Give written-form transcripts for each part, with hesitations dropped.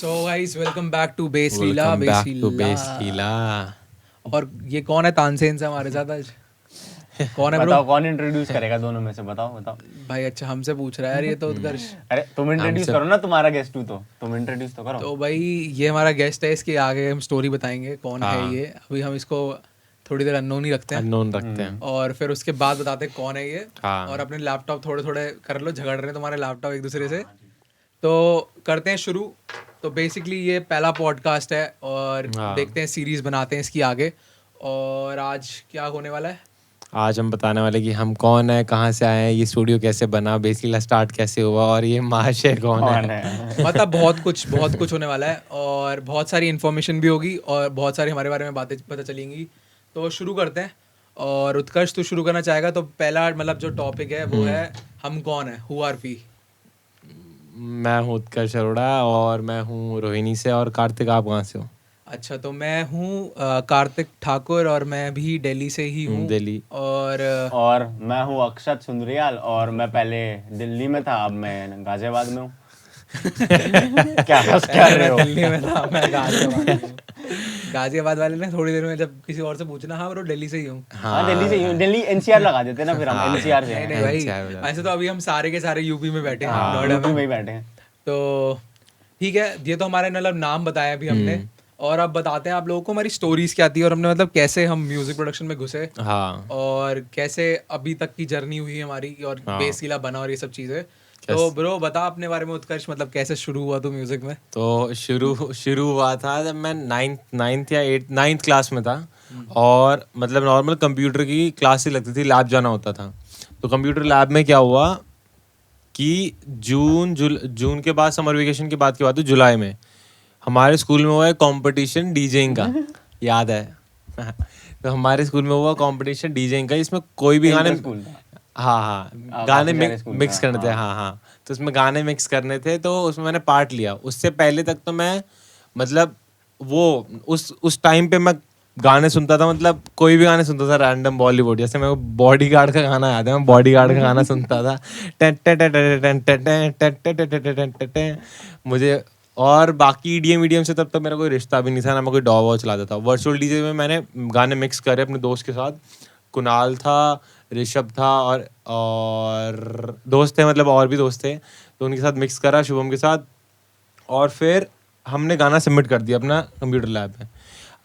So guys welcome back to बेस लीला welcome back to बेस लीला। और ये कौन है तानसेन से हमारे साथ आज? कौन है ब्रो? बताओ कौन इंट्रोड्यूस करेगा दोनों में से? बताओ बताओ। भाई अच्छा हमसे पूछ रहा है यार ये तो उत्कर्ष। अरे तुम इंट्रोड्यूस करो ना, तुम्हारा गेस्ट हूँ तो तुम इंट्रोड्यूस तो करो। तो भाई ये हमारा गेस्ट है, इसके आगे हम स्टोरी बताएंगे कौन है ये। अभी हम इसको थोड़ी देर अननोन ही रखते हैं, अननोन रखते हैं और फिर उसके बाद बताते हैं कौन है ये। हाँ। और अपने लैपटॉप थोड़े थोड़े कर लो, झगड़ रहे हैं तुम्हारे लैपटॉप एक दूसरे से, तो करते हैं शुरू। तो बेसिकली ये पहला पॉडकास्ट है और देखते हैं सीरीज बनाते हैं इसकी आगे। और आज क्या होने वाला है? आज हम बताने वाले कि हम कौन है, कहाँ से आए हैं, ये स्टूडियो कैसे बना, बेसिकली स्टार्ट कैसे हुआ, और ये महाशय कौन है। मतलब बहुत कुछ होने वाला है और बहुत सारी इन्फॉर्मेशन भी होगी और बहुत सारी हमारे बारे में बातें पता चलेंगी। तो शुरू करते हैं। और उत्कर्ष तू शुरू करना चाहेगा तो पहला मतलब जो टॉपिक है वो है हम कौन है, हु आर वी। मैं हूँ उत्कर्ष अरोड़ा और मैं हूँ रोहिणी से। और कार्तिक, आप कहाँ से हो? अच्छा, तो मैं हूँ कार्तिक ठाकुर और मैं भी दिल्ली से ही हूँ। दिल्ली। और मैं हूँ अक्षत सुंदरियाल और मैं पहले दिल्ली में था, अब मैं गाजियाबाद में हूँ। क्या हंस क्या रहे हो? दिल्ली में था, मैं गाजियाबाद में हूँ। गाजियाबाद वाले ने थोड़ी देर में जब किसी और से पूछना, हाँ ब्रो दिल्ली से ही हूँ। हाँ दिल्ली से ही हूँ। दिल्ली एनसीआर लगा देते ना, फिर हम एनसीआर से हैं। नहीं भाई, ऐसे तो अभी हम सारे के सारे यूपी में बैठे हैं, नोएडा यूपी में। में ही बैठे हैं। तो ठीक है, ये तो हमारे मतलब नाम बताया अभी हमने। और अब बताते हैं आप लोगों को हमारी स्टोरीज क्या थी और हमने मतलब कैसे हम म्यूजिक प्रोडक्शन में घुसे। हाँ। और कैसे अभी तक की जर्नी हुई हमारी और बेस लीला बना और ये सब चीजें। तो ब्रो बता अपने बारे में उत्कर्ष, मतलब कैसे शुरू हुआ तू म्यूजिक में? तो शुरू हुआ था जब मैं नाइन्थ क्लास में था। और मतलब नॉर्मल कंप्यूटर की क्लास ही लगती थी, लैब जाना होता था। तो कंप्यूटर लैब में क्या हुआ कि जून के बाद, समर वेकेशन के बाद की बात है, जुलाई में हमारे स्कूल में हुआ है कंपटीशन डीजेइंग का। याद है? तो हमारे स्कूल में हुआ कंपटीशन डीजेइंग का, इसमें कोई भी गाने, हाँ गाने मिक्स करने थे। हाँ, तो उसमें गाने मिक्स करने थे, तो उसमें मैंने पार्ट लिया। उससे पहले तक तो मैं मतलब वो उस टाइम पे मैं गाने सुनता था, मतलब कोई भी गाने सुनता था रैंडम बॉलीवुड। जैसे मेरे को बॉडीगार्ड का गाना याद है, मैं बॉडीगार्ड का गाना सुनता था मुझे। और बाकी ईडीएम से तब तक मेरा कोई रिश्ता भी नहीं था, ना मैं कोई डॉ चलाता था। वर्चुअल डीजे में मैंने गाने मिक्स करे अपने दोस्त के साथ। कुणाल था, ऋषभ था और दोस्त थे, मतलब और भी दोस्त थे, तो उनके साथ मिक्स करा शुभम के साथ। और फिर हमने गाना सबमिट कर दिया अपना कंप्यूटर लैब में।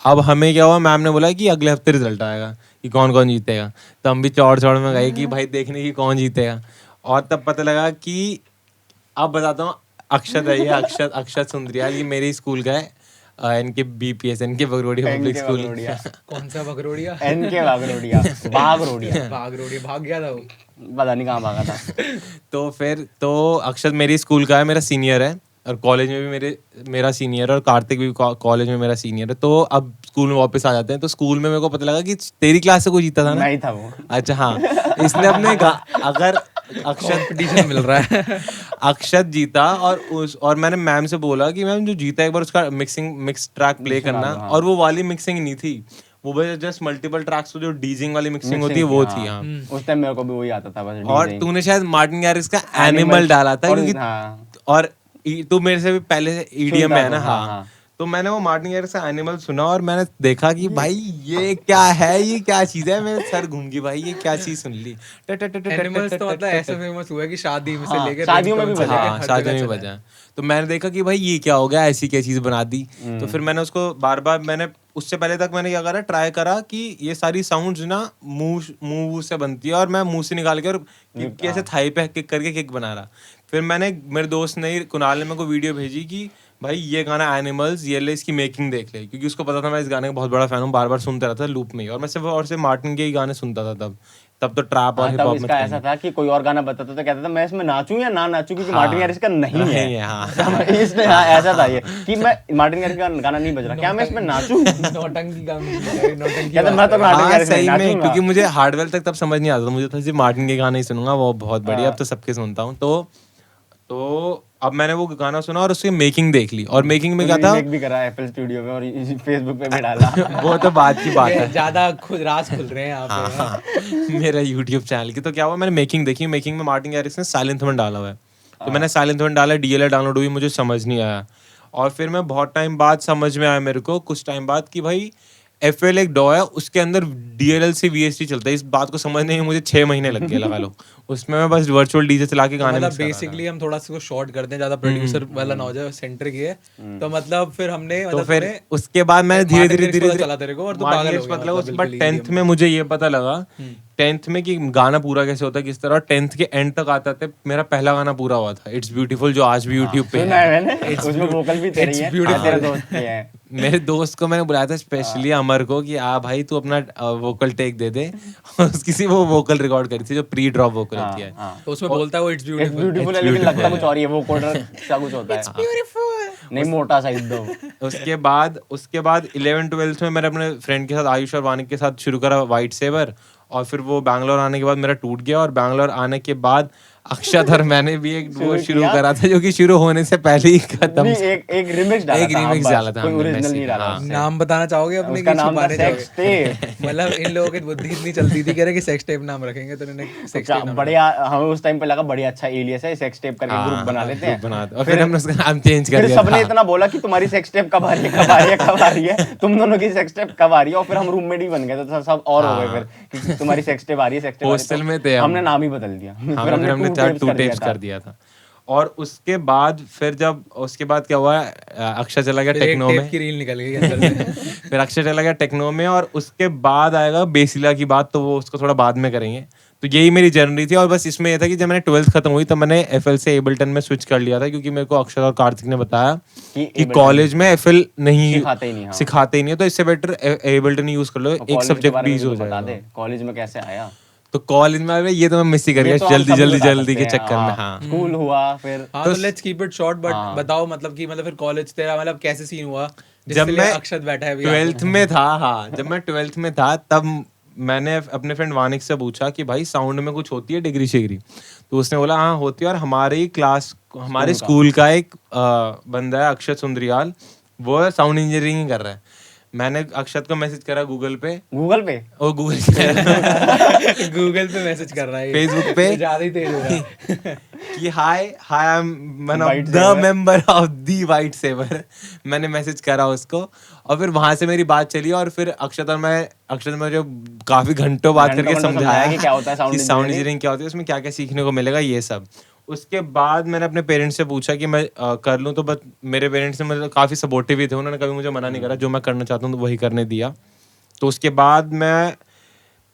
अब हमें क्या हुआ, मैम ने बोला कि अगले हफ्ते रिजल्ट आएगा कि कौन कौन जीतेगा। तो हम भी चौड़ में गए कि भाई देखने की कौन जीतेगा। और तब पता लगा कि, अब बताता हूँ, अक्षत है ये, अक्षत सुंदरियाल, ये मेरे स्कूल का है, NK BPS, NK Bagrodia public school. कौन सा बगरोडिया? एनके बागरोडिया। बागरोडिया भाग गया था वो, पता नहीं कहाँ भागा था। तो अक्षत मेरी स्कूल का है, मेरा सीनियर है, और कॉलेज में भी मेरा सीनियर है, और कार्तिक भी कॉलेज में मेरा सीनियर है। तो अब स्कूल में वापस आ जाते हैं। तो स्कूल में मेरे को पता लगा कि तेरी क्लास से कोई जीता था ना? नहीं था वो। अच्छा हाँ, इसने अपने अगर कंपटीशन मिल रहा है। अक्षत जीता और मैंने मैम से बोला कि मैम जो जीता एक बार उसका मिक्स ट्रैक प्ले करना। और वो वाली मिक्सिंग नहीं थी, वो जस्ट मल्टीपल ट्रैक्स, जो डीजिंग वाली मिक्सिंग होती है वो थी। हाँ, उस टाइम मेरे को भी वही आता था बस। और तूने शायद मार्टिन गैरिस का एनिमल डाला था, क्योंकि और तू मेरे से भी पहले से ईडीएम में है ना। हाँ, तो मैंने वो मार्टिन गैरिस का एनिमल सुना और मैंने देखा कि भाई ये क्या है, ये क्या चीज है। मेरे सर घूम गई भाई, ये क्या चीज सुन ली। एनिमल्स तो मतलब ऐसे फेमस हुआ है कि शादी में से लेकर शादियों में भी बजा। हाँ, शादियों में बजा। तो मैंने देखा कि भाई ये क्या हो गया, ऐसी क्या चीज बना दी। तो फिर मैंने उसको बार बार, मैंने उससे पहले तक मैंने क्या करा, ट्राई करा कि ये सारी साउंड्स ना मुंह से बनती है, और मैं मुंह से निकाल के और कैसे थाई पे किक करके किक बना रहा। फिर मेरे दोस्त ने, कुणाल ने मेरे को वीडियो भेजी कि भाई ये गाना एनिमल्स, ये ले, इसकी मेकिंग देख ले, क्योंकि उसको पता था मैं इस गाने का बहुत बड़ा फैन हूँ, बार बार सुनता रहता था लूप में ही। और मैं सिर्फ मार्टिन के ही गाने सुनता था तब तो ट्रैप और हिप हॉप में ऐसा था कि कोई और गाना बताता तो कहता था मैं इसमें नाचूं या ना नाचूं, क्योंकि मार्टिन गैरिस का नहीं है। हाँ। इसमें ऐसा था ये कि मैं मार्टिन गैरिस का गाना नहीं बज रहा, क्या मैं इसमें नाचूं? नौटंकी कहता मैं तो मार्टिन गैरिस सही में, क्योंकि मुझे हार्डवेयर तक तब समझ नहीं आता था, मुझे था सिर्फ मार्टिन के गाने ही सुनूंगा, वो बहुत बढ़िया। अब तो सबके सुनता हूँ। तो अब मैंने वो गाना सुना और उसकी मेकिंग देख ली। और मेकिंग में क्या था, रीमेक भी करा एप्पल स्टूडियो में और फेसबुक पे भी डाला। वो तो बात की बात है, ज्यादा खुद राज खुल रहे हैं यहाँ पे। हाँ, मेरा यूट्यूब चैनल की। तो क्या हुआ, मैंने मेकिंग देखी, मेकिंग में मार्टिन गैरिस ने साइलेंट वन डाला हुआ है। तो मैंने साइलेंट वन डाला, डीएलआर डाउनलोड हुई, मुझे समझ नहीं आया। और फिर मैं बहुत टाइम बाद समझ में आया मेरे को कुछ टाइम बाद कि भाई FL एक डॉ है, उसके अंदर DLL से VST चलता है। इस बात को समझने में मुझे 6 महीने लग गए लगा लो। उसमें मैं बस वर्चुअल डीजे चला के गाने मतलब mix कर रहा था। बेसिकली हम थोड़ा सा को शॉर्ट करते हैं, ज्यादा प्रोड्यूसर वाला ना हो जाए, सेंटर की है। तो मतलब फिर हमने तो मतलब फिर तूने उसके बाद मैं धीरे धीरे धीरे चला तेरे को और तू Martin पागल हो Garrix गया मतलब उसके बाद बिल्कुल 10th में मुझे ये पता लगा 10th में कि गाना पूरा कैसे होता है किस तरह। 10th के एंड तक आते आते मेरा पहला गाना पूरा हुआ था, इट्स ब्यूटीफुल, जो आज भी YouTube पे सुना है। है मैंने, उसमें वोकल भी तेरी है, तेरे दोस्त की है। मेरे दोस्त को मैंने बुलाया था स्पेशली, अमर को, कि आ भाई तू अपना वोकल टेक दे दे। किसी वो वोकल रिकॉर्ड करी थी जो प्री ड्रॉप वोकल होती है। तो उसमें बोलता है वो इट्स इट्स ब्यूटीफुल। ब्यूटीफुल है, लेकिन लगता कुछ और ही है, वो कोडर सा कुछ होता है, नहीं मोटा सा एकदम। उसके बाद 11th-12th में मैंने अपने फ्रेंड के साथ आयुष और वानिक के साथ शुरू करा वाइट सेवर। और फिर वो बैंगलोर आने के बाद मेरा टूट गया। और बैंगलोर आने के बाद अक्षत और मैंने भी एक वो शुरू करा था जो कि शुरू होने से पहले ही खत्म। नहीं, एक रिमिक्स डाला एक था, remix बस, डाला था कोई हमने ओरिजिनल Messi नहीं का, डाला हाँ। उससे। नाम बताना चाहोगे अपने उसका कि नाम था छुपाने सेक्स चाहोगे? टेप। मतलब इन लोगों की बुद्धि इतनी चलती थी, कह रहे कि सेक्स टेप नाम रखेंगे, तो इन्होंने सेक्स टेप नाम बढ़िया, हमें उस टाइम पे लगा बढ़िया अच्छा एलियस है, सेक्स टेप करके ग्रुप बना लेते हैं। और फिर हमने उसका नाम चेंज कर फिर दिया सबने था। इतना बोला कि तुम्हारी सेक्स टेप कब आ रही है, कब आ रही है, कब आ रही है, तुम दोनों की सेक्स टेप कब आ रही है। और फिर हम रूममेट भी बन गए, तो सब और हो गए फिर कि तुम्हारी सेक्स टेप आ रही है, सेक्स टेप। हॉस्टल में थे हम। हमने नाम ही बदल दिया, हाँ, फिर फिर हमने हमने 2 टेप्स कर दिया था। और उसके बाद क्या हुआ, अक्षय चला गया फिर एक टेक्नो टेप में। की रील निकल गई अंदर से। फिर अक्षय चला गया टेक्नो में। और उसके बाद आएगा बेसिला की बात, तो वो उसको थोड़ा बाद में करेंगे। तो यही मेरी जर्नी थी। और बस इसमें यह था कि जब मैंने 12th खत्म हुई तब मैंने FL से एबल्टन में स्विच कर लिया था, क्योंकि मेरे को अक्षर और कार्तिक ने बताया कि कॉलेज में FL नहीं सिखाते ही नहीं है, तो इससे बेटर एबल्टन यूज कर लो, एक सब्जेक्ट भी हो जाएगा। कॉलेज में कैसे आया? तो कॉलेज में ये तो मैं मिस ही कर गया जल्दी के चक्कर में। हाँ, स्कूल हुआ फिर। हाँ, तो let's keep it short, but बताओ मतलब कि मतलब फिर कॉलेज तेरा मतलब कैसे सीन हुआ जब मैं अक्षत बैठा है 12th में था। हाँ, जब मैं 12th में था तब मैंने अपने फ्रेंड वानिक से पूछा कि भाई साउंड में कुछ होती है डिग्री शिग्री? तो उसने बोला हाँ होती है। और हमारे स्कूल का एक बंदा है अक्षत सुंदरियाल, वो साउंड इंजीनियरिंग कर रहा है। मैंने अक्षत को मैसेज करा गूगल पे गूगल पे मैसेज कर रहा है, फेसबुक पे ज्यादा ही तेज हो रहा है कि hi I am one of the member of the white saver. मैंने मैसेज करा उसको और फिर वहां से मेरी बात चली। और फिर अक्षत में जो काफी घंटों बात करके समझाया कि साउंड इंजीनियरिंग क्या होती है, उसमें क्या क्या सीखने को मिलेगा, ये सब। उसके बाद मैंने अपने पेरेंट्स से पूछा कि मैं कर लूँ, तो बस मेरे पेरेंट्स ने मतलब काफ़ी सपोर्टिव भी थे, उन्होंने कभी मुझे मना नहीं करा, जो मैं करना चाहता हूँ तो वही करने दिया। तो उसके बाद मैं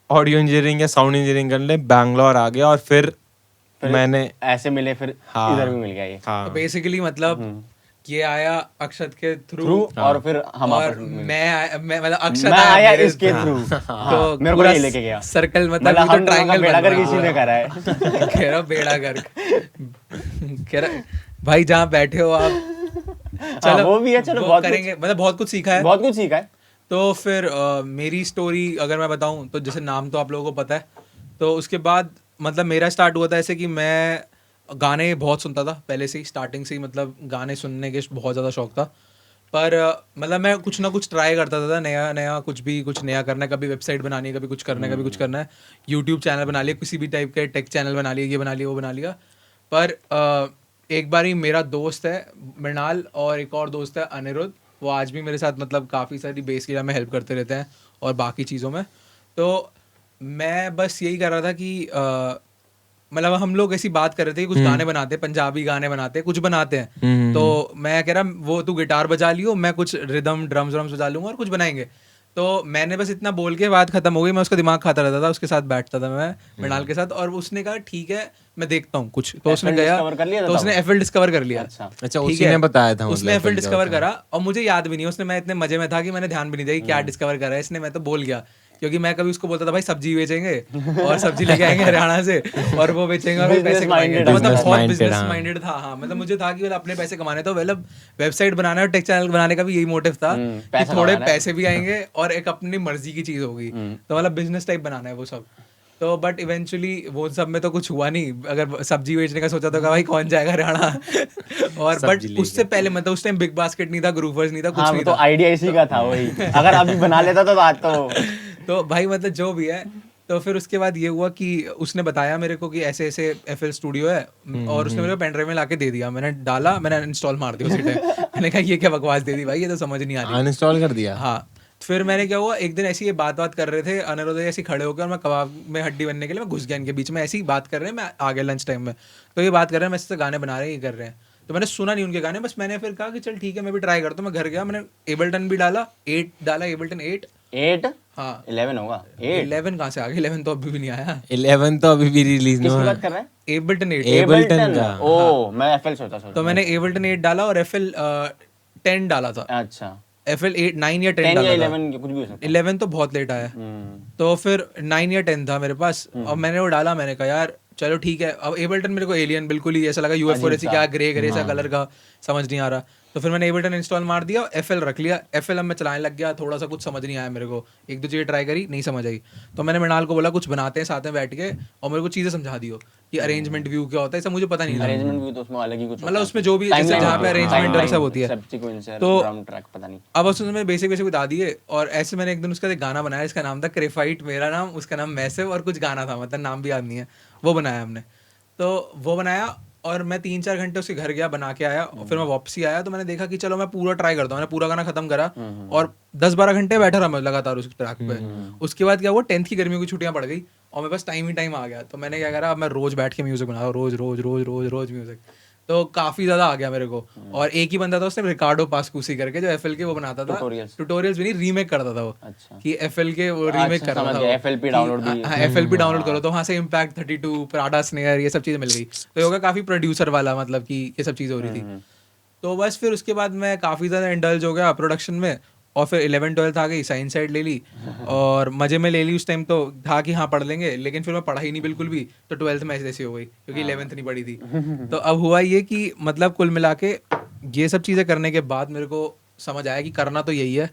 ऑडियो इंजीनियरिंग या साउंड इंजीनियरिंग करने बैंगलोर आ गया। और फिर मैंने ऐसे मिले, फिर इधर भी मिल गया ये। तो बेसिकली मतलब ये आया अक्षत के थ्रू और फिर हम और मैं मतलब अक्षत आया इसके थ्रू। तो मेरे को ये लेके गया सर्कल, मतलब हम तो ट्रायंगल बेड़ा कर किसी ने करा है। कह रहा बेड़ा कर, कह रहा भाई जहाँ बैठे हो आप, चलो वो भी है, चलो बहुत करेंगे, मतलब बहुत कुछ सीखा है। तो फिर मेरी स्टोरी अगर मैं बताऊं तो जैसे नाम तो आप लोगों को पता है, तो उसके बाद मतलब मेरा स्टार्ट हुआ था ऐसे कि मैं गाने बहुत सुनता था पहले से ही, स्टार्टिंग से ही मतलब गाने सुनने के बहुत ज़्यादा शौक था। पर मतलब मैं कुछ ना कुछ ट्राई करता था, नया कुछ नया करना है, कभी वेबसाइट बनानी है, कभी कुछ करना है, यूट्यूब चैनल बना लिया, किसी भी टाइप के टेक चैनल बना लिया, ये बना लिया वो बना लिया। पर एक बार ही मेरा दोस्त है मृणाल और एक और दोस्त है अनिरुद्ध, वो आज भी मेरे साथ मतलब काफ़ी सारी बेस के में हेल्प करते रहते हैं और बाकी चीज़ों में। तो मैं बस यही कर रहा था कि मतलब हम लोग ऐसी बात कर रहे थे कि कुछ गाने बनाते हैं, पंजाबी गाने बनाते हैं, कुछ बनाते हैं। तो मैं कह रहा वो तू गिटार बजा लियो, मैं कुछ रिदम ड्रम्स बजा लूंगा और कुछ बनाएंगे। तो मैंने बस इतना बोल के बात खत्म हो गई। मैं उसका दिमाग खाता रहता था, उसके साथ बैठता था मैं मृणाल के साथ, और उसने कहा ठीक है मैं देखता हूँ कुछ। तो उसने गया, तो उसने FL डिस्कवर कर लिया। अच्छा, उसी ने बताया था, उसने FL डिस्कवर करा और मुझे याद भी नहीं, उसने, मैं इतने मजे में था कि मैंने ध्यान भी नहीं दिया कि क्या डिस्कवर करा है इसने। मैं तो बोल गया क्योंकि मैं कभी उसको बोलता था भाई सब्जी बेचेंगे और सब्जी लेके आएंगे हरियाणा से और वो बेचेंगे और पैसे कमाएंगे। तो मतलब बहुत बिजनेस माइंडेड था। हाँ, मतलब मुझे था कि अपने पैसे कमाने, तो मतलब वेबसाइट बनाना और टेक चैनल बनाने का भी यही मोटिव था कि थोड़े पैसे भी आएंगे और एक अपनी मर्जी की चीज होगी। तो मतलब बिजनेस टाइप बनाना है वो सब। तो बट इवेंचुअली वो सब में तो कुछ हुआ नहीं। अगर सब्जी बेचने का सोचा तो भाई कौन जाएगा हरियाणा। और बट उससे पहले मतलब उस टाइम बिग बास्केट नहीं था, ग्रूवर्स नहीं था, कुछ नहीं था। आइडिया इसी का था वही। अगर अभी बना लेता तो आज तो तो भाई मतलब जो भी है, तो फिर उसके बाद ये हुआ कि उसने बताया मेरे को कि ऐसे ऐसे FL स्टूडियो है और उसने मेरे को पेन ड्राइव में लाके दे दिया, मैंने डाला, मैंने इंस्टॉल मार दिया उसी टाइम। मैंने कहा ये क्या बकवास दे दी भाई, ये तो समझ नहीं आ रही। अनइंस्टॉल कर दिया। हाँ, फिर मैंने क्या हुआ, एक दिन ऐसी ये बात कर रहे थे अनिरुद्ध ऐसे ही खड़े होकर, और मैं कबाब में हड्डी बनने के लिए मैं घुस गया इनके बीच में, ऐसी ही बात कर रहे हैं, मैं आ गया लंच टाइम में, तो ये बात कर रहे हैं, मैं इससे गाने बना रहे हैं, ये कर रहे हैं, तो मैंने सुना नहीं उनके गाने, बस मैंने फिर कहा कि चल ठीक है मैं भी ट्राई करता हूँ। मैं घर गया, मैंने एबल्टन भी डाला, 8 डाला, एबल्टन 8। 8 हाँ 11 होगा 8 11 कहाँ से आ गया, 11 तो अभी भी नहीं आया। 11 तो अभी भी रिलीज नहीं किसकी हुआ। बात कर रहा है? एबल्टन 8। एबल्टन का। ओ मैं FL सोचा तो मैंने एबल्टन 8 डाला और FL 10 डाला था। अच्छा FL 8 9 या 10 10 या डाला था। 11 कुछ भी हो सकता है। 11 तो बहुत लेट आया। तो फिर 9 या 10 था मेरे पास, और मैंने वो डाला, मैंने कहा यार चलो ठीक है। अब एबल्टन मेरे को एलियन बिल्कुल ही ऐसा लगा, UFO जैसी, क्या ग्रे ग्रे सा कलर का, समझ नहीं आ रहा। तो फिर मैंने एबल्टन इंस्टॉल मार दिया, FL रख लिया। FL अब मैं चलाने लग गया, थोड़ा सा कुछ समझ नहीं आया मेरे को, एक दो चीज़ें ट्राई करी, नहीं समझ आई। तो मैंने मृणाल को बोला कुछ बनाते हैं साथ में बैठ के, और मेरे को चीज़ें समझा दियो कि अरेंजमेंट व्यू क्या होता है, ऐसा मुझे पता नहीं था। अरेंजमेंट भी तो उसमें अलग ही कुछ मतलब उसमें जो भी जैसे जहाँ पे अरेंजमेंट और सब होती है, तो ड्रम ट्रैक पता नहीं। अब उसने बेसिक बेसिक बता दिए। और ऐसे मैंने एक दिन उसका एक गाना बनाया, इसका नाम था क्रेफाइट, मेरा नाम, उसका नाम मैसिव, और कुछ गाना था, मतलब नाम भी याद नहीं है, वो बनाया हमने। तो वो बनाया, और मैं 3-4 घंटे उसके घर गया, बना के आया, और फिर मैं वापसी आया, तो मैंने देखा कि चलो मैं पूरा ट्राई करता हूँ। मैंने पूरा गाना खत्म करा, और 10-12 घंटे बैठा रहा मैं लगातार उस ट्रैक पे। उसके बाद क्या हुआ, 10th की गर्मियों की छुट्टियां पड़ गई, और मेरे पास टाइम ही टाइम आ गया। तो मैंने क्या करा, अब मैं रोज बैठ के म्यूजिक बना रहा हूँ, रोज रोज रोज रोज रोज म्यूजिक। तो काफी ज्यादा आ गया मेरे को। और एक ही बंदा था, उसने रिकार्डो पास्कुसी करके, जो FL के वो बनाता था, ट्यूटोरियल्स भी नहीं, रीमेक करता था वो। अच्छा कि FL के वो रीमेक कर रहा था, FLP डाउनलोड भी। हाँ FLP डाउनलोड करो, तो वहाँ से इम्पैक्ट 32, प्राडा स्नेयर, ये सब चीज़ें मिल गई। तो ये होगा काफ़ी प्रोड्यूसर वाला, मतलब कि ये सब चीज़ें हो रही थी। तो बस फिर उसके बाद मैं काफ़ी ज़्यादा इंडल्ज हो गया प्रोडक्शन में, और फिर 11-12 आ गई, साइंस साइड ले ली, और मजे में ले ली। उस टाइम तो था कि हाँ पढ़ लेंगे, लेकिन फिर मैं पढ़ा ही नहीं बिल्कुल भी। तो 12th में ऐसी हो गई, क्योंकि 11th नहीं पढ़ी थी। तो अब हुआ ये कि मतलब कुल मिला के ये सब चीज़ें करने के बाद मेरे को समझ आया कि करना तो यही है।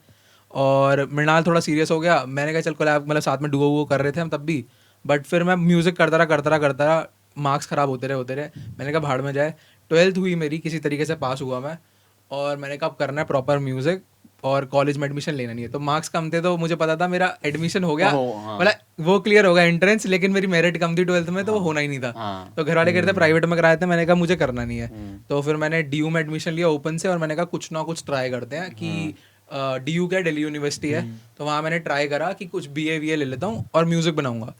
और मृणाल थोड़ा सीरियस हो गया, मैंने कहा चल कोलैब, मतलब साथ में डुओ कर रहे थे हम तब भी, बट फिर मैं म्यूज़िक करता रहा, मार्क्स ख़राब होते रहे। मैंने कहा भाड़ में जाए। 12th हुई मेरी, किसी तरीके से पास हुआ मैं, और मैंने कहा अब करना है प्रॉपर म्यूज़िक, और कॉलेज में एडमिशन लेना नहीं है। तो मार्क्स कम थे, तो मुझे पता था मेरा एडमिशन हो गया, मतलब वो क्लियर होगा एंट्रेंस, लेकिन मेरी मेरिट कम थी 12th में, तो वो होना ही नहीं था। तो घर वाले कहते प्राइवेट में कराए थे, मैंने कहा मुझे करना नहीं है। तो फिर मैंने DU में एडमिशन लिया ओपन से, और मैंने कहा कुछ ना कुछ ट्राई करते हैं कि DU क्या, दिल्ली यूनिवर्सिटी है, तो वहाँ मैंने ट्राई करा कि कुछ BA ले लेता हूँ और म्यूजिक बनाऊंगा।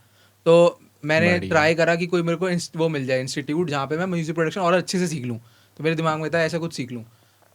तो मैंने ट्राई करा कि कोई मेरे को वो मिल जाए इंस्टीट्यूट, जहाँ पे मैं म्यूजिक प्रोडक्शन और अच्छे से सीख लूँ। तो मेरे दिमाग में था ऐसा कुछ सीख लूँ।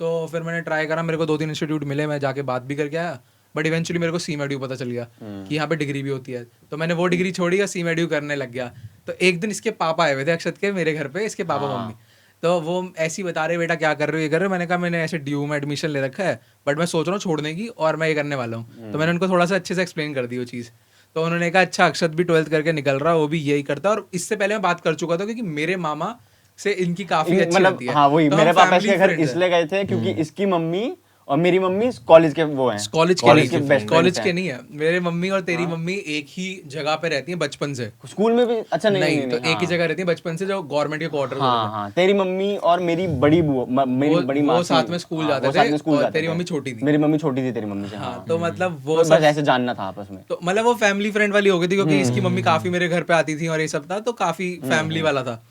तो फिर मैंने ट्राई करा, मेरे को 2-3 इंस्टीट्यूट मिले, मैं जाके बात भी करके आया, बट इवेंचुअली मेरे को CMEDU पता चल गया कि यहाँ पे डिग्री भी होती है। तो मैंने वो डिग्री छोड़ी और CMEDU करने लग गया। तो एक दिन इसके पापा आए हुए थे अक्षत के मेरे घर पे, इसके पापा मम्मी, तो वो ऐसे ही बता रहे बेटा क्या कर रहे हो, ये कर रहे हो। मैंने कहा मैंने ऐसे DU में एडमिशन ले रखा है, बट मैं सोच रहा हूँ छोड़ने की, और मैं ये करने वाला हूँ। तो मैंने उनको थोड़ा सा अच्छे से एक्सप्लेन कर दी वो चीज़। तो उन्होंने कहा अच्छा अक्षत भी 12th करके निकल रहा है, वो भी यही करता है। और इससे पहले मैं बात कर चुका था, क्योंकि मेरे मामा से इनकी काफी अच्छी मतलब बनती है। हाँ वही, तो मेरे हम पापा family इसके घर friends हैं। इसलिए गए थे क्योंकि इसकी मम्मी और मेरी मम्मी कॉलेज के वो हैं, कॉलेज कॉलेज के के best कॉलेज friends के हैं। नहीं है, मेरे मम्मी और तेरी मम्मी एक ही जगह पे रहती हैं बचपन से। स्कूल में भी अच्छा नहीं तो एक ही जगह रहती है बचपन से, जो गवर्नमेंट के क्वार्टर हाँ हाँ, तेरी मम्मी और मेरी बड़ी बुआ, मेरी बड़ी वो मासी, साथ में स्कूल हाँ, जाते वो साथ थे, में स्कूल और जाते तेरी थे। मम्मी छोटी थी। मेरी मम्मी छोटी थी तेरी मम्मी से। हाँ, तो मतलब वो बस ऐसे जानना था आपस में। तो मतलब वो फैमिली फ्रेंड वाली हो गई थी, क्योंकि इसकी मम्मी काफी मेरे घर पे आती थी और ये सब था, तो काफी फैमिली वाला था।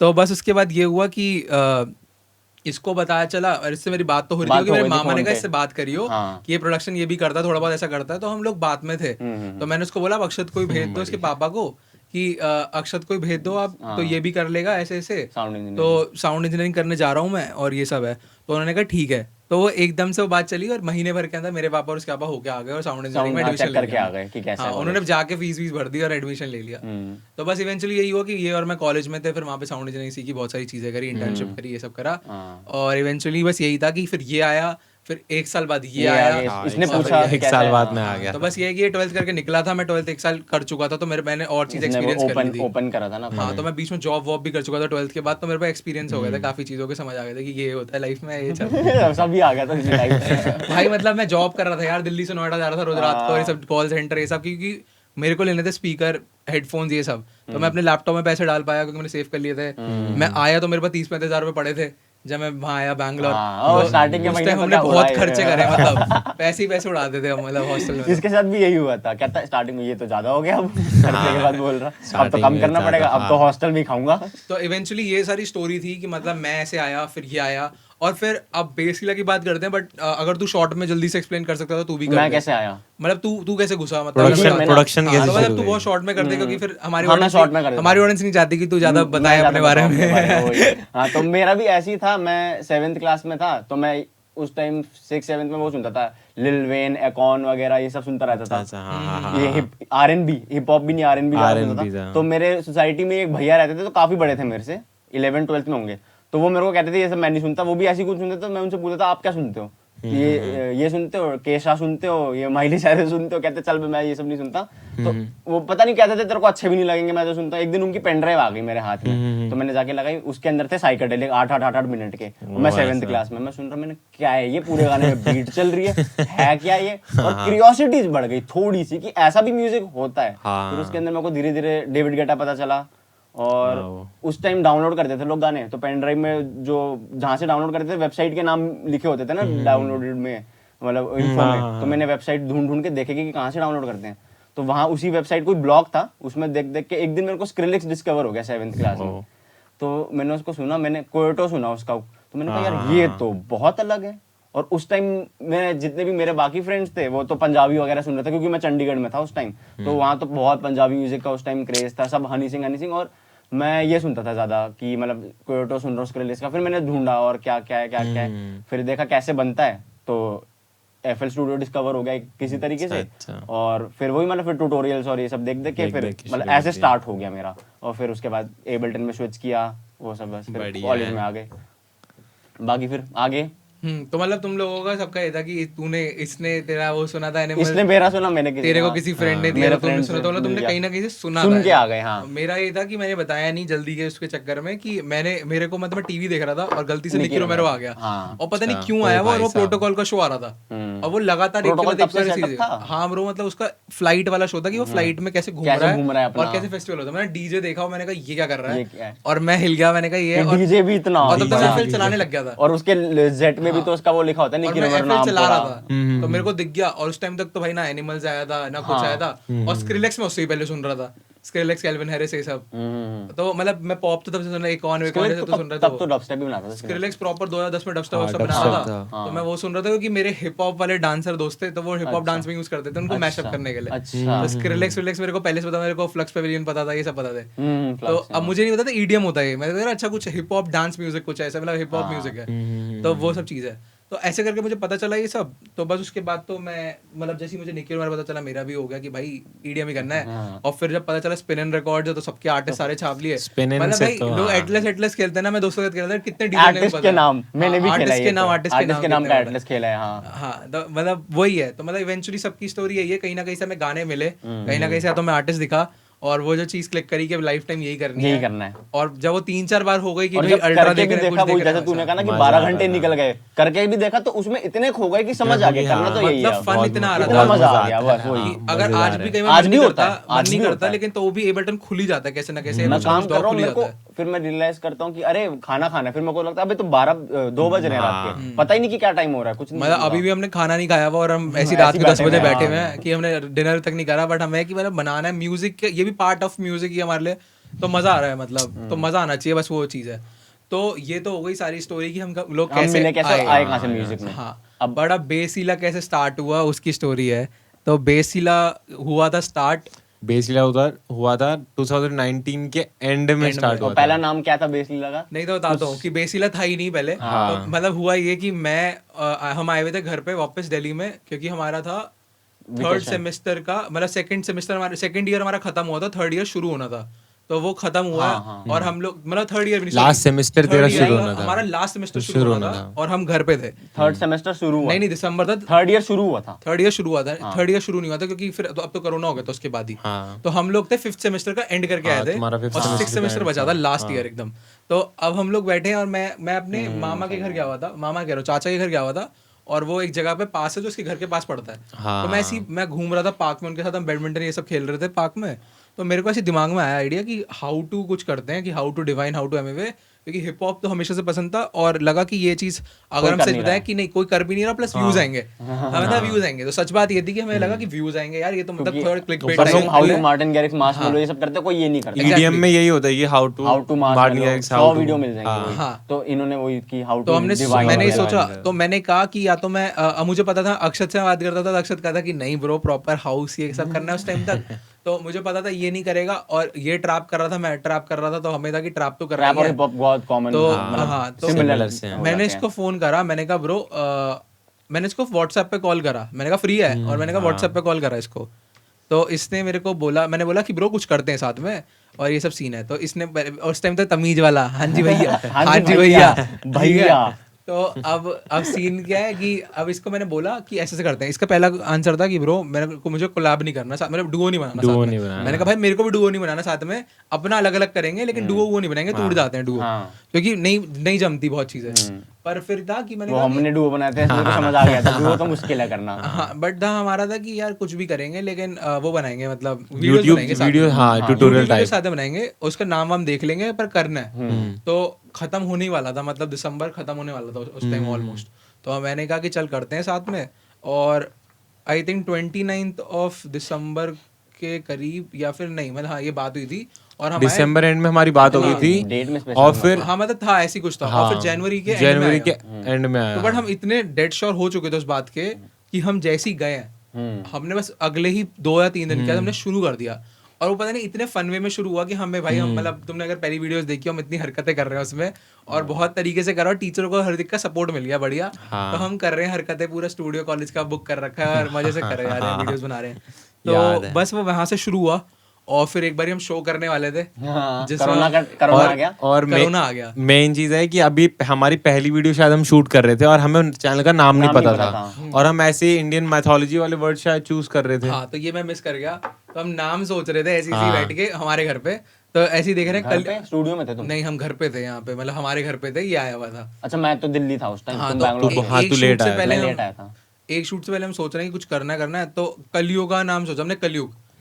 तो बस उसके बाद ये हुआ कि इसको बताया चला, और इससे मेरी बात तो हो रही थी, क्योंकि मेरे मामा ने कहा इससे बात करियो कि ये प्रोडक्शन ये भी करता है, थोड़ा बहुत ऐसा करता है। तो हम लोग बात में थे। तो मैंने उसको बोला अक्षत को भेज दो, उसके पापा को, कि अक्षत को भेज दो आप, तो ये भी कर लेगा ऐसे ऐसे। तो साउंड इंजीनियरिंग करने जा रहा हूँ मैं, और ये सब है। तो उन्होंने कहा ठीक है। तो वो एकदम से वो बात चली, और महीने भर के अंदर मेरे पापा और उसके पापा होके आ गए, और साउंड इंजीनियरिंग में एडमिशन करके आ गए कि कैसा है। उन्होंने जाके फीस भर दी और एडमिशन ले लिया। तो बस इवेंचुअली यही हुआ कि ये और मैं कॉलेज में थे, फिर वहाँ पे साउंड इंजीनियरिंग सीखी, बहुत सारी चीजें करी, इंटर्नशिप करी, ये सब करा। और इवेंचुअली बस यही था कि फिर ये आया, फिर 1 साल बाद ये आया, इसने पूछा 1 साल बाद में आ गया। तो बस ये है कि ये 12th करके निकला था, मैं 12th 1 साल कर चुका था, तो मैंने और चीज एक्सपीरियंस कर ली थी। ओपन करा था ना। हाँ, तो मैं बीच में जॉब वॉब भी कर चुका था 12th के बाद, तो मेरे पास एक्सपीरियंस हो गया था, काफी चीजों के समझ आ गए थे कि ये होता है लाइफ में, ये चल सभी आ गया था इसी लाइफ में। भाई मतलब मैं जॉब कर रहा था यार, दिल्ली से नोएडा जा रहा था रोज रात को, ये सब कॉल सेंटर ये सब, क्योंकि मेरे को लेने थे स्पीकर, हेडफोन्स, ये सब। तो मैं अपने लैपटॉप में पैसे डाल पाया, क्योंकि मैंने सेव कर लिए थे। मैं आया तो मेरे पास 30-35 हज़ार रुपए पड़े थे, जब मैं वहाँ आया बैंगलोर, हाँ, और starting के उस महीने टाइम तो हमने क्या बहुत उड़ाए। खर्चे करे, मतलब पैसे ही पैसे उड़ाते थे हम, मतलब हॉस्टल में। इसके साथ भी यही हुआ था, कहता स्टार्टिंग में ये तो ज्यादा हो गया, अब खर्चे के बाद बोल रहा अब तो Starting कम में करना ज्यादा, पड़ेगा, अब तो हाँ। हॉस्टल भी खाऊंगा। तो इवेंचुअली ये सारी स्टोरी थी कि मतलब मैं ऐसे आया, फिर ये आया, और फिर अब बेसिला की बात करते हैं, बट अगर तू शॉर्ट में जल्दी से एक्सप्लेन कर सकता था तो तू भी कर मैं दे। कैसे आया? मतलब तू कैसे घुसा, मतलब प्रोडक्शन मैंने- प्रोडक्शन हाँ, कैसे तो शुरू मतलब तू हुई? बहुत शॉर्ट में कर दे, क्योंकि फिर हमारी हाँ, मैं audience short में कर देता हमारी हूँ। ऑडियंस नहीं चाहती कि तू ज्यादा मैं बताए अपने ज्यादा बारे बताऊं अपने बारे में, में। वही। हाँ, तो मेरा भी ऐसी था, मैं 7th क्लास में था, तो मैं उस टाइम 6-7 में वो सुनता था, लिल वेन, एकॉन वगैरह, ये सब सुनता रहता था। अच्छा, हाँ, हाँ, ये आरएनबी, हिप हॉप भी नहीं, आरएनबी ज्यादा सुनता R&B था। था। तो मेरे सोसाइटी में एक भैया रहते थे, तो काफी बड़े थे मेरे से, 11th-12th में होंगे। तो वो मेरे को कहते थे ये सब मैं नहीं सुनता, वो भी ऐसी कुछ सुनते थे। तो मैं उनसे पूछता था आप क्या सुनते हो, ये सुनते हो, केशा सुनते हो, ये माइली साइरस सुनते हो? कहते चल बे, मैं ये सब नहीं सुनता। तो वो पता नहीं कहते थे तेरे को अच्छे भी नहीं लगेंगे, मैं तो सुनता हूँ। एक दिन उनकी पेन ड्राइव आ गई मेरे हाथ में, तो मैंने जाके लगाई, उसके अंदर थे साइकेडेलिक 8-8 मिनट के। और मैं 7th क्लास में, मैं सुन रहा, मैंने क्या है ये, पूरे गाने में बीट चल रही है क्या ये? और क्यूरियोसिटी बढ़ गई थोड़ी सी कि ऐसा भी म्यूजिक होता है। हाँ। फिर उसके अंदर मेरे को धीरे धीरे डेविड गेटा पता चला। और वाओ। उस टाइम डाउनलोड करते थे लोग गाने, तो पेन ड्राइव में जो जहाँ से डाउनलोड करते थे, वेबसाइट के नाम लिखे होते थे ना डाउनलोडेड में, मतलब इन्फो में। तो मैंने वेबसाइट ढूंढ ढूंढ के देखेगी कि कहाँ से डाउनलोड करते हैं। तो वहाँ उसी वेबसाइट कोई ब्लॉग था, उसमें देख देख के एक दिन मेरे को स्क्रिलेक्स डिस्कवर हो गया 7th क्लास में। तो मैंने उसको सुना, मैंने कोयोटो सुना उसका, तो मैंने कहा यार ये तो बहुत अलग है। और उस टाइम में जितने भी मेरे बाकी फ्रेंड्स थे वो तो पंजाबी वगैरह सुन रहे थे, क्योंकि मैं चंडीगढ़ में था उस टाइम। तो वहाँ तो बहुत पंजाबी म्यूजिक का उस टाइम क्रेज था, सब हनी सिंह। और मैं ये सुनता था ज्यादा कि मतलब कोयोटो सुन रहा हूँ स्क्रिलेक्स का। फिर मैंने ढूंढा और क्या क्या है, क्या क्या है, फिर देखा कैसे बनता है, तो FL स्टूडियो डिस्कवर हो गया किसी तरीके से। अच्छा। और फिर वही मतलब फिर ट्यूटोरियल्स और ये सब देख देख के देख फिर देख के मतलब शुरू ऐसे किया। स्टार्ट हो गया मेरा। और फिर उसके बाद एबल्टन में स्विच किया, वो सब बस फिर बढ़िया कॉलेज है। में आ गए, बाकी फिर आगे। तो मतलब तुम लोगों का सबका ये था कि तूने इसने तेरा वो सुना था एनिमल, इसने मेरा सुना, मैंने किसी तेरे को हाँ, किसी फ्रेंड ने दिया, मेरे तो तुमने friend सुना, से तो मतलब मिल तुमने गया। कहीं ना कहीं से सुना सुन था। के आ गए, हाँ। मेरा ये था कि मैंने बताया नहीं जल्दी के उसके चक्कर में कि मेरे को मतलब मैं टीवी देख रहा था और गलती से निकी निकी रोमेरो आ गया, हाँ। और पता नहीं अच्छा, क्यों ओ आया वो, और भाई वो साहब। प्रोटोकॉल का शो आ रहा था, और वो लगातार एक Protocol जगह तब से देखकर setup सीधे- था? हाँ ब्रो, मतलब उसका फ्लाइट वाला शो था कि वो फ्लाइट में कैसे घूम रहा है अपना। और कैसे फेस्टिवल होता है। मैंने डीजे देखा और मैंने कहा ये क्या कर रहा ये क्या है, है? और मैं हिल गया, मैंने कहा ये है, और डीजे भी इतना और तब तक बड़ा। मैं फिर चलाने लग गया था, और उसके जेट में भी तो उसका वो लिखा होता है और निकी मैं रोमेरो FL नाम चला रहा पूरा। था, तो मेरे को दिख गया। और उस टाइम तक तो भाई ना एनिमल्स आया था ना कुछ आया था, और स्क्रिलेक्स में उससे ही पहले सुन रहा था, स्क्रिलेक्स, कैल्विन हैरिस, ये सब। तो मतलब मैं पॉप तो तब से सुन रहा, एक और Skrillex से तो तो सुन तब रहा तो था। डबस्टेप भी बनाता था Skrillex। स्क्रिलेक्स प्रॉपर 2010 में डबस्टेप हाँ, वबस्टेप बना dubstep रहा था। था, तो मैं वो सुन रहा था, क्योंकि मेरे हिप हॉप वाले डांसर दोस्त थे, तो वो हिप हॉप डांस में यूज करते थे उनको मैशअप करने के लिए। अच्छा। तो स्क्रिलेक्स विलेक्स मेरे को पहले से पता, मेरे को फ्लक्स पेविलियन पता था, ये सब पता थे। तो Flux, अब मुझे नहीं पता था ईडीएम होता है, मैंने कहा अच्छा कुछ हिप हॉप डांस म्यूजिक कुछ ऐसा, मतलब हिप हॉप म्यूजिक है, तो वो सब चीज है। तो ऐसे करके मुझे पता चला ये सब। तो बस उसके बाद तो मैं मतलब जैसे ही मुझे निकी रोमेरो पता चला, मेरा भी हो गया कि भाई ईडीएम ही करना है। और फिर जब पता चला स्पिन एंड रिकॉर्ड्स है, तो सबके आर्टिस्ट सारे छाप लिए। Spin and मतलब से भाई तो लोग हाँ। एटलस खेलते हैं ना, मैं दोस्तों के साथ खेलता था, कितने डीजे आर्टिस्ट के नाम मैंने भी खेला आर्टिस्ट ये के नाम, तो। आर्टिस्ट आर्टिस्ट के नाम का कितने एटलस खेला है, हाँ। हाँ, तो मतलब वही है। तो मतलब इवेंचुअली सबकी स्टोरी यही है, कहीं ना कहीं से हमें गाने मिले, कहीं ना कहीं से या तो मैं आर्टिस्ट दिखा, और वो जो चीज क्लिक करी कि लाइफ टाइम यही करनी यही है। करना है। और जब वो 3-4 बार हो गई कि और भाई जब अल्ट्रा करके देख भी रहे हैं, देखा, कुछ वो देख रहे जैसे हैं, तूने कहा ना कि मजा 12 आ घंटे रहा निकल गए, करके भी देखा तो उसमें इतने खो गए कि समझ आ गया, करना तो यही है। मतलब फन इतना आ रहा इतना था, मजा आ गया, बस वही। कि अगर आज भी कहीं आज मन भी नहीं होता करता, है, आज मन नहीं भी करता, होता है। लेकिन तो भी ए बटन खुल ही जाता है कैसे ना कैसे, मैं कुछ काम ना कर कुछ रहा हूँ, खुल ही मेरे को जाता है। फिर मैं रियलाइज करता हूँ कि अरे खाना खाना है, फिर मेरे को लगता है अबे तो 2 बज रहे हैं रात के, पता ही नहीं कि क्या टाइम हो रहा है, कुछ नहीं मतलब पता। अभी भी हमने खाना नहीं खाया हुआ, और हम ऐसी ऐसे रात के 10 बैठे बजे हुए हैं, बैठे हुए हाँ। हैं कि हमने डिनर तक नहीं करा, बट हमें कि मतलब बनाना है म्यूजिक, ये भी पार्ट ऑफ म्यूजिक ही हमारे लिए, तो मजा आ रहा है, मतलब तो मजा आना चाहिए, बस वो चीज है। तो ये तो हो गई सारी स्टोरी कि हम लोग हम मिले कैसे, आए आए। कहाँ से म्यूजिक में। हाँ, अब बड़ा बेसिला कैसे स्टार्ट हुआ उसकी स्टोरी है। तो बेसिला हुआ था स्टार्ट, बेसिला उधर हुआ था 2019 के एंड में स्टार्ट हुआ और था। पहला नाम क्या था बेसली लगा? नहीं तो बताता हूँ कि बेसिला था ही नहीं पहले। तो मतलब हुआ ये कि हम आए हुए थे घर पे वापस दिल्ली में, क्योंकि हमारा था 3rd सेमेस्टर का, मतलब 2nd सेमेस्टर हमारा, 2nd ईयर हमारा खत्म हुआ था, 3rd ईयर शुरू होना था। तो वो खत्म हुआ, और हम लोग मतलब 3rd ईयर Last semester तेरा शुरू होना था। हमारा लास्ट सेमेस्टर शुरू होना था, और हम घर पे थे। 3rd सेमेस्टर शुरू हुआ, नहीं दिसंबर था, 3rd ईयर शुरू हुआ था। 3rd ईयर शुरू हुआ था, 3rd ईयर शुरू नहीं हुआ था क्योंकि फिर अब तो कोरोना हो गया था उसके बाद ही। हाँ। तो हम लोग थे 5th सेमेस्टर का एंड करके आए थे, तुम्हारा और 5th 6th semester सेमेस्टर का बचा था लास्ट ईयर एकदम। तो अब हम लोग बैठे हैं, और मैं अपने मामा के घर गया हुआ था, मामा कह रहा हूँ चाचा के घर गया हुआ था, और वो एक जगह पे पास है जो उसके घर के पास पड़ता है। हाँ। तो मैं घूम रहा था पार्क में, उनके साथ हम बैडमिंटन ये सब खेल रहे थे पार्क में। तो मेरे को ऐसे दिमाग में आया आइडिया कि हाउ टू कुछ करते हैं, कि how to divine, how to Amway क्योंकि हिप हॉप तो हमेशा से पसंद था और लगा कि ये चीज अगर कोई हम कर सच नहीं बताएं रहा। कि नहीं कोई कर भी नहीं रहा प्लस व्यूज आएंगे, हमें था व्यूज आएंगे, तो सच बात ये थी कि हमें लगा कि व्यूज आएंगे यार, ये तो मतलब थोड़ा क्लिक बेट ऊपर से हाउ टू है। मार्टिन गैरिक्स मार्शमेलो ये सब करते हैं, कोई ये नहीं करता। EDM में यही होता है ये हाउ टू मार्शमेलो 100 वीडियो मिल जाएंगे वही। हाँ। तो इन्होंने वही की हाउ तो टू हमने डिवाइन मैंने वगैरह। सोचा, तो मैंने कहा कि या तो मैं मुझे पता था अक्षत से मैं बात करता था, तो अक्षत कहा था कि नहीं ब्रो प्रॉपर हाउस ये सब करना है उस टाइम तक। तो मुझे पता था ये नहीं करेगा, और ये ट्रैप कर रहा था, मैं ट्रैप कर रहा था, तो हमें था कि ट्रैप तो करना रैप ही और है। हिप हॉप बहुत कॉमन, तो मतलब हाँ, तो सिमिलर से हैं। मैंने इसको फोन करा, मैंने कहा ब्रो मैंने इसको व्हाट्सएप पे कॉल करा, मैंने कहा फ्री है, और मैंने कहा व्हाट्सएप पे कॉल करा इसको। तो इसने मेरे को बोला, मैंने बोला कि ब्रो कुछ करते हैं साथ में और ये सब सीन है। तो इसने उस टाइम तो तमीज वाला, हाँ जी भैया, हाँ जी भैया, भैया। तो अब सीन क्या है कि अब इसको मैंने बोला कि ऐसे से करते हैं। इसका पहला आंसर था कि ब्रो मुझे कोलैब नहीं करना साथ, मतलब डुओ नहीं बनाना साथ में। मैंने कहा भाई मेरे को भी डुओ नहीं बनाना साथ में, अपना अलग अलग करेंगे लेकिन डुओ वो नहीं बनाएंगे, टूट जाते हैं डुओ, हाँ। क्योंकि नहीं जमती बहुत चीजें। पर फिर था कि मैंने वो कहा कि- हमने डुओ बनाए थे, इसलिए तो समझ आ गया था डुओ तो मुश्किल है करना। हाँ, बट हमारा था कि यार कुछ भी करेंगे लेकिन वो बनाएंगे, मतलब वीडियोस बनाएंगे साथ वीडियो में। हाँ ट्यूटोरियल वीडियो टाइप। साथ में बनाएंगे, उसका नाम हम देख लेंगे पर करना है। तो खत्म होने ही वाला था, मतलब दिसंबर खत्म होने वाला था उस टाइम ऑलमोस्ट। तो मैंने कहा कि चल करते हैं साथ में, और आई थिंक 29 ऑफ दिसंबर के करीब, या फिर नहीं मतलब हाँ ये बात हुई थी, और हमारे दिसंबर एंड में हमारी बात हो गई थी, डेट में और फिर हाँ मतलब था ऐसी कुछ था, और फिर जनवरी के end में जनवरी आएगा। के एंड में आया। तो बट हम इतने डेड श्योर हो चुके थे उस बात के कि हम जैसे ही गए हैं, हमने बस अगले ही 2 या 3 दिन किया, हमने शुरू कर दिया। और वो पता नहीं इतने फन वे में शुरू हुआ कि हमें भाई हम मतलब तुमने अगर पहली वीडियोस देखी, हम इतनी हरकतें कर रहे हैं उसमें, और बहुत तरीके से कर रहे हैं, टीचरों को हर दिक का सपोर्ट मिल गया बढ़िया। तो हम कर रहे हैं हरकतें, पूरा स्टूडियो कॉलेज का बुक कर रखा है और मजे से कर रहे हैं, वीडियोस बना रहे हैं। तो बस वो वहां से शुरू हुआ, और फिर एक बार हम शो करने वाले थे, कोरोना आ गया। और कोरोना आ गया। मेन चीज है कि अभी हमारी पहली वीडियो शायद हम शूट कर रहे थे और हमें चैनल का नाम नहीं पता था, और हम ऐसे इंडियन मैथोलॉजी वाले वर्ड शायद चूज कर रहे थे। हाँ, तो ये मैं मिस कर गया। तो हम नाम सोच रहे थे ऐसे ही बैठ के हमारे घर पे, तो ऐसे ही देख रहे हैं कल। स्टूडियो में थे तुम? नहीं, हम घर पे थे यहाँ पे, मतलब हमारे घर पे थे, ये आया हुआ था। अच्छा, मैं तो दिल्ली था उस टाइम, हाँ, तुम तो बैंगलोर एक- थे। एक shoot से पहले मैं हम- लेट आया था। एक शूट से पहले हम सोच रहे हैं कि कुछ करना है, तो कलयुग का नाम सोचा हमने,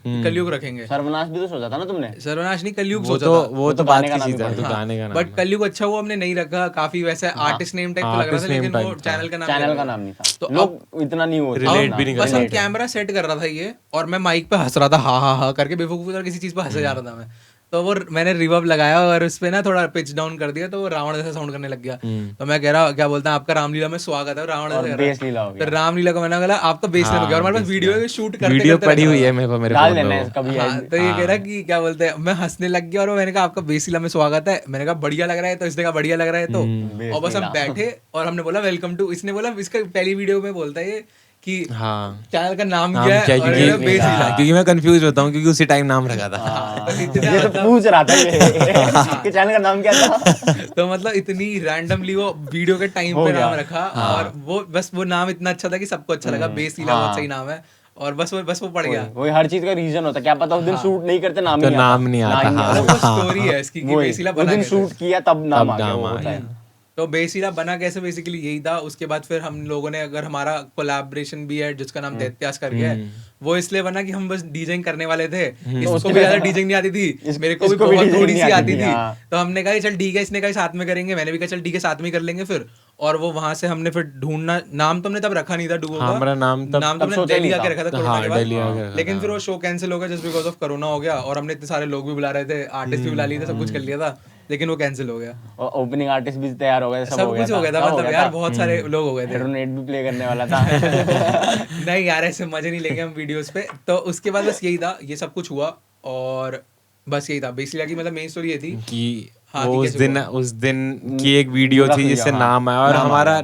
कलयुग रखेंगे। सर्वनाश भी तो सोचा था ना तुमने? सर्वनाश नहीं, कलयुग वो सोचा तो था। वो तो गाने बात का की नाम चीज ही है, तो पड़ेगा। गाने का नाम बट कलयुग अच्छा हुआ हमने नहीं रखा, काफी वैसे आर्टिस्ट नेम टाइप तो लग रहा था, artist name लेकिन वो type था। चैनल का नाम चैनल नहीं का लगा। नाम नहीं था, तो लोग इतना नहीं होता। relate भी नहीं बस कर हम रहे थे। कैमरा सेट कर रहा था ये, और मैं माइक पे हंस रहा था, हा करके बेवकूफी और किसी चीज पे हंसे जा रहा था मैं। तो वो मैंने रिवर्ब लगाया और उस पे ना थोड़ा पिच डाउन कर दिया, तो वो रावण जैसा साउंड करने लग गया। तो मैं कह रहा, क्या बोलते हैं, आपका रामलीला में स्वागत है, रावण और जैसा बेस लीला हो तो गया। रामलीला को मैंने बोला आपका बेस लीला हो गया, और हमारे पास वीडियो है, शूट करते वीडियो करते पड़ी लग हुई रहा है था। मेरे डाल फोन देना में है वो। कभी। हाँ, तो ये कह रहा कि क्या बोलते हैं, मैं हंसने लग गया, और मैंने कहा आपका बेसिला में स्वागत है, मैंने कहा बढ़िया लग रहा है, तो इसने कहा बढ़िया लग रहा है, तो और बस हम बैठे और हमने बोला वेलकम टू, इसने बोला, इसका पहली वीडियो में बोलता है ये कि हाँ चैनल का नाम नाम क्या है, क्या है, और ये क्योंकि बेसिला। क्योंकि मैं कंफ्यूज होता हूँ क्योंकि उसी टाइम नाम रखा था। तो इतना ये तो पूछ रहा था ये कि चैनल का नाम क्या था। तो मतलब इतनी रैंडमली वो वीडियो के टाइम हो पे गया। नाम रखा, और वो बस वो नाम इतना अच्छा था कि सबको अच्छा लगा, बेसिला बहुत सही नाम है, और बस वो पड़ गया। वही हर चीज का रीजन होता है, क्या पता उस दिन शूट नहीं करते, नाम तो नहीं आता। नाम नहीं आता, हाँ। मतलब वो स्टोरी है इसकी कि वही, बेसिला उस बना दिन कैसे। शूट किया तब नाम आ गया, नाम वो आ होता गया। है। तो बेसिला बना कैसे, बेसिकली यही था। उसके बाद फिर हम लोगों ने, अगर हमारा कोलैबोरेशन भी है जिसका नाम दैत्यास करके है, वो इसलिए बना कि हम बस डीजिंग करने वाले थे। इसको भी ज्यादा डीजिंग नहीं आती थी, मेरे को भी इसको भी बहुत DJing थोड़ी नहीं सी आती आती थी, थी। हाँ। तो हमने कहा चल ठीक है, इसने कहा साथ में करेंगे, मैंने भी कहा चल ठीक है साथ में कर लेंगे फिर। और वो वहां से हमने फिर ढूंढना, नाम तो हमने तब रखा नहीं था डुओ का, हाँ, हमारा नाम तब तो हमने सोचा ही दिल्ली नहीं आके था। रखा था कोरोना हाँ, के बाद। दिल्ली आके रखा लेकिन फिर वो शो कैंसिल हो गया जस्ट बिकॉज ऑफ कोरोना हो गया, और हमने इतने सारे लोग भी बुला रहे थे, आर्टिस्ट भी बुला लिए थे, सब कुछ कर लिया था, लेकिन वो कैंसिल हो गया। और ओपनिंग आर्टिस्ट भी तैयार हो गए, सब कुछ हो गया था, मतलब यार बहुत सारे लोग हो गए थे। हेडोनेट भी प्ले करने वाला था। नहीं यार, ऐसे मजे नहीं लेंगे हम वीडियोस पे। तो उसके बाद बस यही था, ये सब कुछ हुआ, और बस यही था बेसिकली की मतलब मेन स्टोरी ये थी कि हाँ, वो कि उस कैसे दिन की एक वीडियो रख थी लिया, जिससे हाँ। नाम आया, और नाम हमारा आया।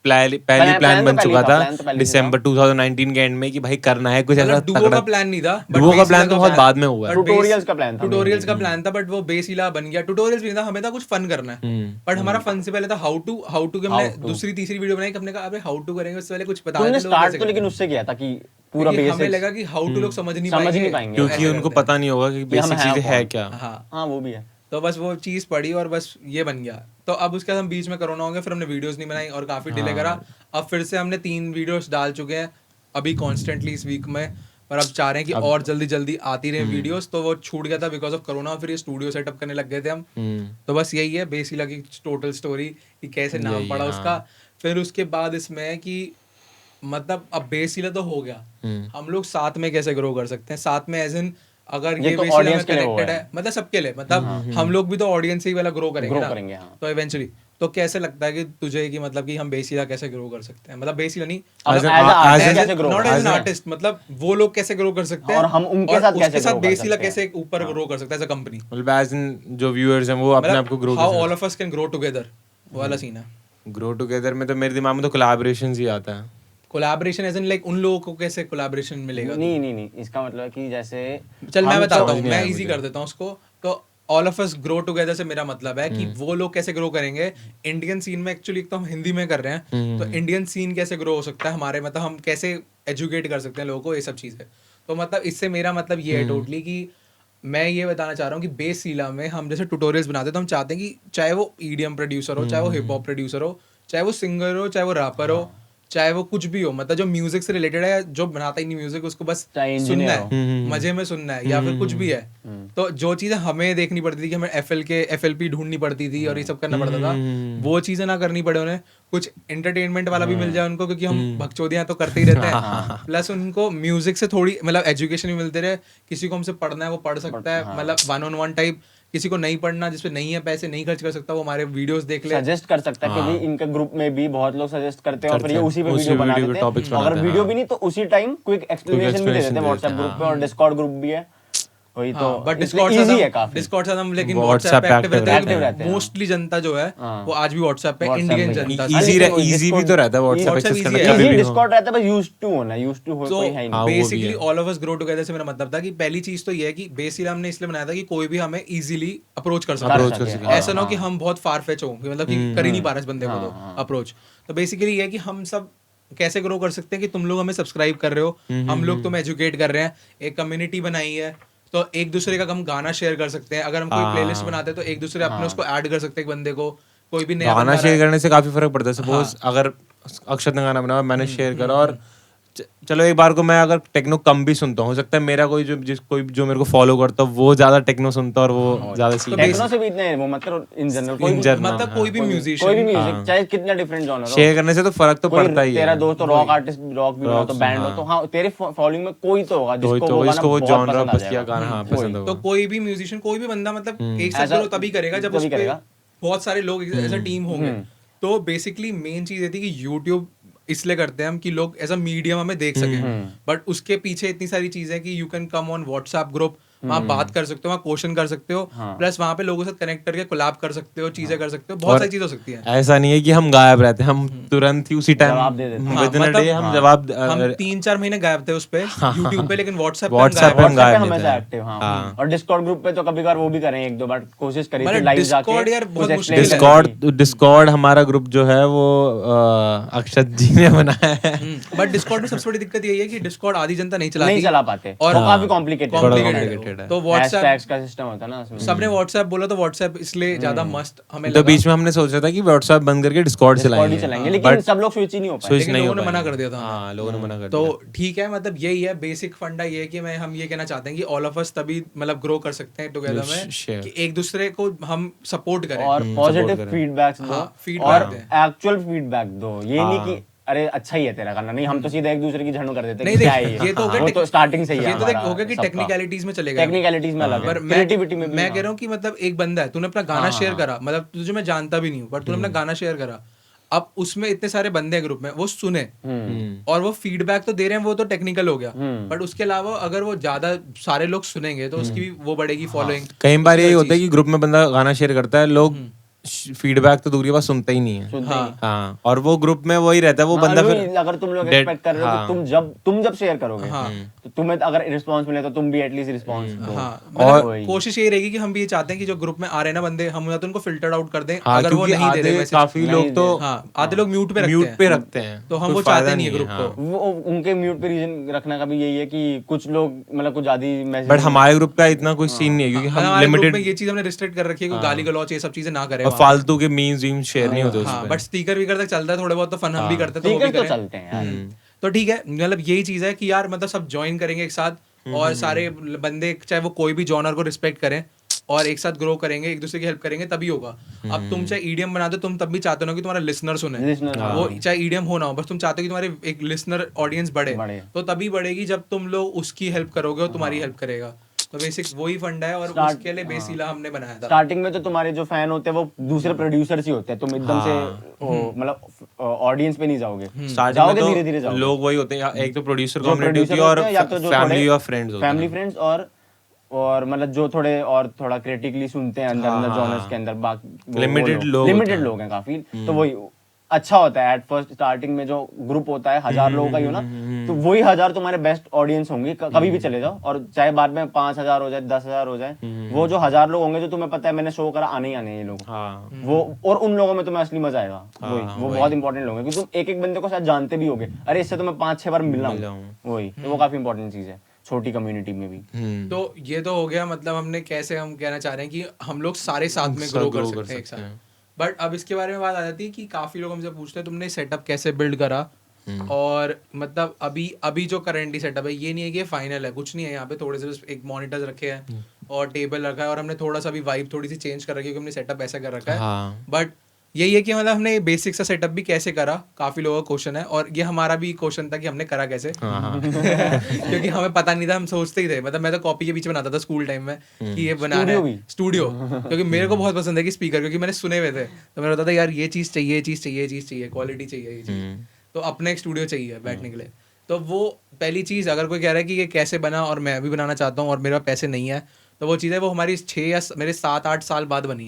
पहली प्लान प्लान तो बन पहले चुका था, था प्लान तो पहले से दिसंबर 2019 के एंड में कि भाई करना है कुछ ऐसा मतलब डुओ का तगड़ा। प्लान नहीं था, डुओ का प्लान तो बहुत बाद में हुआ है। Tutorials का plan था ट्यूटोरियल्स का प्लान था, बट वो बेसिला बन गया। ट्यूटोरियल्स भी नहीं था, हमें था कुछ फन करना है, बट हमारा फन से पहले था हाउ टू के हमने दूसरी तीसरी वीडियो बनाई कि हमने कहा अबे हाउ टू करेंगे, उससे पहले कुछ बता तुमने दे स्टार्ट तो लेकिन उससे किया था कि पूरा हमें बेसिक, लगा कि हाउ टू लोग समझ नहीं पाएंगे। क्योंकि ऐसे उनको करते हैं। पता नहीं होगा कि हम बेसिक हैं चीजें है कौन। क्या। हाँ, हाँ वो भी है। तो बस वो चीज पड़ी और बस ये बन गया। तो अब उसके बाद हम बीच में कोरोना हो गया, फिर हमने वीडियोस नहीं बनाई और काफी डिले करा। अब फिर से हमने 3 वीडियोस डाल चुके हैं अभी कॉन्स्टेंटली इस वीक में। पर अब चाह रहे हैं कि और जल्दी जल्दी आती रहे वीडियोस, तो वो छूट गया था बिकॉज ऑफ कोरोना, फिर ये स्टूडियो सेटअप करने लग गए थे हम। तो बस यही है बेसिला की टोटल स्टोरी कि कैसे नाम पड़ा उसका। फिर उसके बाद इसमें है कि मतलब अब बेसिला तो हो गया, हम लोग साथ में कैसे ग्रो कर सकते हैं, साथ में एज इन अगर ये तो बेसिला में audience के लिए वो कनेक्टेड है। है, मतलब सबके लिए, मतलब हम लोग भी तो ऑडियंस से ही वाला ग्रो करेंगे ना, करेंगे, हाँ। तो इवेंचुअली तो कैसे लगता है कि तुझे कि मतलब कि हम बेसिला कैसे ग्रो कर सकते हैं, मतलब बेसिला नहीं As an artist कैसे grow नॉट कर एज एन सकते हैं? आर्टिस्ट, मतलब वो लोग कैसे ग्रो कर सकते हैं और हम उनके और साथ उसके कैसे साथ grow कर बेसिला सकते हैं? कैसे ऊपर ग्रो कर सकता है एज अ कंपनी, मतलब एज इन जो व्यूअर्स हैं वो अपने आप को grow how all of us can grow together, वो वाला सीन है। ग्रो टुगेदर में तो मेरे दिमाग में तो कोलैबोरेशन ही आता है। कोलैबोरेशन एज इन लाइक उन लोगों को कैसे कोलैबोरेशन मिलेगा? नहीं, इसका मतलब है कि जैसे चल मैं हम बताता तो- हूँ, मैं इजी कर देता हूँ उसको। तो all of us grow together से मेरा मतलब है कि वो लोग कैसे ग्रो करेंगे इंडियन सीन में। एक्चुअली एक तो हम हिंदी में कर रहे हैं, तो इंडियन सीन कैसे ग्रो हो सकता है हमारे, मतलब हम कैसे एजुकेट कर सकते हैं लोगों को, ये सब चीज़ें। तो मतलब इससे मेरा मतलब ये है टोटली कि मैं ये बताना चाह रहा हूँ कि बेस सीला में हम जैसे ट्यूटोरियल्स बनाते हैं, तो हम चाहते हैं कि चाहे वो ईडीएम प्रोड्यूसर हो, चाहे वो हिप हॉप प्रोड्यूसर हो, चाहे वो सिंगर हो, चाहे वो रैपर हो, चाहे वो कुछ भी हो, मतलब जो म्यूजिक से रिलेटेड है, जो बनाता ही नहीं म्यूजिक, उसको बस चाहे सुनना engineer है, मजे में सुनना है, या फिर कुछ भी है। तो जो चीजें हमें देखनी पड़ती थी कि हमें FLP ढूंढनी पड़ती थी और ये सब करना पड़ता था, वो चीजें ना करनी पड़े उन्हें, कुछ एंटरटेनमेंट वाला भी मिल जाए उनको, क्योंकि हम भगचोदियां तो करते ही रहते हैं, प्लस उनको म्यूजिक से थोड़ी मतलब एजुकेशन भी मिलते रहे। किसी को हमसे पढ़ना है वो पढ़ सकता है, मतलब 1-on-1 टाइप। किसी को नहीं पढ़ना, जिसपे नहीं है पैसे, नहीं खर्च कर सकता, वो हमारे वीडियोस देख ले, सजेस्ट कर सकता है, क्योंकि इनके ग्रुप में भी बहुत लोग सजेस्ट करते हैं और फिर ये उसी पे उसी वीडियो बना वीडियो पे देते topics हैं। अगर बनाते हैं, वीडियो हाँ। भी नहीं तो उसी टाइम क्विक एक्सप्लेनेशन भी दे देते हैं explanation व्हाट्सएप देते हैं, ग्रुप पे, और डिस्कॉर्ड ग्रुप भी है वही। तो बट इजी है काफी। डिस्कॉर्ड से हम लेकिन WhatsApp व्हाट्सएप पे पे एक्टिव रहते active रहते हैं। हैं, मोस्टली जनता जो है हाँ। वो आज भी व्हाट्सएप पे, WhatsApp इंडियन पे जनता इजी भी तो रहता है व्हाट्सएप WhatsApp एक्सेस easy करना है। कभी इजी भी हो। डिस्कॉर्ड रहता है, बस यूज्ड टू होना, यूज्ड टू हो तो कोई है ही नहीं। हाँ, वो भी बेसिकली है। All of us grow together से मेरा मतलब था कि पहली चीज तो ये है कि बेसिकली हमने इसलिए बनाया था कि कोई भी हमें इजीली अप्रोच कर सकता Approach है। कर सके, ऐसा ना हो कि हम बहुत फार फेच हो, कि मतलब कि कर ही नहीं पा रहे इस बंदे को तो अप्रोच। तो बेसिकली ये है कि हम सब कैसे ग्रो कर सकते हैं कि तुम लोग हमें सब्सक्राइब कर रहे हो, हम लोग तुम्हें एजुकेट कर रहे हैं, एक कम्युनिटी बनाई है, तो एक दूसरे का हम गाना शेयर कर सकते हैं। अगर हम कोई प्लेलिस्ट बनाते हैं तो एक दूसरे अपने उसको ऐड कर सकते हैं, एक बंदे को, कोई भी नया गाना बंदा शेयर रहा है। करने से काफी फर्क पड़ता है। सपोज अगर अक्षत ने गाना बनाया, मैंने शेयर करा, और चलो एक बार को मैं अगर टेक्नो कम भी सुनता हूँ, हो सकता है मेरा कोई जो मेरे को फॉलो करता है वो ज्यादा टेक्नो सुनता है और वो ज्यादा सीख टेक्नो से भी इतने वो मतलब इन जनरल कोई भी मतलब कोई भी कोई भी म्यूजिशियन म्यूजिक चाहे कितना डिफरेंट जॉनर हो, शेयर करने से तो फर्क तो कोई पड़ता ही तेरा है। दोस्त तो रॉक आर्टिस्ट, रॉक भी बना तो बैंड हो, तो हाँ तेरे फॉलोइंग में कोई तो होगा तो जिसको वो गाना इसको वो बहुत जॉनरा पसंद आ बस किया जाएगा। गाना, हाँ वही। पसंद तो होगा। कोई भी म्यूजिशियन, कोई भी बंदा मतलब एक साथ ऐसा- ग्रो तभी करेगा जब तभी उसपे करेगा। बहुत सारे लोग ऐसा टीम होंगे। तो बेसिकली मेन चीज ये थी कि यूट्यूब इसलिए करते हैं हम कि लोग एज अ मीडियम हमें देख सकें, बट उसके पीछे इतनी सारी चीजें कि you can come on WhatsApp group, वहाँ बात कर सकते हो, वहाँ क्वेश्चन कर सकते हो, प्लस वहाँ पे लोगों से कनेक्ट करके कोलैब कर सकते हो, चीजें कर सकते हो, बहुत सारी चीजें हो सकती है। ऐसा नहीं है कि हम गायब रहते हैं, हम तुरंत ही उसी टाइम जवाब दे देते हैं। विद इन अ मतलब डे हम जवाब हम 3-4 महीने गायब थे उस पे यूट्यूब पे, लेकिन व्हाट्सएप पे WhatsApp पे हम व्हाट्सएप पे गायब नहीं हमेशा थे। एक्टिव, हाँ। और डिस्कॉर्ड ग्रुप पे तो कभी कभार वो भी करें, एक दो बार कोशिश करी थी मतलब लाइव Discord जाके यार बहुत कुछ मुश्किल explain है। करने की। डिस्कॉर्ड हमारा ग्रुप जो है वो अक्षत जी ने बनाया है। बट डिस्कॉर्ड में सबसे बड़ी दिक्कत यही है कि डिस्कॉर्ड आधी जनता नहीं चलाती, नहीं चला पाते और और काफी कॉम्प्लिकेटेड complicated है। तो व्हाट्सएप हैशटैग्स का सिस्टम होता है ना उसमें। सबने व्हाट्सएप बोला, तो व्हाट्सएप इसलिए ज्यादा मस्त हमें तो लगा, बीच में हमने सोचा था कि व्हाट्सएप बंद करके डिस्कॉर्ड डिस्कॉर्ड ही चलाएंगे, चलाएंगे, लेकिन सब लोग स्विच ही नहीं हो पाए। स्विच लेकिन नहीं लोगों हो ने पाया। मना कर दिया था हमें। हाँ, लोगों ने मना कर तो दिया। ठीक है, मतलब यही है बेसिक फंडा, ये है कि मैं हम ये कहना चाहते हैं कि ऑल ऑफ अस तभी मतलब ग्रो कर सकते हैं टुगेदर में, share. कि एक दूसरे को हम सपोर्ट करें और पॉजिटिव करें। फीडबैक्स दो, हाँ, feedback और दें। एक्चुअल फीडबैक दो। ये नहीं कि अरे अच्छा ही है तेरा गाना, नहीं हम तो सीधे एक दूसरे की झड़ू कर देते हैं नहीं कि देख, क्या है ये तो हो गया वो तो स्टार्टिंग से ही है ये तो देख हमारा हो गया कि सबका। टेक्निकलिटीज में चले गए, टेक्निकलिटीज में अलग है, पर क्रिएटिविटी में भी मैं हाँ। कह रहा हूँ कि मतलब एक बंदा है, तूने अपना गाना शेयर करा, मतलब तुझे मैं जानता भी नहीं हूँ, बट तूने अपना गाना शेयर करा, अब उसमें इतने सारे बंदे हैं ग्रुप में, वो सुने और वो फीडबैक तो दे रहे हैं, वो तो टेक्निकल हो गया, बट उसके अलावा अगर वो ज्यादा सारे लोग सुनेंगे तो उसकी भी वो बढ़ेगी फॉलोइंग। कई बार यही होता है कि ग्रुप में बंदा गाना शेयर करता है, लोग फीडबैक तो दूरी बात सुनते ही नहीं है। हाँ, और वो ग्रुप में वही रहता है, वो बंदा फिर अगर तुम लोग एक्सपेक्ट कर रहे हो कि तुम जब शेयर करोगे हाँ। तो तुम्हें अगर रिस्पांस मिले तो तुम भी एटलीस्ट रिस्पांस दो। हाँ, और मतलब कोशिश ये रहेगी कि हम भी ये चाहते हैं कि जो ग्रुप में आ रहे हैं ना बंदे, हम या तो उनको फिल्टर आउट कर दें, हाँ, अगर वो क्योंकि नहीं दे रहे आधे मैसेज, काफी लोग तो हाँ आधे लोग म्यूट पे रखते हैं, तो हम कोई वो चाहते फायदा नहीं है ग्रुप हाँ। को। वो उनके म्यूट पे रीजन रखने का भी यही है कि कुछ लोग मतलब कुछ ज्यादा मैसेज, बट हमारे ग्रुप का इतना कोई सीन नहीं है, क्योंकि हम हमारे ग्रुप में लिमिटेड ये चीज हमने रिस्ट्रिक्ट कर रखी है कि गाली गलौच ये सब चीजें ना करें और वहाँ। फालतू के मीम्स शेयर नहीं होते हाँ, उसमें। बट स्पीकर वीकर तक चलता है थोड़े बहुत, तो फन हम भी करते हैं, तो वो भी स्पीकर तो करें। चलते हैं यार। तो ठीक है, मतलब यही चीज़ है कि यार मतलब सब ज्वाइन करेंगे एक साथ और सारे बंदे चाहे वो कोई भी जॉनर को रिस्पेक्ट करें और एक साथ ग्रो करेंगे, एक दूसरे की हेल्प करेंगे, तभी होगा। अब तुम चाहे ईडीएम बनाते हो, तुम तब भी चाहते हो ना कि तुम्हारा लिसनर सुने, Listener, वो चाहे ईडीएम हो ना हो, बस तुम चाहते हो कि तुम्हारे एक लिसनर ऑडियंस बढ़े, बढ़े। तो तभी बढ़ेगी जब तुम लोग उसकी हेल्प करोगे और तुम्हारी हेल्प करेगा। तो बेसिक वही फंडा है और उसके लिए बेसिला हमने बनाया था। स्टार्टिंग में तो तुम्हारे जो फैन होते हैं वो दूसरे प्रोड्यूसर्स ही होते हैं, तुम एकदम से मतलब ऑडियंस पे नहीं जाओगे, जाओगे धीरे धीरे जाओगे। लोग वही होते हैं, एक तो प्रोड्यूसर जो कम्युनिटी होती प्रोड्यूसर है और होते हैं या तो जो फैमिली और फ्रेंड्स होते हैं। फैमिली फ्रेंड्स और मतलब जो थोड़े और थोड़ा क्रिटिकली सुनते हैं अंदर अंदर जॉनर्स के अंदर, बाकी Limited लोग लिमिटेड लोग हैं काफी। तो वही अच्छा होता है एट फर्स्ट स्टार्टिंग में जो ग्रुप होता है 1000 लोगों का ही हो ना, तो वही 1000 तुम्हारे बेस्ट ऑडियंस होंगे, कभी भी चले जाओ, और चाहे बाद में 5000 हो जाए 10,000 हो जाए, वो जो 1000 लोग होंगे जो तुम्हें पता है मैंने शो करा आने ही आने हैं ये लोग, हाँ वो और उन लोगों में तुम्हें असली मजा आएगा। वो बहुत इंपॉर्टेंट लोग हैं क्योंकि तुम एक एक बंदे को शायद जानते भी होगे, अरे इससे तुम्हें 5-6 बार मिलना वही, तो वो काफी इंपॉर्टेंट चीज है छोटी कम्युनिटी में भी। तो ये तो हो गया, मतलब हमने कैसे, हम कहना चाह रहे हैं कि हम लोग सारे साथ में ग्रो कर सकते हैं एक साथ। बट अब इसके बारे में बात आ जाती है कि काफी लोग हमसे पूछते हैं तुमने सेटअप कैसे बिल्ड करा, और मतलब अभी जो करंटली सेटअप है ये नहीं है कि ये फाइनल है, कुछ नहीं है, यहाँ पे थोड़े से बस एक मॉनिटर्स रखे हैं और टेबल रखा है, और हमने थोड़ा सा भी वाइब थोड़ी सी चेंज कर रखी है क्योंकि हमने सेटअप ऐसा कर रखा है। बट यही है कि मतलब हमने बेसिक सा सेटअप भी कैसे करा, काफी लोगों का क्वेश्चन है, और ये हमारा भी क्वेश्चन था कि हमने करा कैसे क्योंकि हमें पता नहीं था, हम सोचते ही थे, मतलब मैं तो कॉपी के पीछे बनाता था स्कूल टाइम में कि ये बनाना है स्टूडियो, क्योंकि मेरे को बहुत पसंद है कि स्पीकर, क्योंकि मैंने सुने हुए थे, तो मेरा होता था यार ये चीज़ चाहिए, ये चीज़ चाहिए, ये चीज़ चाहिए, क्वालिटी चाहिए, ये चीज़, तो अपना एक स्टूडियो चाहिए बैठने के लिए। तो वो पहली चीज़, अगर कोई कह रहा है कि ये कैसे बना और मैं भी बनाना चाहता हूँ और मेरे पास पैसे नहीं है, तो वो चीज़ है वो हमारी 6 या मेरे 7-8 साल बाद बनी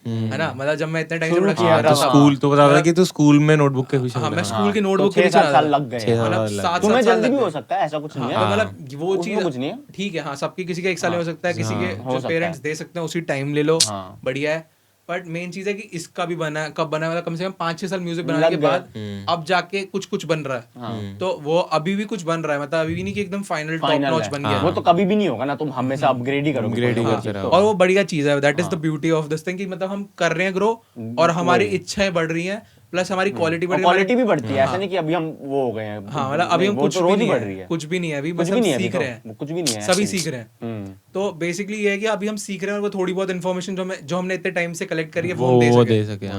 है ना, मतलब जब मैं इतने टाइम से प्रोडक्शन तो स्कूल तो बता रहा कि तू स्कूल में नोटबुक के पीछे हाँ, मैं स्कूल की नोटबुक के 6-7 साल लग गए, मतलब 7 तुम्हें साल जल्दी भी लग हो गए। सकता है, ऐसा कुछ नहीं है, तो मतलब वो चीज कुछ नहीं है, ठीक है, हाँ सबकी, किसी के 1 साल में हो सकता है, किसी के जो पेरेंट्स दे सकते हैं उसी टाइम ले लो, बढ़िया है। बट मेन चीज है कि इसका भी बना, कब बना, मतलब कम से कम 5-6 साल म्यूजिक बनाने के बाद अब जाके कुछ कुछ बन रहा है, तो वो अभी भी कुछ बन रहा है, मतलब अभी भी नहीं कि एकदम फाइनल टॉप नॉच बन गया, वो तो कभी भी नहीं होगा ना, तुम हमेशा अपग्रेड ही करोगे, और वो बढ़िया चीज है, that is the beauty of this thing कि मतलब हम कर रहे हैं ग्रो और हमारी इच्छाएं बढ़ रही हैं, प्लस हमारी क्वालिटी बढ़ रही है, क्वालिटी भी बढ़ती है, ऐसा नहीं कि अभी हम वो हो गए हैं, हाँ मतलब अभी हम कुछ भी नहीं है, कुछ भी नहीं है अभी, बस हम सीख रहे हैं, कुछ भी नहीं है, सभी सीख रहे हैं। तो बेसिकली ये है कि अभी हम सीख रहे हैं और वो थोड़ी बहुत इन्फॉर्मेशन जो हमने इतने टाइम से कलेक्ट करी है वो हम दे सके।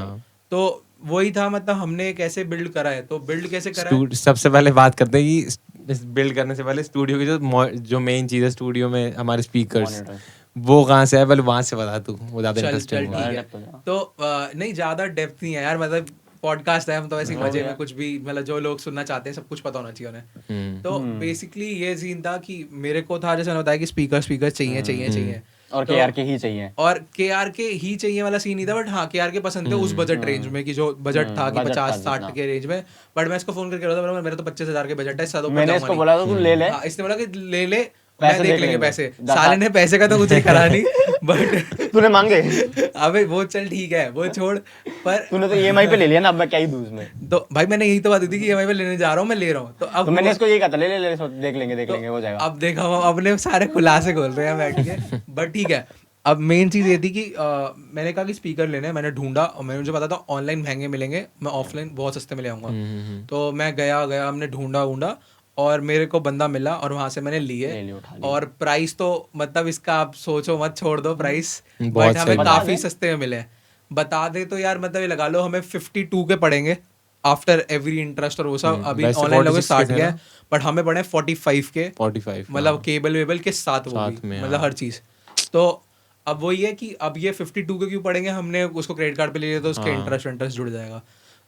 तो वही था, मतलब हमने कैसे बिल्ड करा है, तो बिल्ड कैसे करा है, सबसे पहले बात करते हैं कि बिल्ड करने से पहले स्टूडियो की जो मेन चीज है स्टूडियो में हमारे स्पीकर्स, वो कहाँ से है, पहले वहां से बता तू, वो ज्यादा इंटरेस्टिंग है। तो नहीं ज्यादा डेप्थ नहीं है यार, मतलब पॉडकास्ट है, हम तो ऐसे मजे में कुछ भी, मतलब जो लोग सुनना चाहते हैं सब कुछ पता होना चाहिए उन्हें। तो बेसिकली ये सीन था कि मेरे को था, जैसे मैंने बताया कि स्पीकर चाहिए और केआर के ही चाहिए, और केआर के ही चाहिए वाला सीन नहीं था, बट हाँ केआर के पसंद थे उस बजट रेंज में, कि जो बजट था कि 50-60 के रेंज में। बट मैं इसको फोन करके बोला था मेरा तो 25,000 के बजट है, मैंने इसको बोला था तू ले ले, इसने बोला कि ले ले, मैं देख लेंगे पैसे, साले ने पैसे का तो कुछ नहीं करा नहीं, बट तूने मांगे, अबे वो चल ठीक है, वो छोड़, पर तूने तो ईएमआई पे ले लिया ना, अब मैं क्या ही दूं उसमें। तो भाई मैंने यही तो बात थी कि ईएमआई पे लेने जा रहा हूँ, मैं ले रहा हूँ, तो अब मैंने इसको यही कहा था, ले ले देख लेंगे हो जाएगा। अब देखा अपने सारे खुलासे खोल रहे हैं बैठ के, बट ठीक है। अब मेन चीज़ ये थी कि मैंने कहा कि स्पीकर लेने, मैंने ढूंढा और मुझे पता था ऑनलाइन महंगे मिलेंगे, मैं ऑफलाइन बहुत सस्ते में ले आऊँगा, तो मैं गया हमने ढूंढा और मेरे को बंदा मिला और वहां से मैंने लिए, और प्राइस तो मतलब इसका आप सोचो मत, छोड़ दो प्राइस, बट हमें काफी सस्ते में मिले। बता दे तो यार मतलब ये लगा लो हमें 52 के पड़ेंगे आफ्टर एवरी इंटरेस्ट और वो सब, अभी ऑनलाइन लोग स्टार्ट किया है, बट हमें पड़े 45 के, 45 मतलब केबल वेबल के साथ, वो भी मतलब हर चीज। तो अब वही है कि अब ये 52 के क्यों पड़ेंगे, हमने उसको क्रेडिट कार्ड पे ले लिया तो उसके इंटरेस्ट जुड़ जाएगा।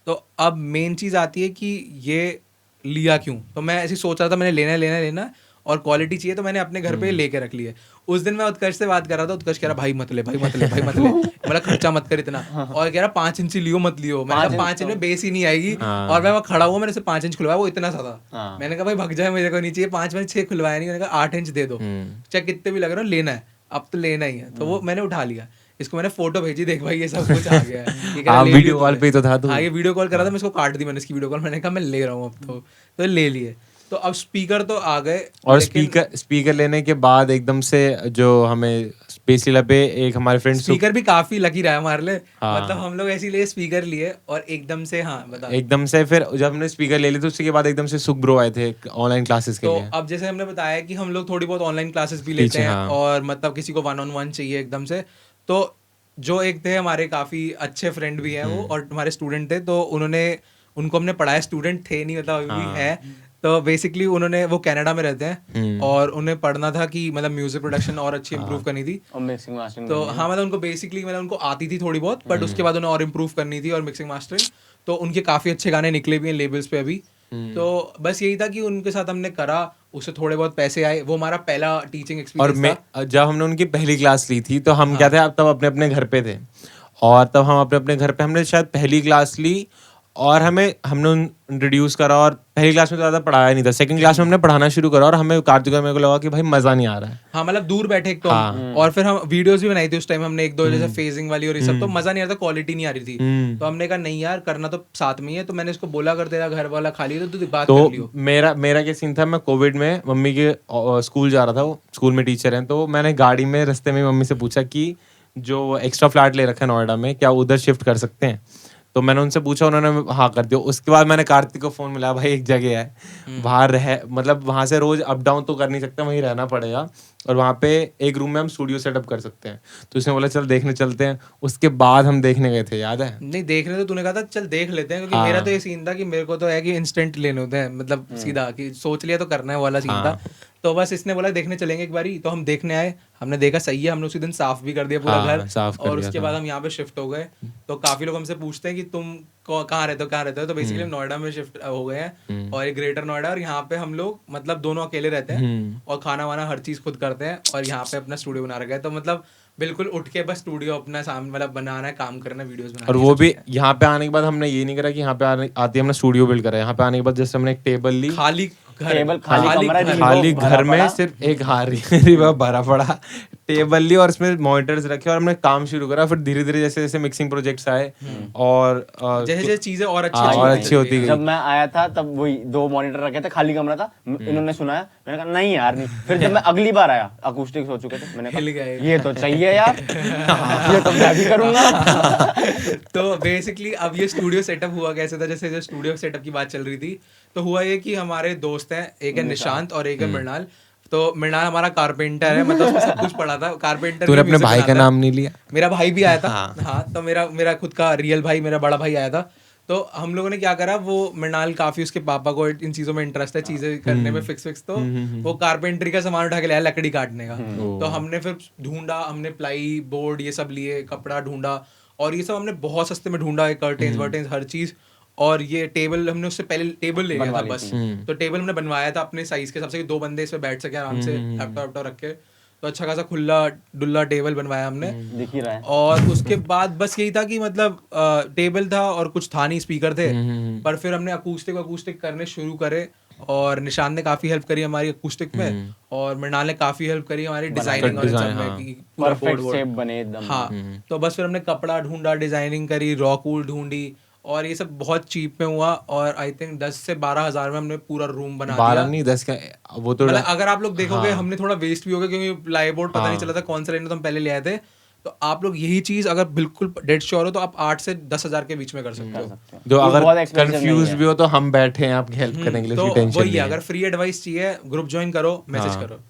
तो अब मेन चीज आती है कि ये लिया क्यों, तो मैं ऐसे सोच रहा था मैंने लेना और क्वालिटी चाहिए, तो मैंने अपने घर पे लेके रख लिया। उस दिन मैं उत्कर्ष से बात कर रहा था, उत्कर्ष कह रहा भाई मत ले मतलब खर्चा मत कर इतना, और कह रहा 5 इंच लियो मत लियो, मैंने कहा 5 इंच में बेस ही नहीं आएगी, और मैं वहाँ खड़ा हुआ, मैंने उसे 5 इंच खुलवाया, वो इतना सा था, मैंने कहा भाई भग जाए, मुझे को नहीं चाहिए 5 में 6 खुलवाया नहीं, मैंने कहा 8 इंच दे दो, चाहे कितने भी लग रहा हो, लेना है अब तो लेना ही है। तो वो मैंने उठा लिया, इसको मैंने फोटो भेजी, देख भाई ये सब कुछ आ गया है, वीडियो कॉल पे तो था, हाँ ये वीडियो कॉल करा था, मैं इसको काट दी मैंने इसकी वीडियो कॉल, मैंने कहा मैं ले रहा हूँ अब, तो ले लिए। तो अब स्पीकर तो आ गए और लेकिन स्पीकर लेने के बाद एकदम से जो हमें स्पेसलीला पे एक हमारे फ्रेंड स्पीकर भी काफी लकी रहा है हमारे लिए। हाँ। मतलब हम लोग ऐसे लिए स्पीकर लिए और एकदम से हाँ बता। एकदम से फिर जब हमने स्पीकर ले ली तो उसके बाद एकदम से सुख ब्रो आए थे ऑनलाइन क्लासेस के तो लिए। अब जैसे हमने बताया कि हम लोग थोड़ी बहुत ऑनलाइन क्लासेस भी पीछे, लेते हैं हाँ। और मतलब किसी को 1-on-1 चाहिए एकदम से, तो जो एक थे हमारे काफी अच्छे फ्रेंड भी हैं वो और हमारे स्टूडेंट थे, तो उनको हमने पढ़ाया, स्टूडेंट थे नहीं मतलब अभी भी हाँ। हैं। तो बेसिकली वो कनाडा में रहते हैं और उन्हें पढ़ना था कि मतलब म्यूजिक प्रोडक्शन और अच्छी इंप्रूव करनी थी। और मिक्सिंग मास्टरिंग तो हाँ मतलब उनको बेसिकली मतलब उनको आती थी थोड़ी बहुत, बट उसके बाद उन्हें और इम्प्रूव करनी थी और मिक्सिंग मास्टरिंग। तो उनके काफी अच्छे गाने निकले भी हैं लेबल्स पे अभी। तो बस यही था कि उनके साथ हमने करा, उससे थोड़े बहुत पैसे आए, वो हमारा पहला टीचिंग और एक्सपीरियंस था। जब हमने उनकी पहली क्लास ली थी तो हम क्या थे, तब अपने अपने घर पे थे, और तब हम अपने अपने घर पे हमने शायद पहली क्लास ली और हमने इंट्रोड्यूस करा, और पहली क्लास में तो ज़्यादा पढ़ाया नहीं था, सेकंड क्लास में हमने पढ़ाना शुरू करा और हमें कार्तिक और मेरे को लगा कि भाई मज़ा नहीं आ रहा है। हाँ मतलब दूर बैठे एक तो हम, और फिर हम वीडियोस भी बनाई थी उस टाइम हमने एक दो, जैसे फेजिंग वाली और ये सब, तो मजा नहीं आ रहा था, क्वालिटी नहीं आ रही थी। तो हमने कहा नहीं यार करना तो साथ में ही है, तो मैंने इसको बोला अगर तेरा घर वाला खाली है तो तू बात कर लियो। मेरा क्या सीन था, मैं कोविड में मम्मी के स्कूल जा रहा था, वो स्कूल में टीचर हैं, तो मैंने गाड़ी में रास्ते में मम्मी से पूछा कि जो एक्स्ट्रा फ्लैट ले रखा है नोएडा में, क्या उधर शिफ्ट कर सकते हैं। तो मैंने उनसे पूछा, उन्होंने हाँ कर दिया। उसके बाद मैंने कार्तिक को फोन मिला, भाई एक जगह है बाहर मतलब वहां से रोज अप डाउन तो कर नहीं सकते, वहीं रहना पड़ेगा, और वहाँ पे एक रूम में हम स्टूडियो सेटअप कर सकते हैं। तो उसने बोला चल देखने चलते हैं। उसके बाद हम देखने गए थे, याद है? नहीं देखने तो तूने कहा था चल देख लेते हैं, क्योंकि मेरा तो ये सीन था कि मेरे को तो है कि इंस्टेंट लेने होते हैं, मतलब सीधा कि सोच लिया तो करना है वाला सीन था। तो बस इसने बोला देखने चलेंगे एक बारी, तो हम देखने आए, हमने देखा सही है, हमने उसी दिन साफ भी कर दिया पूरा घर, और उसके बाद हम यहाँ पे शिफ्ट हो गए। तो काफी लोग हमसे पूछते हैं कि तुम कहाँ रहते हो, तो बेसिकली हम नोएडा में शिफ्ट हो गए हैं, और ये ग्रेटर नोएडा, और यहाँ पे हम लोग मतलब दोनों अकेले रहते हैं और खाना वाना हर चीज खुद करते हैं, और यहाँ पे अपना स्टूडियो बना रखा है। तो मतलब बिल्कुल उठ के बस स्टूडियो अपना सामने मतलब बनाना है, काम करना है, वीडियोस बनाना है। और वो भी यहाँ पे आने के बाद हमने ये नहीं करा कि यहाँ पे आते हमने स्टूडियो बिल्ड करा। यहाँ पे आने के बाद जैसे हमने एक टेबल ली, खाली टेबल, खाली कमरा, खाली भरा घर में पड़ा। सिर्फ एक रिवा भरा पड़ा टेबल ली, और इसमें मॉनिटर्स रखे, और हमने काम शुरू करा। फिर धीरे धीरे जैसे जैसे मिक्सिंग प्रोजेक्ट्स आए और जैसे जैसे चीजें और अच्छी होती गई। जब मैं आया था तब वही 2 मॉनिटर रखे थे, खाली कमरा था, इन्होंने सुनाया, मैंने कहा नहीं यार नहीं। फिर जब मैं अगली बार आया, अकूस्टिक्स हो चुके थे, मैंने कहा ये तो चाहिए यार, ये तो मैं भी करूंगा। तो बेसिकली अब ये स्टूडियो सेटअप हुआ कैसे था, जैसे जो स्टूडियो सेटअप की बात चल रही थी, तो हुआ ये कि हमारे दोस्त हैं, एक है निशांत और एक है मृणाल। तो मृणाल हमारा कारपेंटर है, मतलब उसमें सब कुछ पढ़ा था, कारपेंटर। तूने अपने भाई का नाम नहीं लिया? मेरा भाई भी आया था। हाँ तो मेरा खुद का रियल भाई, मेरा बड़ा भाई आया था। तो हम लोगों ने क्या करा, वो मृणाल काफी, उसके पापा को इन चीजों में इंटरेस्ट है, चीजें करने में फिक्स, तो वो कारपेंटरी का सामान उठा के लाया, लकड़ी काटने का। तो हमने फिर ढूंढा, हमने प्लाई बोर्ड ये सब लिए, कपड़ा ढूंढा, और ये सब हमने बहुत सस्ते में ढूंढा, कर्टेन्स वर्टेन्स हर चीज। और ये टेबल हमने उससे पहले टेबल ले लिया था बस। तो टेबल हमने बनवाया था अपने साइज के हिसाब से, 2 बंदे इस पे बैठ सके आराम से, लैपटॉप रख के। तो अच्छा खासा खुला डुल्ला टेबल बनवाया हमने, दिख ही रहा है। और उसके बाद बस यही था कि मतलब टेबल था और कुछ था नहीं, स्पीकर थे। पर फिर हमने अकूस्टिक करने शुरू करे, और निशान ने काफी हेल्प करी हमारी अकूस्टिक में, और मृणाल ने काफी हेल्प करी हमारी डिजाइनिंग और इन सब में, कि पूरा परफेक्ट बोर्ड शेप बने एकदम। हाँ। तो बस फिर हमने कपड़ा ढूंढा, डिजाइनिंग करी, रॉ कूल ढूंढी, और ये सब बहुत चीप में हुआ, और आई थिंक 10 से 12 हजार में हमने पूरा रूम बना दिया। 12 नहीं 10 का वो तो मतलब अगर आप लोग देखोगे हमने थोड़ा वेस्ट भी हो गया, क्योंकि प्लाईबोर्ड पता नहीं चला था कौन सा लेना, तो हम पहले ले आए थे। तो आप लोग यही चीज अगर बिल्कुल डेड श्योर हो तो आप 8 से 10 हजार के बीच में कर सकते हो। जो अगर बहुत expensive कंफ्यूज नहीं भी हो तो हम बैठे हैं आपकी हेल्प करने के लिए, तो उसकी टेंशन वही नहीं है, है। अगर फ्री एडवाइस चाहिए ग्रुप ज्वाइन करो, मैसेज करो।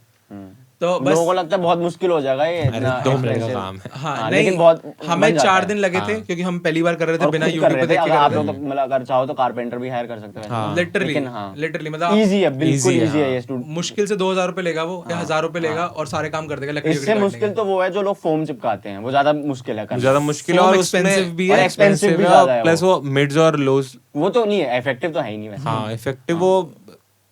तो बस लोगों को लगता है बहुत मुश्किल हो जाएगा ये, इतना 2 मिनट का expensive। काम है। हाँ लेकिन नहीं, बहुत हमें बन जाता 4 है। दिन लगे थे, क्योंकि हम पहली बार कर रहे थे, और बिना खुद कर यूट्यूब रहे पे थे, देख के अगर कर आप रहे लोग थे। मतलब अगर चाहो तो कारपेंटर भी हायर कर सकते हैं। लिटरली मतलब इजी है, बिल्कुल Easy है, इजी है ये स्टूडेंट। मुश्किल से 2000 रुपए लेगा वो, या 1000 रुपए लेगा, और सारे काम कर देगा। लकड़ी इससे मुश्किल तो वो है जो लोग फोम चिपकाते हैं, वो ज्यादा मुश्किल है करना। ज्यादा मुश्किल है, Foam और expensive उसमें भी है, expensive भी ज्यादा है प्लस वो मिड्स और लोज, वो तो नहीं है, इफेक्टिव तो है ही नहीं वैसे। हाँ इफेक्टिव वो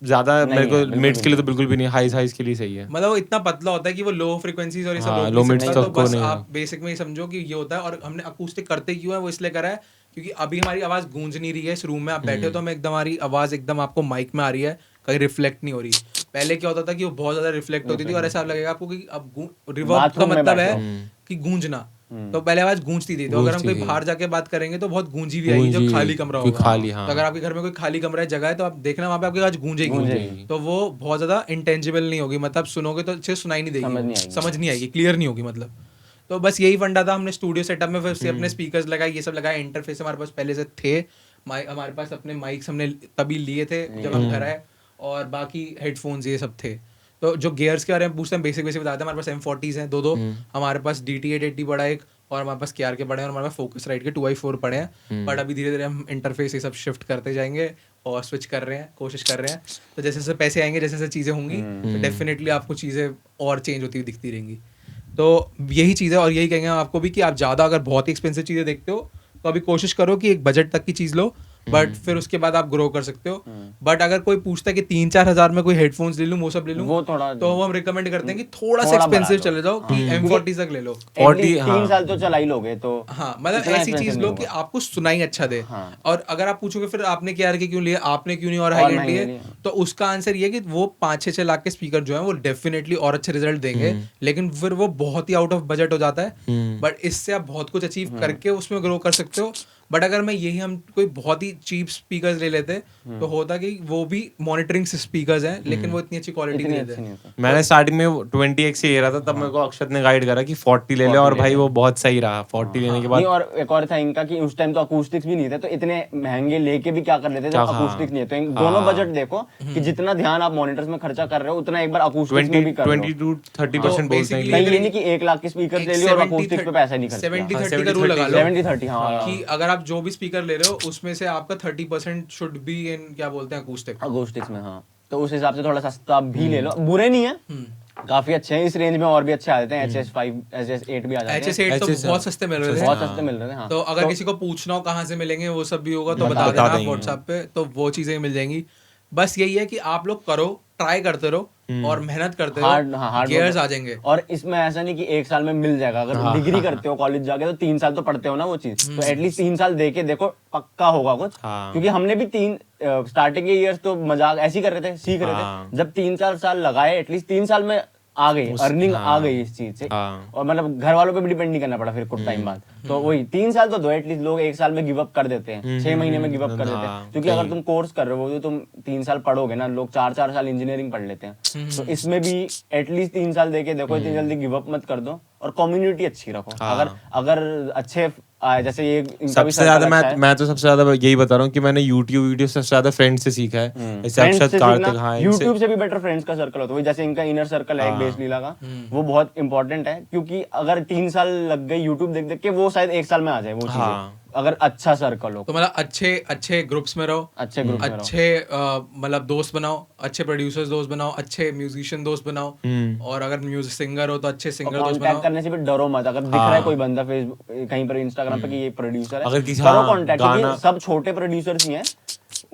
ज्यादा मेरे को बिल्कुल मिड्स के लिए तो बिल्कुल भी नहीं, हाइज के लिए सही है। मतलब वो इतना पतला होता है कि वो लो फ्रीक्वेंसीज और ये सब हाँ, रोक low नहीं mids सकता। तक तो को बस नहीं है। आप बेसिक में ही समझो कि ये होता है। और हमने अकूस्टिक करते क्यों है वो इसलिए करा है क्योंकि अभी हमारी आवाज गूंज नहीं रही है इस रूम में। आप बैठे हो तो हमें एकदम हमारी आवाज एकदम आपको माइक में आ रही है, कहीं रिफ्लेक्ट नहीं हो रही। पहले क्या होता था कि वो बहुत ज्यादा रिफ्लेक्ट होती थी और ऐसा लगेगा आपको कि अब रिवर्ब का Bathroom में मतलब बैठे है कि गूंजना, तो पहले आवाज गूंजती थी, तो अगर हम कोई बाहर जाके बात करेंगे तो बहुत गूंजी भी आएगी, जो खाली कमरा होगा। खाली, हाँ। तो अगर आपके घर में कोई खाली कमरा है, जगह है, तो आप देखना वहाँ पे आपकी आवाज गूंजेगी, तो वो बहुत ज्यादा इंटेंजिबल नहीं होगी, मतलब सुनोगे तो अच्छे सुनाई नहीं देगी, समझ नहीं आएगी, क्लियर नहीं होगी मतलब। तो बस यही फंडा था, हमने स्टूडियो सेटअप में फिर से अपने स्पीकर्स लगाए, ये सब लगाए, इंटरफेस हमारे पास पहले से थे, हमारे पास अपने माइक्स हमने तभी लिए थे जब हम घर आए, और बाकी हेडफोन्स ये सब थे। तो जो गियर्स के बारे में पूछते हैं, बेसिक बताते हैं। हमारे पास M40s हैं दो, हमारे पास DT880 पड़ा एक, और हमारे पास KR के पड़े हैं, और हमारे पास फोकस राइट के 2i4 पड़े हैं। बट अभी धीरे धीरे हम इंटरफेस ये सब शिफ्ट करते जाएंगे और स्विच कर रहे हैं, कोशिश कर रहे हैं। तो जैसे जैसे पैसे आएंगे, जैसे जैसे चीज़ें होंगी, तो डेफिनेटली आपको चीज़ें और चेंज होती हुई दिखती रहेंगी। तो यही चीज़ है, और यही कहेंगे हम आपको भी कि आप ज़्यादा अगर बहुत ही एक्सपेंसिव चीज़ें देखते हो तो अभी कोशिश करो कि एक बजट तक की चीज़ लो, बट फिर उसके बाद आप ग्रो कर सकते हो। बट अगर कोई पूछता है कि 3-4 हज़ार में कोई हेडफोन्स ले लूँ, वो सब ले लूँ, तो वो हम रिकमेंड करते हैं कि थोड़ा सा एक्सपेंसिव चले जाओ, कि M40 तक ले लो, 3 साल तो चला ही लोगे तो। हाँ, मतलब ऐसी चीज लो कि आपको सुनाई अच्छा दे। और अगर आप पूछोगे फिर आपने KR के क्यों लिए, आपने क्यों नहीं और हाई एंड लिए, तो उसका आंसर ये कि वो 5-6 लाख के स्पीकर जो है वो डेफिनेटली और अच्छे रिजल्ट देंगे, लेकिन फिर वो बहुत ही आउट ऑफ बजट हो जाता है। बट इससे आप बहुत कुछ अचीव करके उसमें ग्रो कर सकते हो। बट अगर मैं यही हम कोई बहुत ही चीप स्पीकर्स ले लेते तो होता कि वो भी मॉनिटरिंग स्पीकर्स हैं, लेकिन वो इतनी अच्छी क्वालिटी नहीं देते। मैंने स्टार्टिंग में 20x से ले रहा था, तब मेरे को अक्षत ने गाइड करा कि 40 ले ले, और भाई वो बहुत सही रहा 40 लेने के बाद। और एक और था इनका कि उस टाइम तो अकूस्टिक्स भी नहीं थे, तो इतने महंगे लेके भी क्या कर लेते थे, अकूस्टिक्स नहीं है। तो दोनों बजट देखो कि जितना ध्यान आप मॉनिटर्स में खर्चा कर रहे हो, उतना एक बार अकूस्टिक्स में भी कर लो। 20-30% बोलते हैं। ये नहीं कि 1 लाख के स्पीकर ले लियो और अकूस्टिक्स पे पैसा नहीं खर्चा। 70-30 का रूल लगा लो, 70-30, हाँ, कि अगर आप जो भी स्पीकर ले रहे हो उसमें से आपका 30% शुड बी इन, क्या बोलते हैं, अकूस्टिक्स में। हाँ, तो उस हिसाब से थोड़ा सस्ता भी ले लो, बुरे नहीं है, काफी अच्छे हैं। इस रेंज में और भी अच्छे आ जाते हैं, HS5 HS8 भी आ जाते हैं। HS8 तो बहुत सस्ते मिल रहे थे, बहुत सस्ते मिल रहे थे। हाँ, तो अगर किसी को पूछना हो कहाँ से मिलेंगे, वो सब भी होगा तो बता देना व्हाट्सएप पे, तो वो चीजें मिल जाएंगी। बस यही है कि आप लोग करो, ट्राई करते रहो और मेहनत करते रहो, गियर्स आ जाएंगे। और इसमें ऐसा नहीं कि 1 साल में मिल जाएगा। अगर डिग्री करते हो कॉलेज जाके तो 3 साल तो पढ़ते हो ना वो चीज, तो एटलीस्ट 3 साल देके देखो, पक्का होगा कुछ। क्योंकि हमने भी 3 स्टार्टिंग के ईयर्स तो मजाक ऐसे ही कर रहे थे, सीख रहे थे। जब 3-4 साल लगाए, एटलीस्ट 3 साल में आ गई अर्निंग, आ गई इस चीज से। और मतलब घर वालों पे भी डिपेंड नहीं करना पड़ा फिर कुछ टाइम बाद। तो वही 3 साल तो दो एटलीस्ट। लोग 1 साल में गिव अप कर देते हैं, 6 महीने में गिव अप कर देते हैं। क्योंकि अगर तुम कोर्स कर रहे हो तो तुम 3 साल पढ़ोगे ना, लोग 4-4 साल इंजीनियरिंग पढ़ लेते हैं। तो इसमें भी एटलीस्ट 3 साल देके देखो, इतनी जल्दी गिव अप मत कर दो, और कम्युनिटी अच्छी रखो। अगर अच्छे जैसे ये सबसे ज्यादा मैं तो सबसे ज्यादा यही बता रहा हूँ कि मैंने यूट्यूब वीडियो सबसे ज्यादा फ्रेंड से सीखा है। जैसे अक्षत, कार्तिक, हाँ, यूट्यूब से भी बेटर फ्रेंड्स का सर्कल होता है। जैसे इनका इनर सर्कल है एक बेस लीला का, वो बहुत इंपॉर्टेंट है। क्योंकि अगर 3 साल लग गए यूट्यूब देख देख के, वो शायद 1 साल में आ जाए वो चीजें, अगर अच्छा सर्कल हो। तो मतलब अच्छे ग्रुप्स में रहो, अच्छे मतलब दोस्त बनाओ, अच्छे प्रोड्यूसर्स दोस्त बनाओ, अच्छे म्यूजिशियन दोस्त बनाओ, और अगर म्यूजिक सिंगर हो तो अच्छे सिंगर दोस्त बनाओ। करने से भी डरो मत। अगर दिख रहा है कोई बंदा फेसबुक कहीं पर, इंस्टाग्राम पे कि ये प्रोड्यूसर है, करो कांटेक्ट, क्योंकि सब छोटे प्रोड्यूसर्स ही हैं,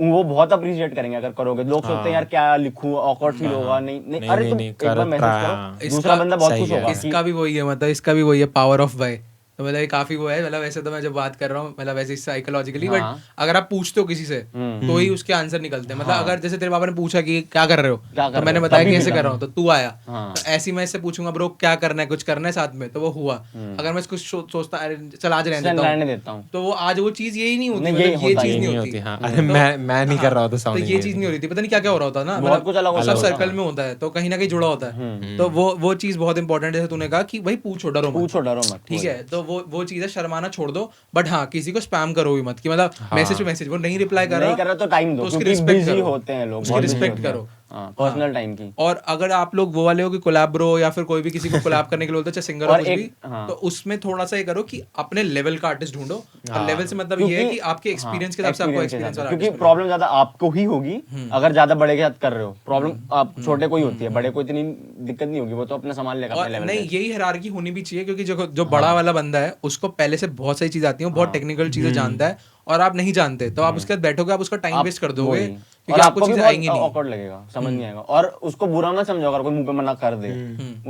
वो बहुत अप्रिशिएट करेंगे अगर करोगे। लोग सोचते हैं यार क्या लिखूं, ऑकवर्ड फील होगा। नहीं, अरे तुम एक बार मैसेज करो, दूसरा बंदा बहुत खुश होगा। इसका भी वही है, मतलब इसका भी वही है, पावर ऑफ बाय। तो मतलब काफी वो है, मतलब वैसे तो मैं जब बात कर रहा हूँ मतलब वैसे साइकोलॉजिकली, बट अगर आप पूछते हो किसी से तो ही उसके आंसर निकलते हैं। मतलब अगर जैसे तेरे पापा ने पूछा कि क्या कर रहे हो, तो मैंने बताया कि ऐसे कर रहा हूँ, तो तू आया, तो ऐसी मैं इससे पूछूंगा ब्रो क्या करना है, कुछ करना है साथ में, तो वो हुआ। अगर मैं कुछ सोचता चल आज रहने देता हूँ, तो वो आज वो चीज यही नहीं होती, ये चीज नहीं होती। अरे मैं नहीं कर रहा था, तो ये चीज नहीं हो रही थी, पता नहीं क्या क्या हो रहा होता ना, मतलब सब सर्कल में होता है, तो कहीं ना कहीं जुड़ा होता है। तो वो चीज बहुत इंपॉर्टेंट है। जैसे तूने कहा कि भाई पूछो, डरो मत, ठीक है। तो वो चीज है, शर्माना छोड़ दो। बट हाँ, किसी को स्पैम करो भी मत, कि मतलब मैसेज पे मैसेज, वो नहीं रिप्लाई कर रहा तो टाइम दो, उसकी रिस्पेक्ट होते हैं लोग, उसकी रिस्पेक्ट करो, पर्सनल टाइम की। और अगर आप लोग वो वाले हो कि कोलैब या फिर कोई भी किसी को कोलैब करने के लिए बोलते हैं, चाहे सिंगर हो कुछ भी, तो उसमें थोड़ा सा ये करो कि अपने लेवल का आर्टिस्ट ढूंढो। और लेवल से मतलब ये है कि आपके एक्सपीरियंस के हिसाब से आपको एक्सपीरियंस वाला, क्योंकि प्रॉब्लम ज्यादा आपको ही होगी अगर ज्यादा बड़े के साथ कर रहे हो। प्रॉब्लम आप छोटे को ही होती है, बड़े को इतनी दिक्कत नहीं होगी, वो तो अपना सामान लेगा अपने लेवल पे। नहीं, यही हायरार्की होनी भी चाहिए, क्योंकि जो बड़ा वाला बंदा है उसको पहले से बहुत सारी चीजें आती है, बहुत टेक्निकल चीजें जानता है, और आप नहीं जानते, तो आप उसके साथ बैठोगे, आप उसका टाइम वेस्ट कर दोगे, क्योंकि आपको चीजें आएंगी नहीं, ऑकवर्ड लगेगा, समझ नहीं आएगा। और उसको बुरा मत समझो अगर कोई मुंह पे मना कर दे,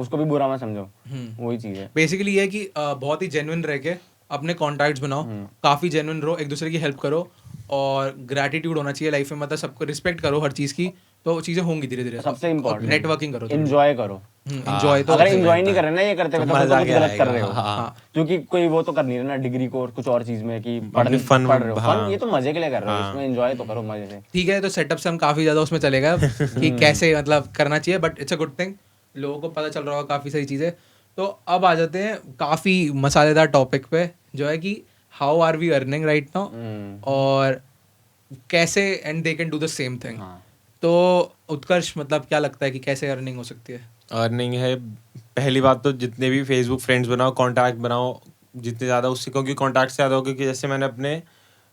उसको भी बुरा मत समझो, वही चीज है। बेसिकली ये है कि बहुत ही जेन्युइन रह के अपने कॉन्टैक्ट्स बनाओ, काफी जेन्युइन रहो, एक दूसरे की हेल्प करो, और ग्रैटिट्यूड होना चाहिए लाइफ में, मतलब सबको रिस्पेक्ट करो हर चीज की, तो चीजें होंगी धीरे धीरे। सबसे इम्पोर्टेंट नेटवर्किंग करो, एंजॉय करो। एंजॉय तो अगर एंजॉय नहीं कर रहे ना ये करते हुए तो मजा कुछ क्या गलत कर आएगा। रहे हो। हाँ। क्योंकि कोई वो तो कर नहीं रहे ना डिग्री को कुछ और चीज में कि पढ़ fun- पढ़ रहे हो। हाँ। फन ये तो मजे के लिए कर रहे हो, इसमें एंजॉय तो करो मजे से। ठीक है। तो सेटअप से हम काफी ज्यादा उसमें चले गए कि कैसे मतलब करना चाहिए, but it's a good thing, लोगों को पता चल रहा होगा काफी सारी चीजें। तो अब आ जाते हैं काफी मसालेदार टॉपिक पे, जो है कि how are we earning right now, और कैसे and they can do the same thing. तो उत्कर्ष मतलब क्या लगता है कि कैसे अर्निंग हो सकती है? अर्निंग है, पहली बात तो जितने भी फेसबुक फ्रेंड्स बनाओ, कांटेक्ट बनाओ जितने ज़्यादा, उससे क्योंकि कांटेक्ट से ज़्यादा हो, क्योंकि जैसे मैंने अपने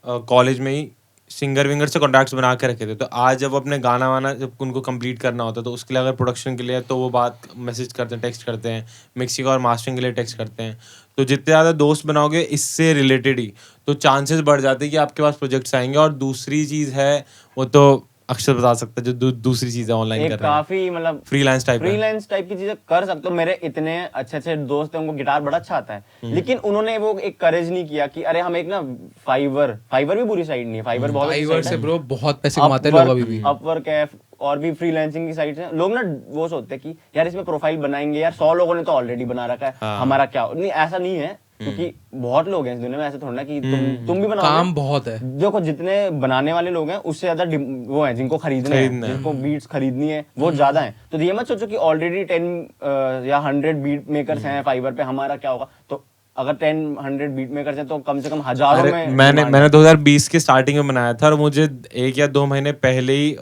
कॉलेज में ही सिंगर विंगर से कॉन्टैक्ट्स बना के रखे थे, तो आज जब अपने गाना वाना जब उनको कंप्लीट करना होता है तो उसके लिए अगर प्रोडक्शन के लिए है तो वो बात मैसेज करते हैं, टेक्स्ट करते हैं, मिक्सिंग और मास्टरिंग के लिए टेक्स्ट करते हैं। तो जितने ज़्यादा दोस्त बनाओगे इससे रिलेटेड ही, तो चांसेस बढ़ जाते हैं कि आपके पास प्रोजेक्ट्स आएंगे। और दूसरी चीज़ है, वो तो अक्षर बता सकता है, जो दूसरी चीज़ है ऑनलाइन एक कर रहे हैं, काफी मतलब फ्रीलांस टाइप है। फ्रीलांस टाइप की चीजें कर सकते हो। मेरे इतने अच्छे अच्छे दोस्त हैं, उनको गिटार बड़ा अच्छा आता है, लेकिन उन्होंने वो एक करेज नहीं किया कि अरे हम एक ना फाइवर भी बुरी साइड नहीं है, फाइवर बहुत अच्छी फाइवर site से है। ब्रो बहुत पैसे कमाते हैं लोग अभी भी। अपवर्क है और भी फ्रीलांसिंग की साइट है। लोग ना वो सोचते हैं कि यार इसमें प्रोफाइल बनाएंगे, यार 100 लोगों ने तो ऑलरेडी बना रखा है, हमारा क्या। नहीं, ऐसा नहीं है, क्योंकि बहुत लोग हैं इस दुनिया में, ऐसे थोड़ा ना कि तुम भी बनाओ। काम बहुत है। देखो जितने बनाने वाले लोग हैं उससे ज्यादा वो है जिनको खरीदना है, जिनको बीट्स खरीदनी है वो ज्यादा है। तो ये मत सोचो कि ऑलरेडी 10 या 100 बीट मेकर्स हैं फाइवर पे, हमारा क्या होगा। तो अगर 10-100 बीट मेकर्स हैं तो कम से कम हजारों अरे में मैंने 2020 के स्टार्टिंग में बनाया था, और मुझे 1 या 2 महीने पहले ही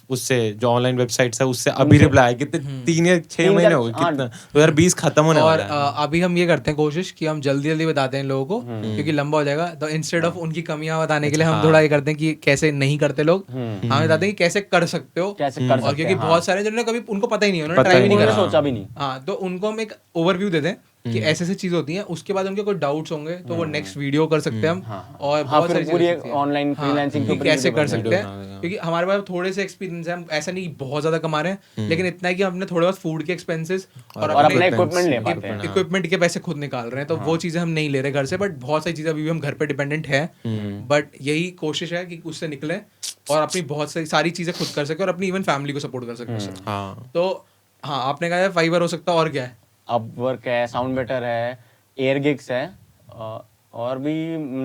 उससे जो ऑनलाइन वेबसाइट्स है उससे अभी रिप्लाई, कितने 3 या 6 महीने हो गए, कितना 2020 खत्म होने और वाला है। अभी हम ये करते हैं कोशिश कि हम जल्दी जल्दी बताते हैं लोगों को, क्योंकि लंबा हो जाएगा। तो इंस्टेड ऑफ उनकी कमियां बताने के लिए हम थोड़ा ये करते हैं कि कैसे नहीं करते लोग, हम बताते हैं कि कैसे कर सकते हो। कैसे कर और क्योंकि सकते हैं, बहुत सारे जिन्होंने कभी उनको पता ही नहीं है, उन्होंने पता ट्राई ही भी नहीं नहीं करा, करा। सोचा भी नहीं। हाँ, तो उनको हम एक ओवरव्यू देते हैं कि ऐसे ऐसे चीज होती हैं। उसके बाद उनके कोई डाउट्स होंगे तो वो नेक्स्ट वीडियो कर सकते हैं हम, और बहुत सारी पूरी चीजें ऑनलाइन फ्रीलांसिंग कि कैसे कर सकते हैं। क्योंकि हमारे पास थोड़े से एक्सपीरियंस है, हम ऐसा नहीं बहुत ज्यादा कमा रहे हैं, लेकिन इतना है कि हमने थोड़े बहुत फूड के एक्सपेंसेस और अपने इक्विपमेंट ले पाते हैं। इक्विपमेंट के पैसे खुद निकाल रहे हैं। तो वो चीजें हम नहीं ले रहे घर से, बट बहुत सारी चीजें अभी भी हम घर पे डिपेंडेंट है। बट यही कोशिश है कि उससे निकले और अपनी बहुत सारी चीजें खुद कर सके और अपनी इवन फैमिली को सपोर्ट कर सके। हाँ, तो हाँ, आपने कहा है फाइवर हो सकता है, और क्या है? अपवर्क है, साउंड बेटर है, एयरगिग्स है, और भी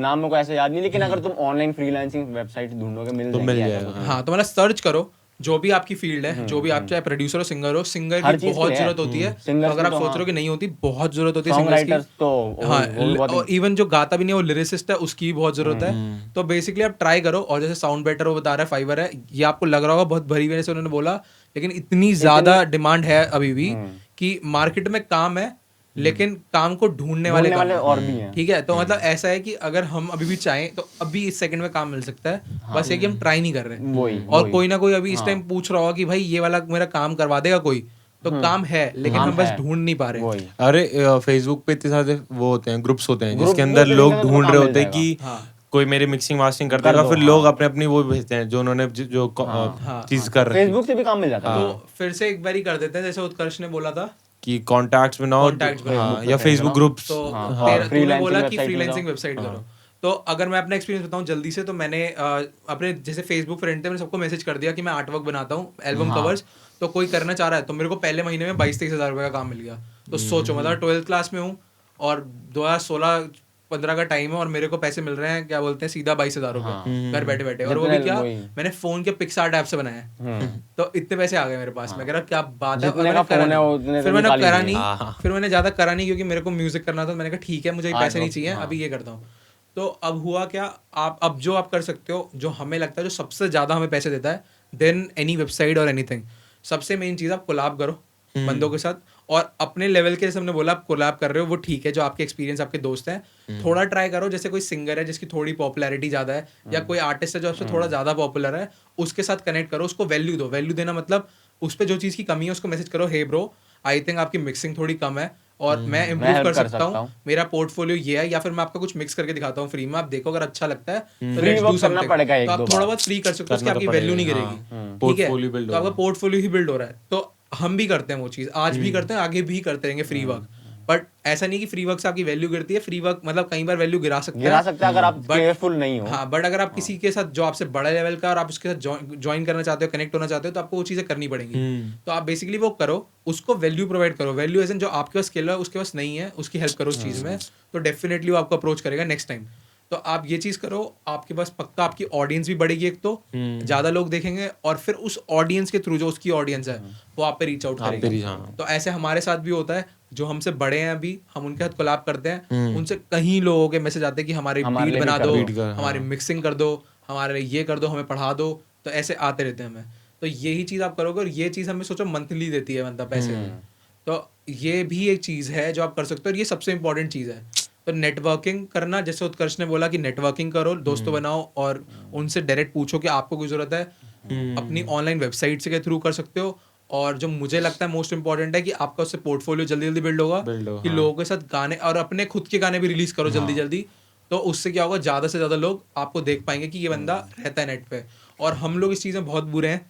नाम मेरे को ऐसे याद नहीं, लेकिन अगर तुम ऑनलाइन फ्रीलांसिंग वेबसाइट ढूंढोगे मिल जाएगा। हाँ, तो मतलब सर्च करो जो भी आपकी फील्ड है, जो भी आप चाहे प्रोड्यूसर हो, सिंगर हर की चीज बहुत के लिए जरूरत होती है। Singers तो अगर की आप तो सोच हाँ। रहे हो कि नहीं होती, बहुत जरूरत होती है सॉन्ग सिंगर्स राइटर्स की। तो हाँ, वो भी बहुत और इवन जो गाता भी नहीं है वो लिरिसिस्ट है, उसकी भी बहुत जरूरत है। तो बेसिकली आप ट्राई करो। और जैसे साउंड बेटर वो बता रहा है फाइवर है, ये आपको लग रहा होगा बहुत भरी वजह से उन्होंने बोला, लेकिन इतनी ज्यादा डिमांड है अभी भी कि मार्केट में काम है, लेकिन काम को ढूंढने वाले और भी हैं। ठीक है। तो मतलब ऐसा है कि अगर हम अभी भी चाहें तो अभी इस सेकंड में काम मिल सकता है, बस ये कि हम ट्राई नहीं कर रहे। और कोई ना कोई अभी इस टाइम पूछ रहा होगा कि भाई ये वाला मेरा काम करवा देगा कोई, तो काम है, लेकिन हम बस ढूंढ नहीं पा रहे। अरे फेसबुक पे इतने सारे वो होते हैं, ग्रुप्स होते हैं जिसके अंदर लोग ढूंढ रहे होते हैं कि कोई मेरे मिक्सिंग मास्टरिंग कर देगा, फिर लोग अपने अपनी वो भेजते हैं जो उन्होंने जो चीज कर रखी है। फेसबुक से भी काम मिल जाता है। तो फिर से एक बार ही कर देते हैं, जैसे उत्कर्ष ने बोला था कि कॉन्टैक्ट्स बनाओ, या फेसबुक ग्रुप्स। तो तूने बोला कि फ्रीलांसिंग वेबसाइट करो। तो अगर मैं अपना एक्सपीरियंस बताऊं जल्दी से, तो मैंने अपने जैसे फेसबुक फ्रेंड थे, मैंने सबको मैसेज कर दिया कि मैं आर्टवर्क बनाता हूँ, एल्बम कवर्स, तो कोई करना चाह रहा है। तो मेरे को पहले महीने में 22-23 हज़ार रुपये का काम मिल गया। तो सोचो, मतलब 12th क्लास में हूँ और 2016-15 का टाइम है, और मेरे को पैसे मिल रहे हैं, क्या बोलते हैं, सीधा 22,000 रुपये घर बैठे बैठे। और वो भी क्या, मैंने फोन के पिक्सआर्ट ऐप से बनाया। तो इतने पैसे आ गए मेरे पास। मैं कह रहा क्या बात है। फिर मैंने करा नहीं, फिर मैंने ज्यादा करा नहीं, क्योंकि मेरे को म्यूजिक करना था। मैंने कहा ठीक है, मुझे पैसे नहीं चाहिए, अभी ये करता हूँ। तो अब हुआ क्या, आप अब जो आप कर सकते हो, जो हमें लगता है जो सबसे ज्यादा हमें पैसे देता है, देन एनी वेबसाइट और एनीथिंग, सबसे मेन चीज आप कोलैब करो बंदों के साथ। और अपने लेवल के, जैसे हमने बोला आप कोलैब कर रहे हो, वो ठीक है, जो आपके एक्सपीरियंस आपके दोस्त हैं। थोड़ा ट्राई करो, जैसे कोई सिंगर है जिसकी थोड़ी पॉपुलैरिटी ज्यादा है, या कोई आर्टिस्ट है जो आपसे थोड़ा ज्यादा पॉपुलर है, उसके साथ कनेक्ट करो, उसको वैल्यू दो। वैल्यू देना मतलब उस पर जो चीज की कमी है उसको मैसेज करो, हे ब्रो आई थिंक आपकी मिक्सिंग थोड़ी कम है और मैं इम्प्रूव कर सकता हूँ, मेरा पोर्टफोलियो ये है, या फिर मैं आपका कुछ मिक्स करके दिखाता हूँ फ्री में, आप देखो अगर अच्छा लगता है तो लेट्स डू समथिंग। तो आप थोड़ा बहुत फ्री कर सकते हो, उसकी आपकी वैल्यू नहीं गिरेगी, ठीक है। तो आपका पोर्टफोलियो ही बिल्ड हो रहा है। तो हम भी करते हैं वो चीज, आज भी करते हैं, आगे भी करते रहेंगे फ्री वर्क। बट ऐसा नहीं कि फ्री वर्क से आपकी वैल्यू गिरती है, फ्री वर्क मतलब कई बार वैल्यू गिरा सकता गिरा सकता है अगर आप But- केयरफुल नहीं हो। हाँ, बट अगर आप किसी के साथ जो आपसे बड़ा लेवल का और आप उसके साथ ज्वाइन करना चाहते हो, कनेक्ट होना चाहते हो, तो आपको वो चीज़ें करनी पड़ेंगी। तो आप बेसिकली वो करो, उसको वैल्यू प्रोवाइड करो। वैल्यू एज इन जो आपके पास स्किल है उसके पास नहीं है, उसकी हेल्प करो उस चीज़ में, तो डेफिनेटली वो आपको अप्रोच करेगा नेक्स्ट टाइम। तो आप ये चीज़ करो, आपके पास पक्का आपकी ऑडियंस भी बढ़ेगी, एक तो ज़्यादा लोग देखेंगे, और फिर उस ऑडियंस के थ्रू जो उसकी ऑडियंस है वो आप पे रीच आउट करेगा। तो ऐसे हमारे साथ भी होता है, जो हमसे बड़े हैं अभी, हम उनके साथ कोलैब करते हैं, उनसे कहीं लोगों के मैसेज आते हैं कि हमारे बीट बना दो, हमारी मिक्सिंग कर दो, हमारे ये कर दो, हमें पढ़ा दो, तो ऐसे आते रहते हैं हमें। तो यही चीज़ आप करोगे, और ये चीज़ हमें सोचो मंथली देती है मतलब पैसे। तो ये भी एक चीज़ है जो आप कर सकते हो, और ये सबसे इंपॉर्टेंट चीज़ है। तो नेटवर्किंग करना, जैसे उत्कर्ष ने बोला कि नेटवर्किंग करो, दोस्तों बनाओ, और उनसे डायरेक्ट पूछो कि आपको कोई ज़रूरत है, अपनी ऑनलाइन वेबसाइट के थ्रू कर सकते हो। और जो मुझे लगता है मोस्ट इंपॉर्टेंट है कि आपका उससे पोर्टफोलियो जल्दी जल्दी बिल्ड होगा, कि लोगों के साथ गाने, और अपने खुद के गाने भी रिलीज करो जल्दी जल्दी। तो उससे क्या होगा, ज़्यादा से ज़्यादा लोग आपको देख पाएंगे कि ये बंदा रहता है नेट पे। और हम लोग इस चीज़ में बहुत बुरे हैं,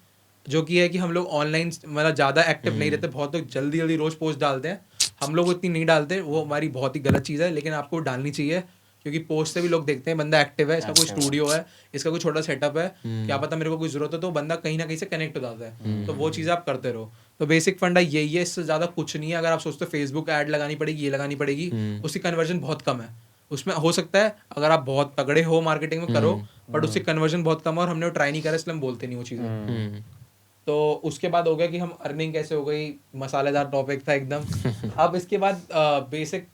जो कि है कि हम लोग ऑनलाइन मतलब ज़्यादा एक्टिव नहीं रहते। बहुत लोग जल्दी जल्दी रोज़ पोस्ट डालते हैं, हम लोग इतनी नहीं डालते, वो हमारी बहुत ही गलत चीज़ है, लेकिन आपको डालनी चाहिए, क्योंकि पोस्ट से भी लोग देखते हैं बंदा एक्टिव है, इसका कोई स्टूडियो है, इसका कोई छोटा सेटअप है, क्या पता मेरे को कोई जरूरत है, तो बंदा कहीं ना कहीं से कनेक्ट हो जाता है। तो वो चीज़ आप करते रहो। तो बेसिक फंडा यही है, इससे ज़्यादा कुछ नहीं है। अगर आप सोचते हो फेसबुक ऐड लगानी पड़ेगी, ये लगानी पड़ेगी, उसकी कन्वर्जन बहुत कम है। उसमें हो सकता है अगर आप बहुत तगड़े हो मार्केटिंग में करो, बट उसकी कन्वर्जन बहुत कम है, और हमने वो ट्राई नहीं करा, इसलिए हम बोलते नहीं वो चीज़ें। तो उसके बाद हो गया कि हम अर्निंग कैसे हो गई, मसालेदार टॉपिक था एकदम। अब इसके बाद बेसिक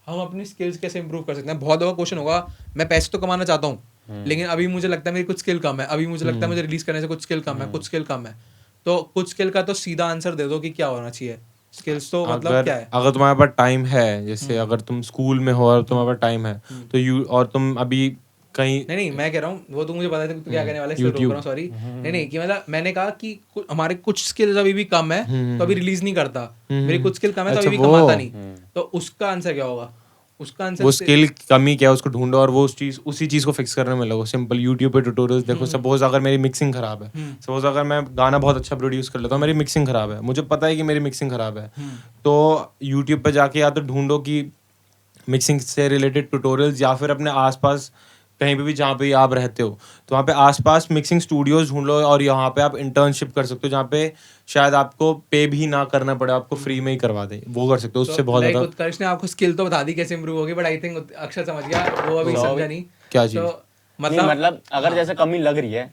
हम अपनी स्किल्स कैसे इंप्रूव कर सकते हैं। बहुत बड़ा क्वेश्चन होगा, मैं पैसे तो कमाना चाहता हूँ, लेकिन अभी मुझे लगता है मेरी कुछ स्किल कम है, अभी मुझे लगता है मुझे रिलीज करने से कुछ स्किल कम है, कुछ स्किल कम है। तो कुछ स्किल का तो सीधा आंसर दे दो कि क्या होना चाहिए। स्किल्स तो मतलब क्या है, अगर तुम्हारे पास टाइम है, जैसे अगर तुम स्कूल में हो और तुम्हारे पास टाइम है, तो और तुम अभी कहीं नहीं मैं कह रहा हूँ, वो तो मुझे पता था कि तू क्या कहने वाला है, इसलिए रोक रहा हूँ, सॉरी। नहीं कि मतलब मैंने कहा कि हमारे कुछ स्किल्स अभी भी कम है, तो अभी रिलीज नहीं करता, मेरी कुछ स्किल कम है, तो अभी भी कमाता नहीं। तो उसका आंसर क्या होगा? उसका आंसर वो स्किल कमी क्या है उसको ढूंढो, और वो उसी चीज को फिक्स करने में लगो। सिंपल यूट्यूब पे ट्यूटोरियल्स देखो। सपोज अगर मेरी मिक्सिंग खराब है, सपोज अगर मैं गाना बहुत अच्छा प्रोड्यूस कर लेता हूँ, मेरी मिक्सिंग खराब है, मुझे पता है कि मेरी मिक्सिंग खराब है, तो यूट्यूब पे जाके या तो ढूंढो कि मिक्सिंग से रिलेटेड ट्यूटोरियल्स, या फिर अपने आसपास कहीं पे भी जहाँ पे आप रहते हो, तो वहाँ पे आसपास मिक्सिंग स्टूडियोज ढूंढ लो, और यहाँ पे आप इंटर्नशिप कर सकते हो, जहाँ पे शायद आपको पे भी ना करना पड़े, आपको फ्री में ही करवा दे, वो कर सकते हो। उससे बहुत ज्यादा उत्कर्ष ने आपको स्किल तो बता दी कैसे इंप्रूव होगी, बट आई थिंक अक्षर समझ गया, वो अभी समझा नहीं क्या चीज। तो मतलब अगर जैसे कमी लग रही है,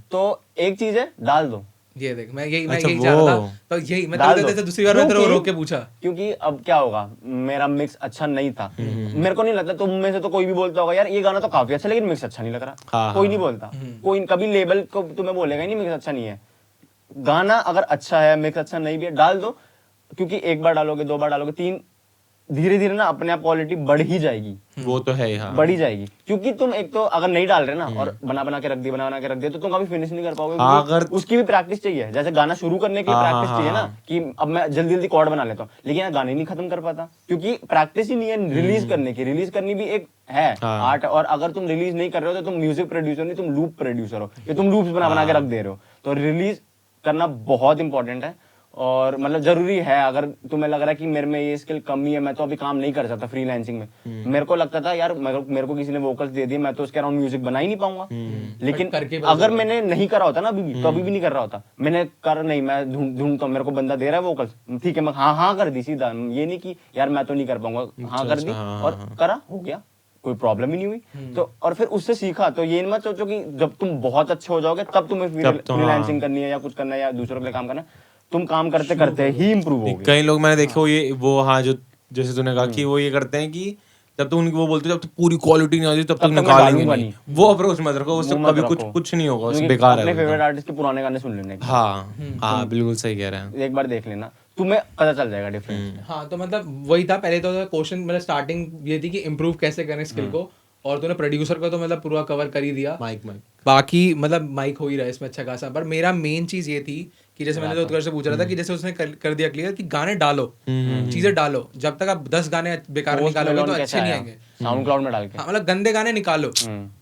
तो एक चीज है, डाल दो। ये देख, मैं यही चाह रहा था, तो यही मैं तो दूसरी बार मैं तेरे को रोक के पूछा, क्योंकि अब क्या होगा, मेरा मिक्स अच्छा नहीं था, मेरे को नहीं लगता तुम में से तो कोई भी बोलता होगा यार ये गाना तो काफी अच्छा, लेकिन मिक्स अच्छा नहीं लग रहा। कोई नहीं बोलता, कोई कभी लेबल को तुम्हें बोलेगा नहीं मिक्स अच्छा नहीं है। गाना अगर अच्छा है, मिक्स अच्छा नहीं भी है, डाल दो, क्योंकि एक बार डालोगे, दो बार डालोगे, तीन, धीरे धीरे ना अपने आप क्वालिटी बढ़ ही जाएगी। वो तो है, हाँ, बढ़ी जाएगी, क्योंकि तुम एक तो अगर नहीं डाल रहे ना, और बना के रख दिया, तो तुम कभी फिनिश नहीं कर पाओगे। अगर उसकी भी प्रैक्टिस चाहिए, जैसे गाना शुरू करने के लिए प्रैक्टिस चाहिए ना, कि अब मैं जल्दी जल्दी कॉर्ड बना लेता हूँ, लेकिन यार गाने नहीं खत्म कर पाता, क्योंकि प्रैक्टिस ही नहीं है रिलीज करने की। रिलीज करनी भी एक है आर्ट, और अगर तुम रिलीज नहीं कर रहे हो तो तुम म्यूजिक प्रोड्यूसर नहीं, तुम लूप प्रोड्यूसर हो, कि तुम लूप्स बना के रख दे रहे हो। तो रिलीज करना बहुत इंपॉर्टेंट है, और मतलब जरूरी है। अगर तुम्हें लग रहा है कि मेरे में ये स्किल कमी है, मैं तो अभी काम नहीं कर सकता फ्रीलांसिंग में, मेरे को लगता था यार मेरे को किसी ने वोकल्स दे दिए, मैं तो उसके अराउंड म्यूजिक बना ही नहीं पाऊंगा। लेकिन अगर मैंने नहीं करा होता ना अभी भी, तो अभी भी नहीं कर रहा होता। मैंने कर नहीं, मैं ढूंढता हूँ, मेरे को बंदा दे रहा है वोकल्स, ठीक है, मैं हाँ कर दी सीधा, ये नहीं कि यार मैं तो नहीं कर पाऊंगा, हाँ कर दी और करा, हो गया, कोई प्रॉब्लम ही नहीं हुई। तो और फिर उससे सीखा। तो ये मत सोचो कि जब तुम बहुत अच्छे हो जाओगे तब तुम्हें फ्रीलांसिंग करनी है या कुछ करना है या दूसरों के लिए काम करना है। तुम काम करते करते ही इंप्रूव होगे। कई लोग मैंने देखे वो हाँ, जो जैसे तूने कहा कि वो ये करते हैं कि जब तक उनकी वो बोलते हैं जब तक पूरी क्वालिटी नहीं आती तब तक निकालेंगे नहीं। वो अप्रोच मत रखो, उससे कभी कुछ नहीं होगा, उससे बेकार है। अपने फेवरेट आर्टिस्ट के पुराने गाने सुन लेने। हाँ बिल्कुल सही कह रहे हैं, एक बार देख लेना, तुम्हें पता चल जाएगा डिफरेंस। हाँ, तो मतलब वही था पहले तो क्वेश्चन, मतलब स्टार्टिंग ये थी कि इम्प्रूव कैसे करें स्किल को, और तूने प्रोड्यूसर का तो मतलब पूरा कवर कर ही दिया। माइक बाकी मतलब माइक हो ही रहा है इसमें अच्छा खासा, पर मेरा मेन चीज ये थी कि जैसे मैंने तो उत्कर्ष से पूछ रहा था कि जैसे उसने कर दिया क्लियर कि गाने डालो, चीजें डालो, जब तक आप 10 गाने बेकार पोस्ट निकालोगे तो मेलोन अच्छे कैसे नहीं आया आएंगे। साउंड क्लाउड में डाल के हाँ, मतलब गंदे गाने निकालो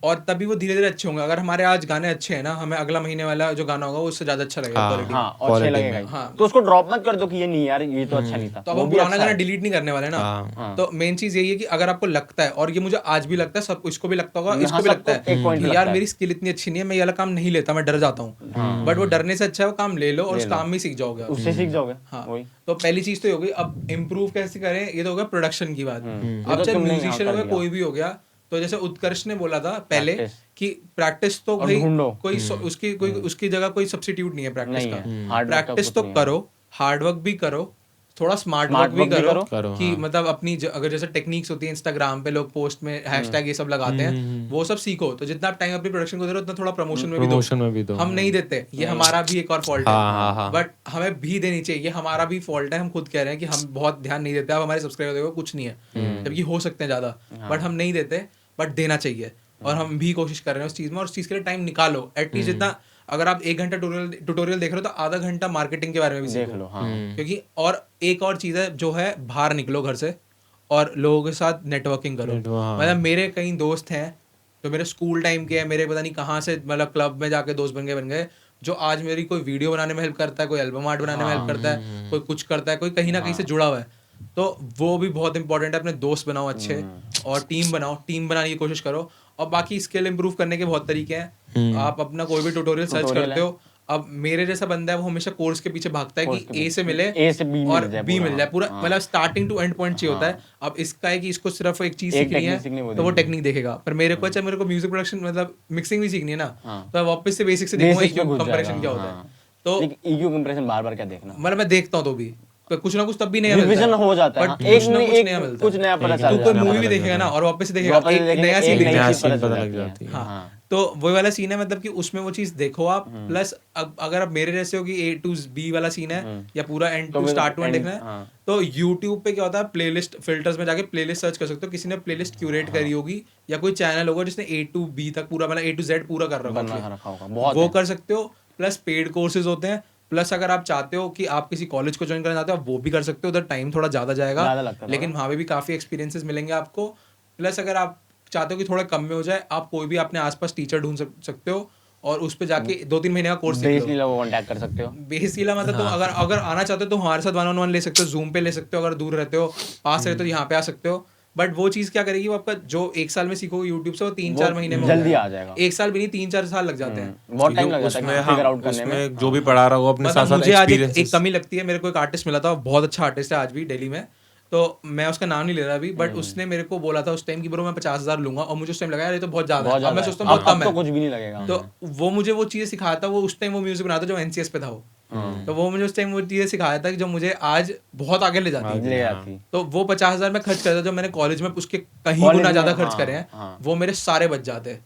और तभी वो धीरे धीरे अच्छे होंगे। अगर हमारे आज गाने अच्छे हैं ना, हमें अगला महीने वाला जो गाना होगा वो उससे ज्यादा अच्छा लगेगा क्वालिटी। हाँ और अच्छे लगेगा ही। तो उसको ड्रॉप मत कर दो कि ये नहीं यार ये तो अच्छा नहीं था, तो अब वो हम भी पुराना अच्छा गाना है। डिलीट नहीं करने वाले ना। तो मेन चीज यही है कि अगर आपको लगता है, और ये मुझे आज भी लगता है, सब इसको भी लगता होगा, इसको भी लगता सबको एक है point पे कि लगता यार है। मेरी स्किल इतनी अच्छी नहीं है, मैं ये वाला काम नहीं लेता, मैं डर जाता हूँ। बट वो डरने से अच्छा है वो काम ले लो और उस काम में सीख जाओगे आप। उससे सीख जाओगे। हाँ, वही तो पहली चीज तो ये हो गई। अब इम्प्रूव कैसे करें, ये तो हो गया प्रोडक्शन की बात। ये अब तो चाहे तुमने म्यूजिशियन यहाँ हो कर गया, दिया। कोई भी हो गया, तो जैसे उत्कर्ष ने बोला था पहले Practice। कि प्रैक्टिस तो और भाई ढूंढो। कोई उसकी जगह कोई सब्स्टिट्यूट नहीं है प्रैक्टिस नहीं का। है, hard work का प्रैक्टिस कुछ तो नहीं है। करो, हार्ड वर्क भी करो, थोड़ा स्मार्ट वर्क भी करो कि मतलब अपनी अगर जैसे टेक्निक्स होती है इंस्टाग्राम पे लोग पोस्ट में हैशटैग ये सब लगाते हैं, वो सब सीखो। तो जितना आप टाइम अपनी प्रोडक्शन को दे रहे हो उतना थोड़ा प्रमोशन में भी दो। हम नहीं देते, ये हमारा भी एक और फॉल्ट है, बट हमें भी देनी चाहिए। ये हमारा भी फॉल्ट है, हम खुद कह रहे हैं कि हम बहुत ध्यान नहीं देते। अब हमारे सब्सक्राइबर देखो कुछ नहीं है, जबकि हो सकते हैं ज्यादा, बट हम नहीं देते, बट देना चाहिए। और हम भी कोशिश कर रहे हैं उस चीज में, और उस चीज के लिए टाइम निकालो एटलीस्ट। जितना अगर आप 1 घंटा ट्यूटोरियल देख रहे हो तो आधा घंटा मार्केटिंग के बारे में भी देख सीखो। लो। हाँ क्योंकि और एक और चीज है जो है, बाहर निकलो घर से और लोगों के साथ नेटवर्किंग करो। मतलब मेरे कई दोस्त हैं जो मेरे स्कूल टाइम के हैं, मेरे पता नहीं कहाँ से मतलब क्लब में जाके दोस्त बन गए, जो आज मेरी कोई वीडियो बनाने में हेल्प करता है, कोई एल्बम आर्ट बनाने में हेल्प करता है, कोई कुछ करता है, कोई कहीं ना कहीं से जुड़ा हुआ है। तो वो भी बहुत इंपॉर्टेंट है। अपने दोस्त बनाओ अच्छे, और टीम बनाओ, टीम बनाने की कोशिश करो। और बाकी स्किल इंप्रूव करने के बहुत तरीके हैं। आप अपना कोई भी ट्यूटोरियल सर्च करते हो। अब मेरे जैसा बंदा है वो हमेशा कोर्स के पीछे भागता है कि ए से मिले और बी मिल जाए पूरा, मतलब स्टार्टिंग टू एंड पॉइंट चाहिए होता है। अब इसका है कि इसको सिर्फ एक चीज सीखनी है तो वो टेक्निक देखेगा, पर मेरे को अच्छा, मेरे को म्यूजिक प्रोडक्शन मतलब मिक्सिंग भी सीखनी है ना, तो वापस से बेसिक से देखूंगा कंपैरिजन क्या होता है। तो EQ कंप्रेशन बार-बार क्या देखना, मतलब मैं देखता हूँ तो भी कुछ ना कुछ तब भी नया रिवीजन हो जाता है। एक कुछ नया पता चल तू कोई मूवी भी देखेगा ना और वापस से देखेगा एक नया सीन पता लग जाती है। हाँ, तो वो वाला सीन है, मतलब कि उसमें वो चीज देखो आप। प्लस अगर आप मेरे जैसे हो कि A to B वाला सीन है या पूरा end to start to end देखना है, तो YouTube पे क्या होता है, प्लेलिस्ट फिल्टर्स में जाके प्लेलिस्ट सर्च कर सकते हो। किसी ने प्लेलिस्ट क्यूरेट करी होगी या कोई चैनल होगा जिसने A to B तक पूरा मतलब A to Z पूरा कर रखा होगा, वो कर सकते हो। प्लस पेड कोर्सेज होते हैं। प्लस अगर आप चाहते हो कि आप किसी कॉलेज को ज्वाइन करना चाहते हो, वो भी कर सकते हो। उधर टाइम थोड़ा ज्यादा जाएगा, लेकिन वहाँ पे भी काफी एक्सपीरियंसेस मिलेंगे आपको। प्लस अगर आप चाहते हो कि थोड़ा कम में हो जाए, आप कोई भी अपने आसपास टीचर ढूंढ सकते हो और उस पे जाके 2-3 महीने का कोर्स सीख लो। कांटेक्ट कर सकते हो। बेसिकली मतलब तुम अगर आना चाहते हो तो हमारे साथ 1-on-1 ले सकते हो, जूम पे ले सकते हो। अगर दूर रहते हो, पास रहते हो, यहाँ पे आ सकते हो। बट वो चीज क्या करेगी, वो आपका जो 1 साल में सीखोगे यूट्यूब से, वो 3-4 महीने में जल्दी आ जाएगा। 1 साल भी नहीं, 3-4 साल लग जाते हैं। बहुत टाइम लग जाता है फिगर आउट करने में। जो भी पढ़ा रहा हो अपने साथ साथ मुझे आज एक कमी लगती है। मेरे को एक आर्टिस्ट मिला था, बहुत अच्छा आर्टिस्ट है आज भी दिल्ली में, तो मैं उसका नाम नहीं ले रहा अभी, बट उसने मेरे को बोला था उस टाइम की ब्रो मैं 50,000 लूंगा, और मुझे उस टाइम लगा यार ये तो बहुत ज्यादा है। अब मैं सोचता हूँ बहुत कम है, तो कुछ भी नहीं लगेगा। तो वो मुझे वो चीजें सिखाता, वो उस टाइम वो म्यूजिक बनाता जो NCS पे था वो, तो वो मुझे उस टाइम वो चीजें सिखाया था कि जो मुझे आज बहुत आगे ले जाती। तो वो 50,000 में खर्च करता जो मैंने कॉलेज में उसके कहीं गुना ज्यादा खर्च करे हैं, वो मेरे सारे बच जाते हैं।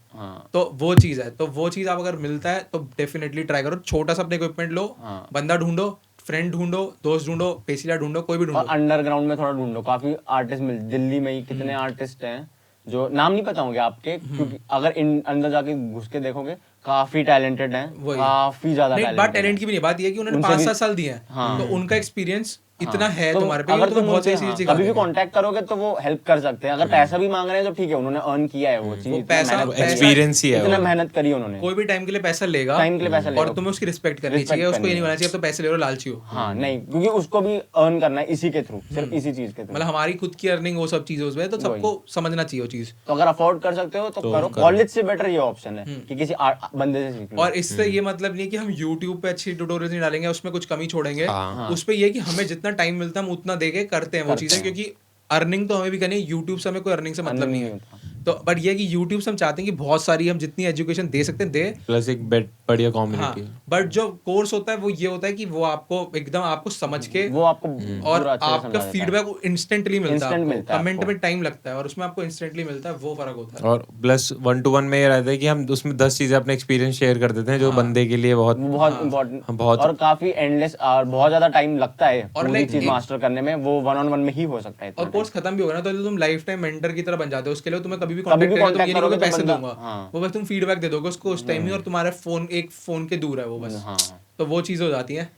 तो वो चीज है, तो वो चीज आप अगर मिलता है तो डेफिनेटली ट्राई करो। छोटा सा अपने इक्विपमेंट लो, बंदा ढूंढो, फ्रेंड ढूंढो, दोस्त ढूंढो, पेशीला ढूंढो, कोई भी ढूंढो। अंडरग्राउंड में थोड़ा ढूंढो, काफी आर्टिस्ट मिल दिल्ली में ही कितने आर्टिस्ट हैं जो नाम नहीं पता होंगे आपके, क्योंकि अगर अंदर जाके घुस के देखोगे काफी टैलेंटेड हैं, काफी ज्यादा टैलेंट की भी नहीं, बात ये है कि उन्होंने 5-7 साल दिए हैं, तो उनका एक्सपीरियंस इतना है तुम्हारे पे, अगर तुम बहुत सही चीज कभी भी कांटेक्ट करोगे तो वो हेल्प कर सकते हैं। अगर पैसा भी मांग रहे हैं तो ठीक है, उन्होंने अर्न किया है वो चीज, एक्सपीरियंस ही है, इतना मेहनत करी उन्होंने। कोई भी टाइम के लिए पैसा लेगा, टाइम के लिए पैसा लेगा, और तुम्हें उसकी रिस्पेक्ट करनी चाहिए। उसको ये नहीं होना चाहिए अब तो पैसे ले लो लालची हो। हाँ नहीं, क्योंकि उसको भी अर्न करना है इसी के थ्रू, सिर्फ इसी चीज के थ्रू। मतलब हमारी खुद की अर्निंग वो सब चीजें उसमें, तो सबको समझना चाहिए वो चीज। तो अगर अफोर्ड कर सकते हो तो करो। कॉलेज से बेटर ये ऑप्शन है कि किसी बंदे से सीख लो। और इससे ये मतलब नहीं कि हम YouTube पे अच्छी ट्यूटोरियल्स नहीं डालेंगे, उसमें कुछ कमी छोड़ेंगे। उस पे ये कि हमें जितना टाइम मिलता है हम उतना देके करते हैं वो चीजें, क्योंकि अर्निंग तो हमें भी करनी है। यूट्यूब से हमें कोई अर्निंग से मतलब नहीं है, तो बट ये कि यूट्यूब से हम चाहते हैं कि बहुत सारी हम जितनी एजुकेशन दे सकते हैं दे, प्लस एक बढ़िया कम्युनिटी। बट जो कोर्स होता है वो ये होता है कि वो आपको एकदम आपको समझ के, वो आपको और आपका फीडबैक इंस्टेंटली मिलता है, कमेंट में टाइम लगता है और उसमें आपको इंस्टेंटली मिलता है, वो फर्क होता है। और प्लस 1-to-1 में ये रहता है कि हम उसमें 10 चीजें अपने एक्सपीरियंस शेयर कर देते हैं, जो बंदे के लिए बहुत इम्पोर्टेंट, और काफी एंडलेस और बहुत ज्यादा टाइम लगता है और पूरी चीज मास्टर करने में। वो 1-on-1 में ही हो सकता है। और कोर्स खत्म भी होगा ना तो तुम लाइफ टाइम मेंटर की तरह बन जाते हो। उसके लिए तुम्हें कभी कभी भी कभी कांटेक्ट भी करेगा तो contact ये नहीं करोगे कि तो पैसे बंदा- दूंगा, हाँ। वो बस तुम फीडबैक दे दोगे उसको उस टाइम में, और तुम्हारा फोन एक फोन के दूर है वो बस। हाँ तो वो चीज़ हो जाती है।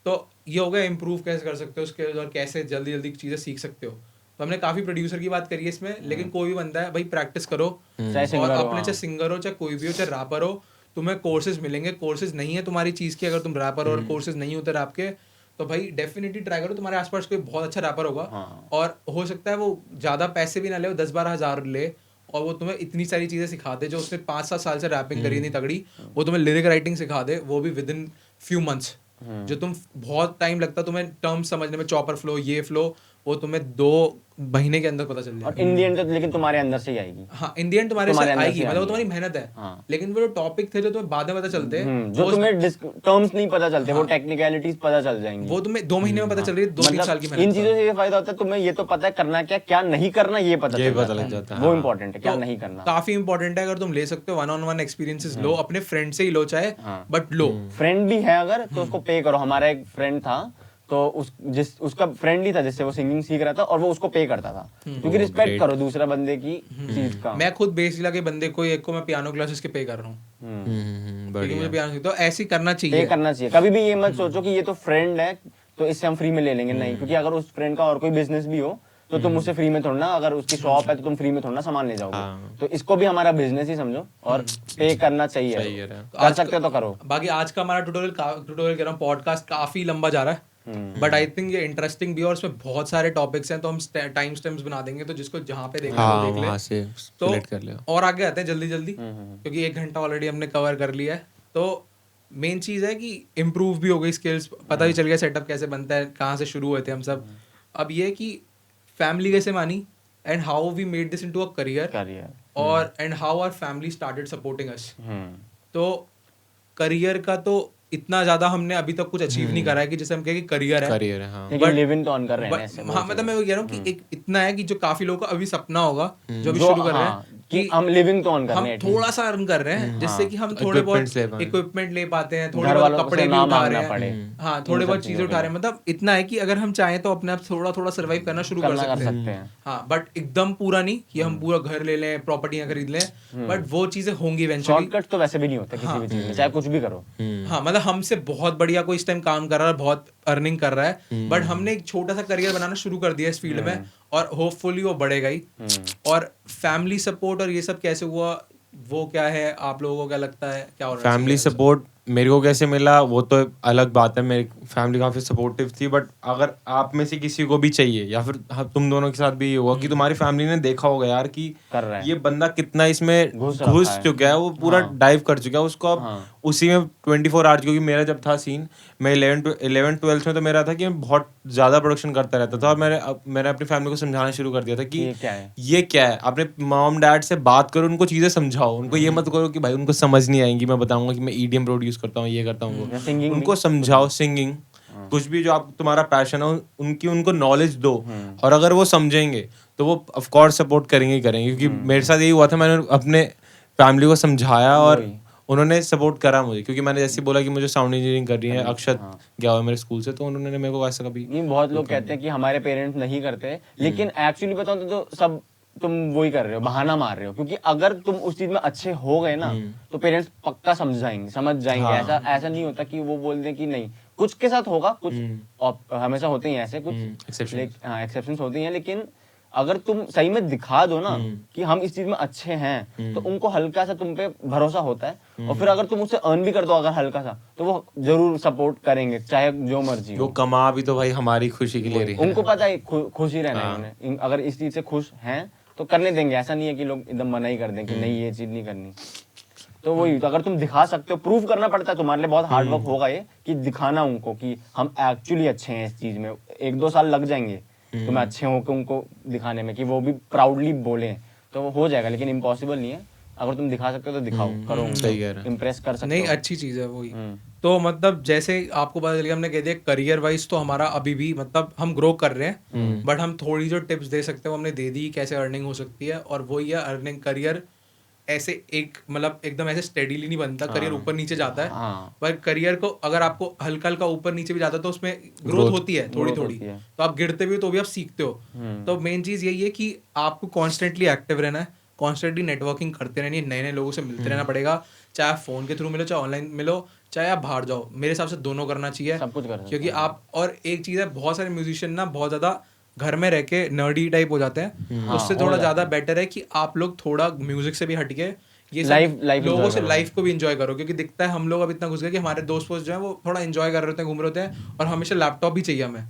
तो ये हो गया इम्प्रूव कैसे कर सकते हो उसके, और कैसे जल्दी जल्दी चीज़ें सीख सकते हो। तो हमने काफ़ी प्रोड्यूसर की बात करी है इसमें, लेकिन कोई भी बंदा है भाई प्रैक्टिस करो, चाहे और singer हो, अपने हाँ। चाहे सिंगर हो, चाहे कोई भी हो, चाहे रैपर हो, तुम्हें कोर्सेज मिलेंगे। कोर्सेज नहीं है तुम्हारी चीज़ की, अगर तुम रैपर हो और कोर्सेज नहीं होते रैप के, तो भाई डेफिनेटली ट्राई करो, तुम्हारे आसपास कोई बहुत अच्छा रैपर होगा, हाँ। और हो सकता है वो ज़्यादा पैसे भी ना ले, वो 10-12 हज़ार ले, और वो तुम्हें इतनी सारी चीज़ें सिखा दे। जो उसने 5-7 साल से रैपिंग करी नहीं तगड़ी, वो तुम्हें लिरिक राइटिंग सिखा दे, वो भी विद इन फ्यू मंथ्स। जो तुम बहुत टाइम लगता है तुम्हें टर्म्स समझने में, चॉपर फ्लो, ये फ्लो, वो तुम्हें 2 महीने के अंदर पता चल और जाएगा। इन दी एंड लेकिन तुम्हारे अंदर से ही आएगी। हाँ, इन दी एंड तुम्हारे तुम्हारे से अंदर आएगी, से मतलब वो आनी तुम्हारी है। मेहनत है। हाँ। लेकिन वो जो टॉपिक थे जो तुम्हें बाद में पता चलते हैं, जो वो तुम्हें टर्म्स नहीं पता चलते, वो टेक्निकलिटीज पता चल जाएंगी। वो तुम्हें 2 महीने में पता चल रही है, 2-3 साल की मतलब इन मेहनत चीजों का। से ये फायदा होता है, तुम्हें ये तो पता है करना क्या, क्या नहीं करना, ये पता ये चल पता जाता लग है। जाता है, वो हाँ। इम्पोर्टेंट है, क्या तो नहीं करना। काफी इंपॉर्टेंट है, अगर तुम ले सकते हो 1-on-1 एक्सपीरियंसेस लो, अपने फ्रेंड से ही लो चाहे, हाँ। But low. फ्रेंड भी है अगर तो उसको पे करो। हमारा एक फ्रेंड था, तो उसका फ्रेंड ही था जिससे वो सिंगिंग सीख रहा था, और वो उसको पे करता था, क्योंकि रिस्पेक्ट करो दूसरा बंदे की चीज का। मैं खुद बेसिला के बंदे को, एक को मैं पियानो क्लासेस के पे कर रहा हूँ, क्योंकि बढ़िया। मुझे पियानो सीखता, तो ऐसे ही करना पे चाहिए। करना चाहिए। कभी भी ये मत सोचो कि ये तो फ्रेंड है तो इससे हम फ्री में ले लेंगे, नहीं, क्योंकि अगर उस फ्रेंड का और कोई बिजनेस भी हो तो तुम उससे फ्री में थोड़ा ना, अगर उसकी शॉप है तो तुम फ्री में थोड़ा ना सामान ले जाओगे। हाँ। तो इसको भी हमारा बिजनेस ही समझो, और पे करना चाहिए। सही है यार। कर सकते हो तो करो। बाकी आज का हमारा ट्यूटोरियल कह रहा हूँ, पॉडकास्ट काफी लंबा जा रहा है, बट आई थिंक ये इंटरेस्टिंग भी है, और इसमें बहुत सारे टॉपिक्स हैं, तो हम टाइम स्टैम्प्स बना देंगे, तो जिसको जहाँ पे देखना है हाँ, वो देख ले। वहाँ से तो select कर ले। और आगे आते हैं जल्दी जल्दी, क्योंकि 1 घंटा ऑलरेडी हमने कवर कर लिया है। तो मेन चीज़ है कि इम्प्रूव भी हो गई स्किल्स, पता भी चल गया सेटअप कैसे बनता है, कहाँ से शुरू हुए थे हम सब। अब ये कि फैमिली कैसे मानी, and how we made this into a career, और and how our family started supporting us. तो करियर का तो इतना ज्यादा हमने अभी तक कुछ अचीव नहीं करा है कि जैसे हम कहें कि करियर है, करियर है, हाँ। लेकिन लिविंग तो ऑन कर रहे हैं ऐसे। हाँ, मतलब मैं वो कह रहा हूँ कि एक इतना है कि जो काफी लोगों का अभी सपना होगा, जो अभी जो- शुरू कर रहे हाँ, हैं, कि हम लिविंग तो ऑन कर हम रहे हैं। थोड़ा सा अर्न कर रहे हैं, जिससे कि हम थोड़े Equipments ले बहुत पाएं। इक्विपमेंट ले पाते हैं, थोड़े घर बहुत वालों से कपड़े भी ना उठा मांगना रहे पड़े। हैं, हाँ, थोड़े इन बहुत सब चीजें चीजों उठा रहे हैं। मतलब इतना है कि अगर हम चाहें तो अपने आप थोड़ा थोड़ा सर्वाइव करना शुरू कर सकते हैं। हाँ, बट एकदम पूरा नहीं कि हम पूरा घर ले लें, प्रॉपर्टियां खरीद लें, बट वो चीजें होंगी इवेंचुअली। शॉर्टकट तो वैसे भी नहीं होता किसी भी चीज में, चाहे कुछ भी करो। हाँ, मतलब हमसे बहुत बढ़िया कोई इस टाइम काम कर रहा है, बहुत अर्निंग कर रहा है, बट हमने एक छोटा सा करियर बनाना शुरू कर दिया इस फील्ड में, और होपफुली वो बढ़ेगा ही। और फैमिली सपोर्ट और ये सब कैसे हुआ, वो क्या है, आप लोगों को क्या लगता है, क्या हो रहा है? फैमिली सपोर्ट मेरे को कैसे मिला वो तो अलग बात है, मेरी फैमिली काफ़ी सपोर्टिव थी, बट अगर आप में से किसी को भी चाहिए, या फिर तुम दोनों के साथ भी ये हुआ कि तुम्हारी फैमिली ने देखा होगा यार कि कर रहा है, ये बंदा कितना इसमें घुस चुका है, वो पूरा डाइव कर चुका है, उसको अब उसी में 24 आवर्स, क्योंकि मेरा जब था सीन, मैं 11th-12th में तो मेरा था कि मैं बहुत ज़्यादा प्रोडक्शन करता रहता था, और मैंने अपनी फैमिली को समझाना शुरू कर दिया था कि ये क्या है, अपने मॉम डैड से बात करो, उनको चीज़ें समझाओ, उनको ये मत करो कि भाई उनको समझ नहीं आएंगी, मैं बताऊंगा कि मैं EDM प्रोड्यूस करता हूँ, ये करता हूँ, उनको समझाओ, सिंगिंग कुछ भी जो आप तुम्हारा पैशन हो, उनको नॉलेज दो, और अगर वो समझेंगे तो वो ऑफ कोर्स सपोर्ट करेंगे ही करेंगे, क्योंकि मेरे साथ यही हुआ था, मैंने अपने फैमिली को समझाया और उन्होंने सपोर्ट करा मुझे, क्योंकि मैंने जैसे बोला कि मुझे साउंड इंजीनियरिंग करनी है, अक्षत गया हुआ मेरे स्कूल से, तो उन्होंने मेरे को ऐसा कभी, ये बहुत लोग कहते हैं कि हमारे पेरेंट्स नहीं करते, लेकिन एक्चुअली बताऊं तो सब तुम वही कर रहे हो, बहाना मार रहे हो, क्योंकि अगर तुम उस चीज में अच्छे हो गए ना तो पेरेंट्स पक्का समझ जाएंगे। ऐसा नहीं होता कि वो बोल दें कि नहीं, कुछ के साथ होगा, कुछ हमेशा होते ही ऐसे कुछ एक्सेप्शंस होती हैं, लेकिन अगर तुम सही में दिखा दो ना कि हम इस चीज में अच्छे हैं, तो उनको हल्का सा तुम पे भरोसा होता है, और फिर अगर तुम उससे अर्न भी कर दो अगर हल्का सा, तो वो जरूर सपोर्ट करेंगे, चाहे जो मर्जी वो कमा भी तो भाई हमारी खुशी के लिए रही है, उनको पता है खुश ही रहना है उन्हें, अगर इस चीज से खुश हैं तो करने देंगे। ऐसा नहीं है कि लोग एकदम मना ही कर दें कि नहीं ये चीज नहीं करनी। तो वही, तो अगर तुम दिखा सकते हो, प्रूव करना पड़ता है, तुम्हारे लिए बहुत हार्ड वर्क होगा ये, कि दिखाना उनको कि हम एक्चुअली अच्छे हैं इस चीज में। 1-2 साल लग जाएंगे तुम्हें अच्छे होकर उनको दिखाने में, कि वो भी प्राउडली बोले, तो हो जाएगा, लेकिन इम्पॉसिबल नहीं है। अगर तुम दिखा सकते हो तो दिखाओ, करो, इम्प्रेस कर सकते हो। नहीं, अच्छी चीज है वही। तो मतलब जैसे आपको पता चल गया, हमने कह दिया करियर वाइज तो हमारा अभी भी मतलब हम ग्रो कर रहे हैं, बट हम थोड़ी जो टिप्स दे सकते हैं वो हमने दे दी, कैसे अर्निंग हो सकती है। और वही है, अर्निंग करियर ऐसे एक मतलब एकदम ऐसे स्टेडीली नहीं बनता, करियर ऊपर नीचे जाता है, पर करियर को अगर आपको हल्का हल्का ऊपर नीचे भी जाता है तो उसमें ग्रोथ होती है थोड़ी थोड़ी, तो आप गिरते भी हो तो भी आप सीखते हो। तो मेन चीज यही है कि आपको कॉन्स्टेंटली एक्टिव रहना है, कॉन्स्टेंटली नेटवर्किंग करते रहनी है, नए नए लोगों से मिलते रहना पड़ेगा, चाहे आप फ़ोन के थ्रू मिलो, चाहे ऑनलाइन मिलो, चाहे आप बाहर जाओ। मेरे हिसाब से दोनों करना चाहिए, सब कुछ करना क्योंकि आप, और एक चीज़ है, बहुत सारे म्यूजिशियन ना बहुत ज़्यादा घर में रह के नर्डी टाइप हो जाते हैं, तो उससे थोड़ा ज़्यादा बेटर है कि आप लोग थोड़ा म्यूजिक से भी हटके ये Life लोगों enjoy से करो। लाइफ को भी एंजॉय करो, क्योंकि दिखता है हम लोग अब इतना घुस गए कि हमारे दोस्त वोस्त जो है वो थोड़ा एंजॉय कर रहे होते हैं, घूम रहे होते हैं, और हमेशा लैपटॉप भी चाहिए हमें।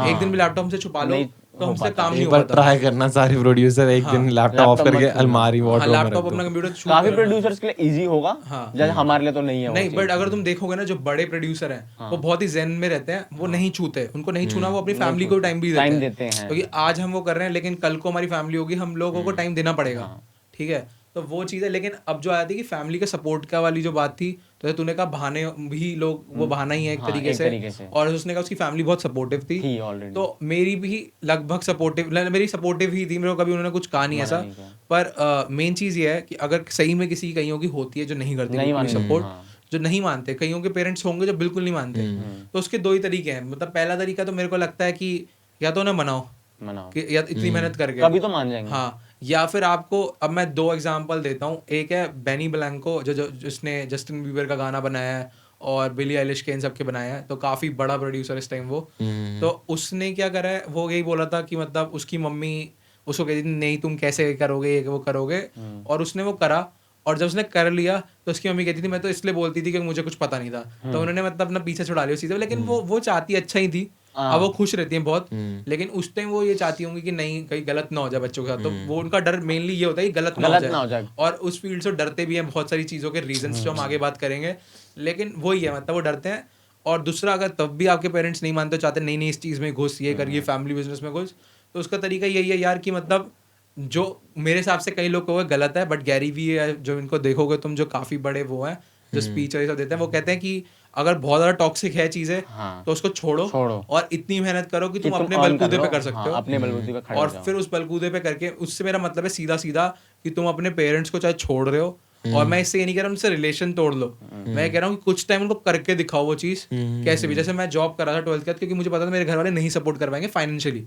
एक दिन भी लैपटॉप हमसे छुपा लो नहीं तो हो हमसे पाता। काम नहीं एक हो बार पाता। ट्राई करना सारे प्रोड्यूसर, एक दिन लैपटॉप ऑफ लैपटॉप करके मत खोलना। अलमारी हाँ, वार्डरोब में लैपटॉप रख अपना दो। कंप्यूटर शूट काफी करना। प्रोड्यूसर्स के लिए इजी होगा, हाँ। जैसे हमारे लिए तो नहीं है वो नहीं, चीज़। बट अगर तुम देखोगे ना, जो बड़े प्रोड्यूसर हैं वो बहुत ही zen में रहते हैं, वो नहीं छूते, उनको नहीं छूना, वो अपनी फैमिली को टाइम भी टाइम देते देते हैं, हैं। क्योंकि आज हम वो कर रहे हैं लेकिन कल को हमारी फैमिली होगी, हम लोगों को टाइम देना पड़ेगा, ठीक है। तो वो चीज़ है, लेकिन अब जो आया थी कि फैमिली के सपोर्ट का वाली जो बात थी, तो तूने कहा बहाने भी लोग, वो बहाना ही है एक हाँ, तरीके एक तरीके से। और उसने कहा उसकी फैमिली बहुत सपोर्टिव थी, थी already। तो मेरी भी लगभग सपोर्टिव, मेरी सपोर्टिव ही थी, मेरे को कभी उन्होंने कुछ कहा नहीं ऐसा। नहीं किया। पर मेन चीज़ ये है कि अगर सही में किसी कईयों की होती है जो नहीं करती नहीं मानती, सपोर्ट, हाँ। जो नहीं मानते, कईयों के पेरेंट्स होंगे जो बिल्कुल नहीं मानते, तो उसके दो ही तरीके हैं। मतलब पहला तरीका तो मेरे को लगता है कि या तो उन्हें मनाओ मनाओ, कि या इतनी मेहनत करके, कभी तो मान जाएंगे। हाँ, या फिर आपको, अब मैं 2 एग्जांपल देता हूँ। एक है बेनी ब्लैंको, जिसने जस्टिन बीबर का गाना बनाया है और बिली आइलिश के इन सब के बनाया है, तो काफ़ी बड़ा प्रोड्यूसर इस टाइम वो। तो उसने क्या करा है, वो यही बोला था कि मतलब उसकी मम्मी उसको कहती थी नहीं तुम कैसे करोगे, ये वो करोगे, और उसने वो करा, और जब उसने कर लिया तो उसकी मम्मी कहती थी मैं तो इसलिए बोलती थी कि मुझे कुछ पता नहीं था, तो उन्होंने मतलब अपना पीछे छुड़ा लिया सीधे। लेकिन वो चाहती अच्छा ही थी, अब वो खुश रहती हैं बहुत, लेकिन उस टाइम वो ये चाहती होंगी कि नहीं कहीं गलत ना हो जाए बच्चों के साथ, तो वो उनका डर मेनली ये होता है कि गलत ना हो जाए। और उस फील्ड से डरते भी हैं बहुत सारी चीज़ों के रीजंस जो हम आगे बात करेंगे, लेकिन वही है, मतलब वो डरते हैं। और दूसरा, अगर तब भी आपके पेरेंट्स नहीं मानते, चाहते नहीं नहीं इस चीज़ में घुस, ये करिए फैमिली बिजनेस में घुस, तो उसका तरीका यही है यार कि मतलब जो मेरे हिसाब से कई लोग कहोगे गलत है, बट गैरी वी है जो इनको देखोगे तुम, जो काफ़ी बड़े वो हैं जो स्पीच और ये सब देते हैं, वो कहते हैं कि अगर बहुत ज़्यादा टॉक्सिक है चीज़ें, तो उसको छोड़ो और इतनी मेहनत करो कि तुम अपने बलबूते पे कर सकते हो, अपने बलबूते पे खड़े और फिर उस बलबूते पे करके, उससे मेरा मतलब है सीधा सीधा कि तुम अपने पेरेंट्स को चाहे छोड़ रहे हो, और मैं इससे ये नहीं कह रहा हूँ उनसे रिलेशन तोड़ लो, मैं कह रहा हूँ कि कुछ टाइम उनको करके दिखाओ वो चीज़ कैसे भी। जैसे मैं जॉब कर रहा था 12th के बाद, क्योंकि मुझे पता था मेरे घर वाले नहीं सपोर्ट कर पाएंगे फाइनेंशियली,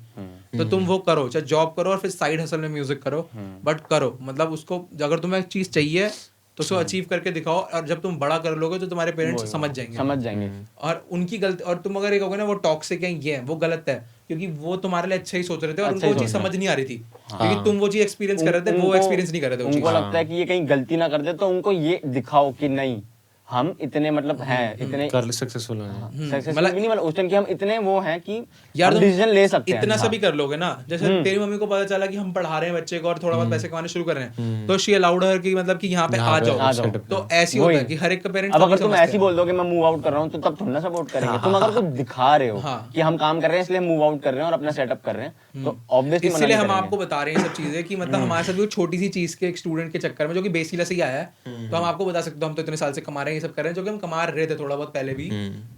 तो तुम वो करो, चाहे जॉब करो और फिर साइड हसल में म्यूजिक करो, बट करो, मतलब उसको अगर तुम्हें चीज़ चाहिए तो उसको अचीव करके दिखाओ, और जब तुम बड़ा कर लोगे तो तुम्हारे पेरेंट्स समझ जाएंगे। और उनकी गलती, और तुम अगर ये कहोगे ना वो टॉक्सिक है, ये है, वो गलत है, क्योंकि वो तुम्हारे लिए अच्छा ही सोच रहे थे और उनको वो चीज़ समझ नहीं आ रही थी, क्योंकि तुम वो चीज़ एक्सपीरियंस कर रहे थे, वो एक्सपीरियंस नहीं कर रहे थे। उनको लगता है कि ये कहीं गलती ना कर दे, तो उनको ये दिखाओ कि नहीं हम इतने मतलब हैं, इतने कर सक्सेसफुल हैं, सक्सेसफुल भी नहीं, मतलब उस टाइम कि हम इतने वो हैं कि यार हम डिसीजन ले सकते हैं। इतना सा भी कर लोगे ना, जैसे तेरी मम्मी को पता चला कि हम पढ़ा रहे हैं बच्चे को और थोड़ा बहुत पैसे कमाने शुरू कर रहे हैं, तो शी अलाउड हर कि मतलब कि यहाँ पे आ जाओ। तो ऐसी होता है कि हर एक का पेरेंट्स, अब अगर तुम ऐसी बोल दो कि मैं मूव आउट कर रहा हूँ, तो तब थोड़ा ना सपोर्ट करेंगे। तुम अगर कुछ दिखा रहे हो कि हम काम कर रहे हैं इसलिए मूव आउट कर रहे हैं और अपना सेटअप कर रहे हैं, तो ऑब्वियसली इसलिए हम आपको बता रहे हैं सब चीजें कि मतलब हमारे साथ भी छोटी सी चीज के एक स्टूडेंट के चक्कर में, जो कि बेसिला से ही आया है, तो हम आपको बता सकते हो हम तो इतने साल से कमा रहे हैं, ये सब कर रहे हैं, जो कि हम कमा रहे थे थोड़ा बहुत पहले भी,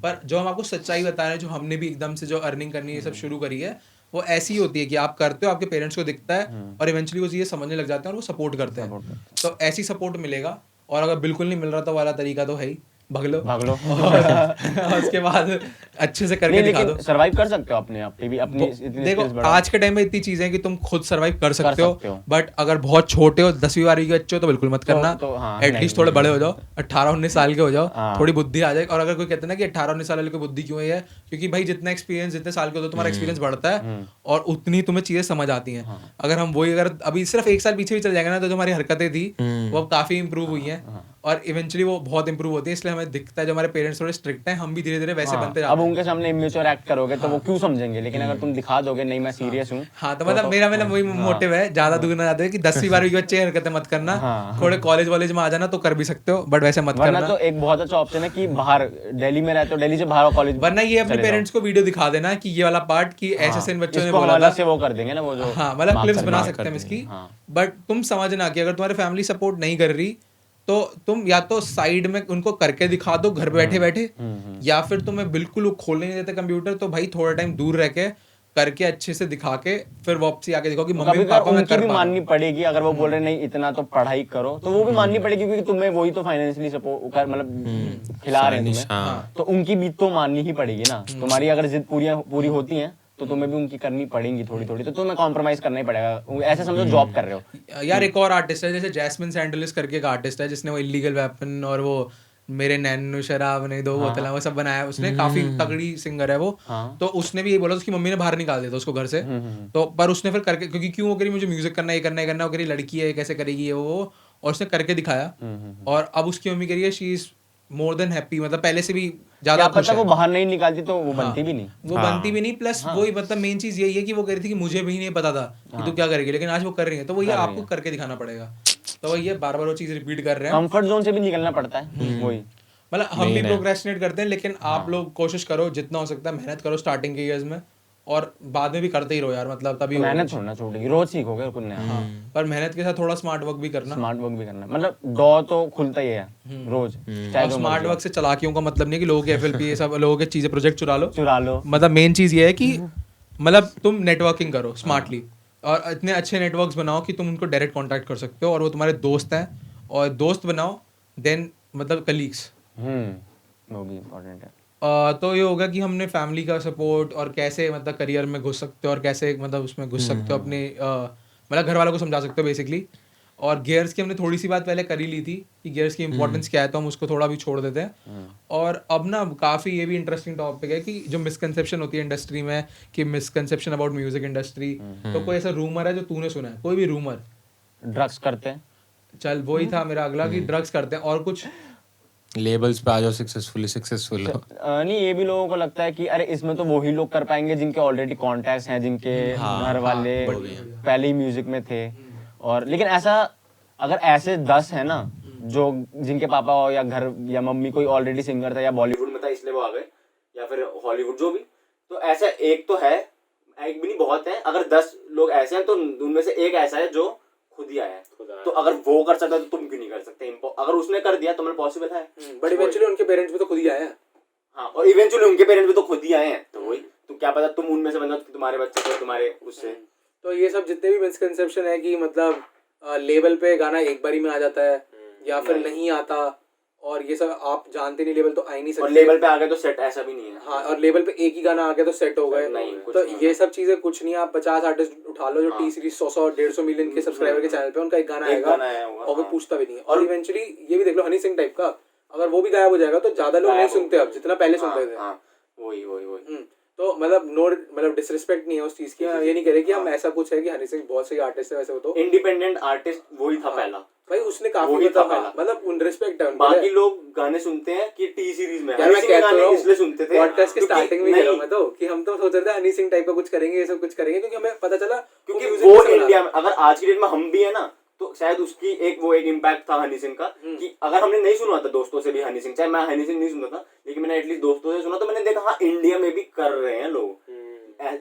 पर जो हम आपको सच्चाई बता रहे हैं, जो हमने भी एकदम से जो अर्निंग करनी है ये सब शुरू करी है, वो ऐसी होती है कि आप करते हो, आपके पेरेंट्स को दिखता है और इवेंचुअली वो चीजें समझने लग जाते हैं और वो सपोर्ट करते हैं। तो ऐसी सपोर्ट मिलेगा, और अगर बिल्कुल नहीं मिल रहा तो वाला तरीका तो है ही भाग लो और उसके बाद अच्छे से करके दिखा दो। सरवाइव कर सकते हो अपने आप पे भी, अपनी देखो आज के टाइम में इतनी चीजें कि तुम खुद सरवाइव कर सकते हो, बट अगर बहुत छोटे हो 10वीं 12वीं के बच्चे हो तो बिल्कुल मत करना। एटलीस्ट थोड़े बड़े हो जाओ, 18-19 साल के हो जाओ, थोड़ी बुद्धि आ जाए। और अगर कोई कहते हैं ना कि 18-19 साल वाले को बुद्धि क्यों है, क्योंकि भाई जितना एक्सपीरियंस, जितने साल के हो तुम्हारा एक्सपीरियंस बढ़ता है और उतनी तुम्हें चीजें समझ आती हैं। अगर हम वही अगर अभी सिर्फ 1 साल पीछे भी चल जाएंगे ना, तो जो हमारी हरकतें थी वो अब काफी इंप्रूव हुई हैं और इवेंचुअली वो बहुत इंप्रूव होती है। इसलिए हमें दिखता है जो हमारे पेरेंट्स थोड़े स्ट्रिक्ट हैं, हम भी धीरे धीरे वैसे बनते जाते हैं। अब उनके सामने इमेच्योर एक्ट करोगे तो वो क्यों समझेंगे, लेकिन अगर तुम दिखा दोगे नहीं मैं सीरियस हूँ। हाँ, तो मतलब मेरा वही मोटिव है, ज्यादा दूर ना जाते कि 10वीं 12वीं के बच्चे हरकतें मत करना, थोड़े कॉलेज वॉलेज में आ जाना तो कर भी सकते हो, बट वैसे मत करना। तो एक बहुत अच्छा ऑप्शन है कि बाहर दिल्ली में रहते हो, दिल्ली से बाहर कॉलेज, वरना ये अपने पेरेंट्स को वीडियो दिखा देना कि ये वाला पार्ट कि ऐसे इन बच्चों ने बोला था, से वो कर देंगे ना वो जो, हाँ मतलब क्लिप्स बना सकते हैं इसकी। बट तुम समझना कि अगर तुम्हारी फैमिली सपोर्ट नहीं कर रही तो तुम या तो साइड में उनको करके दिखा दो घर बैठे बैठे, या फिर तुम्हें बिल्कुल खोलने नहीं देते कंप्यूटर, तो भाई थोड़ा टाइम दूर रह के करके अच्छे से दिखा के फिर वापसी आके देखो कि मम्मी पापा मैं कर पा, माननी पड़ेगी। अगर वो बोल रहे नहीं इतना तो पढ़ाई करो, तो वो भी माननी पड़ेगी, क्योंकि तुम्हें वही तो फाइनेंशियली सपोर्ट मतलब खिला रहे हैं तुम्हें, तो उनकी भी तो माननी ही पड़ेगी ना। तुम्हारी अगर जिद पूरी होती है तो तुम्हें भी उनकी करनी पड़ेंगी थोड़ी थोड़ी, तो तुम्हें कॉम्प्रोमाइज करना ही पड़ेगा। ऐसे समझो जॉब कर रहे हो। यार एक और आर्टिस्ट है जैसे जैस्मिन सैंडलिस करके एक आर्टिस्ट है जिसने वो इलीगल वेपन और वो मेरे नैनो शराब नहीं दो बोतल वो सब बनाया है। उसने काफी तगड़ी सिंगर है वो। तो उसने भी यही बोला, उसकी मम्मी ने बाहर निकाल दिया था उसको घर से। तो पर उसने फिर करके, क्योंकि क्यों वो करी मुझे म्यूजिक करना, ये करना, ये करना, वो करी लड़की है कैसे करेगी ये वो, और उसने करके दिखाया। और अब उसकी मम्मी कह रही है she is more than happy, मतलब पहले से भी ज्यादा क्या खुश पता है। वो बाहर नहीं निकालती तो वो बनती भी नहीं। वो बनती भी नहीं, प्लस वही मतलब मेन चीज यही है कि वो कह रही थी कि मुझे भी नहीं पता था कि तू क्या करेगी, लेकिन आज वो कर रही है, तो वही आपको करके दिखाना पड़ेगा। तो वही है, बार बार वो चीज रिपीट कर रहे हैं। कंफर्ट जोन से भी निकलना पड़ता है वही। मतलब हम भी प्रोक्रेस्टिनेट करते हैं, लेकिन आप लोग कोशिश करो जितना हो सकता है, मेहनत करो स्टार्टिंग के ईयर्स में, और बाद में भी करते ही रहो यार, मतलब तभी होगा मेहनत कुछ। छोड़ना छूटेगी, रोज सीखोगे कुछ नया। हाँ, पर मेहनत के साथ थोड़ा स्मार्ट वर्क भी करना। स्मार्ट वर्क भी करना, मतलब डॉ तो खुलता ही है रोज, चाहे और जो स्मार्ट वर्क से चालाकियों का मतलब नहीं है कि लोगों के FLP ये सब लोगों के चीजें प्रोजेक्ट चुरा लो। चुरा लो। मतलब मेन चीज ये है कि मतलब तुम नेटवर्किंग करो स्मार्टली, और इतने अच्छे नेटवर्क्स बनाओ कि तुम उनको डायरेक्ट कांटेक्ट कर सकते हो और वो तुम्हारे दोस्त हैं, और दोस्त बनाओ देन मतलब कलीग्स। वो भी इम्पोर्टेंट है। तो ये होगा कि हमने फैमिली का सपोर्ट और कैसे मतलब करियर में घुस सकते हो और कैसे मतलब उसमें घुस सकते हो अपने मतलब घर वालों को समझा सकते हो बेसिकली। और गियर्स की हमने थोड़ी सी बात पहले कर ही ली थी कि गियर्स की इंपॉर्टेंस क्या है, तो हम उसको थोड़ा भी छोड़ देते हैं। और अब ना काफ़ी ये भी इंटरेस्टिंग टॉपिक है कि जो मिसकंसेप्शन होती है इंडस्ट्री में, कि मिसकंसेप्शन अबाउट म्यूजिक इंडस्ट्री। तो कोई ऐसा रूमर है जो तूने सुना है, कोई भी रूमर? ड्रग्स करते हैं। चल वही था मेरा अगला कि ड्रग्स करते हैं, और कुछ? लेबल्स पे आ जाओ सक्सेसफुल हो। नहीं, ये भी लोगों को लगता है कि अरे इसमें तो वही लोग कर पाएंगे जिनके ऑलरेडी कॉन्टैक्ट्स हैं, जिनके घर वाले पहले ही म्यूजिक में थे। और लेकिन ऐसा, अगर ऐसे 10 है ना जो जिनके पापा हो या घर या मम्मी कोई ऑलरेडी सिंगर था या बॉलीवुड में था इसलिए वो आ गए, या फिर हॉलीवुड जो भी, तो ऐसा एक तो है, एक भी नहीं बहुत है। अगर 10 लोग ऐसे हैं तो उनमें से एक ऐसा है जो खुद ही आया है। तो अगर वो कर सकता है तो तुम क्यों नहीं कर सकते? अगर उसने कर दिया तो मतलब पॉसिबल है। बट इवेंचुअली उनके पेरेंट्स भी तो खुद ही आए हैं। हाँ, और इवेंचुअली उनके पेरेंट्स भी तो खुद ही आए हैं, तो वही, तो क्या पता तुम उनमें से बनो कि तुम्हारे बच्चे को तुम्हारे उससे। तो ये सब जितने भी मिसकंसेप्शन है कि मतलब लेवल पे गाना एक बारी में आ जाता है या फिर नहीं आता, और ये सब आप जानते नहीं, लेवल तो आ ही नहीं सकते। और लेवल पे आ गए तो सेट, ऐसा भी नहीं है। हाँ, और लेवल पे एक ही गाना आ गया तो सेट हो गए। नहीं, तो ये सब चीजें कुछ नहीं। आप 50 आर्टिस्ट उठा लो जो टी सीरीज 100-150 मिलियन के सब्सक्राइबर के चैनल पे, उनका एक गाना आएगा और वो पूछता भी नहीं है। और इवेंचुअली ये भी देख लो हनी सिंह टाइप का, अगर वो भी गायब हो जाएगा तो ज्यादा लोग नहीं सुनते अब जितना पहले सुनते थे। वही वही वही। तो मतलब डिसरिस्पेक्ट नहीं है उस चीज की। ये नहीं कह रहे कि हम ऐसा कुछ है कि हनी सिंह बहुत सही आर्टिस्ट है, वैसे वो तो इंडिपेंडेंट आर्टिस्ट वही था पहला भाई, उसने काफी मतलब उन रिस्पेक्ट है। बाकी लोग गाने सुनते हैं कि टी सीरीज में यार, मैं कहता हूं इसलिए सुनते थे पॉडकास्ट के स्टार्टिंग में कह रहा हूं मैं तो कि हम तो सोच रहे थे हनी सिंह टाइप का कुछ करेंगे, ये सब कुछ करेंगे, क्योंकि हमें पता चला क्योंकि वो इंडिया में, अगर आज की डेट में हम भी है ना, तो शायद उसकी एक इम्पैक्ट था हनी सिंह का, कि अगर हमने नहीं सुना था दोस्तों से भी हनी सिंह, चाहे मैं हनी सिंह नहीं सुनता था लेकिन मैंने एटलीस्ट दोस्तों से सुना, तो मैंने देखा हाँ इंडिया में भी कर रहे हैं लोग,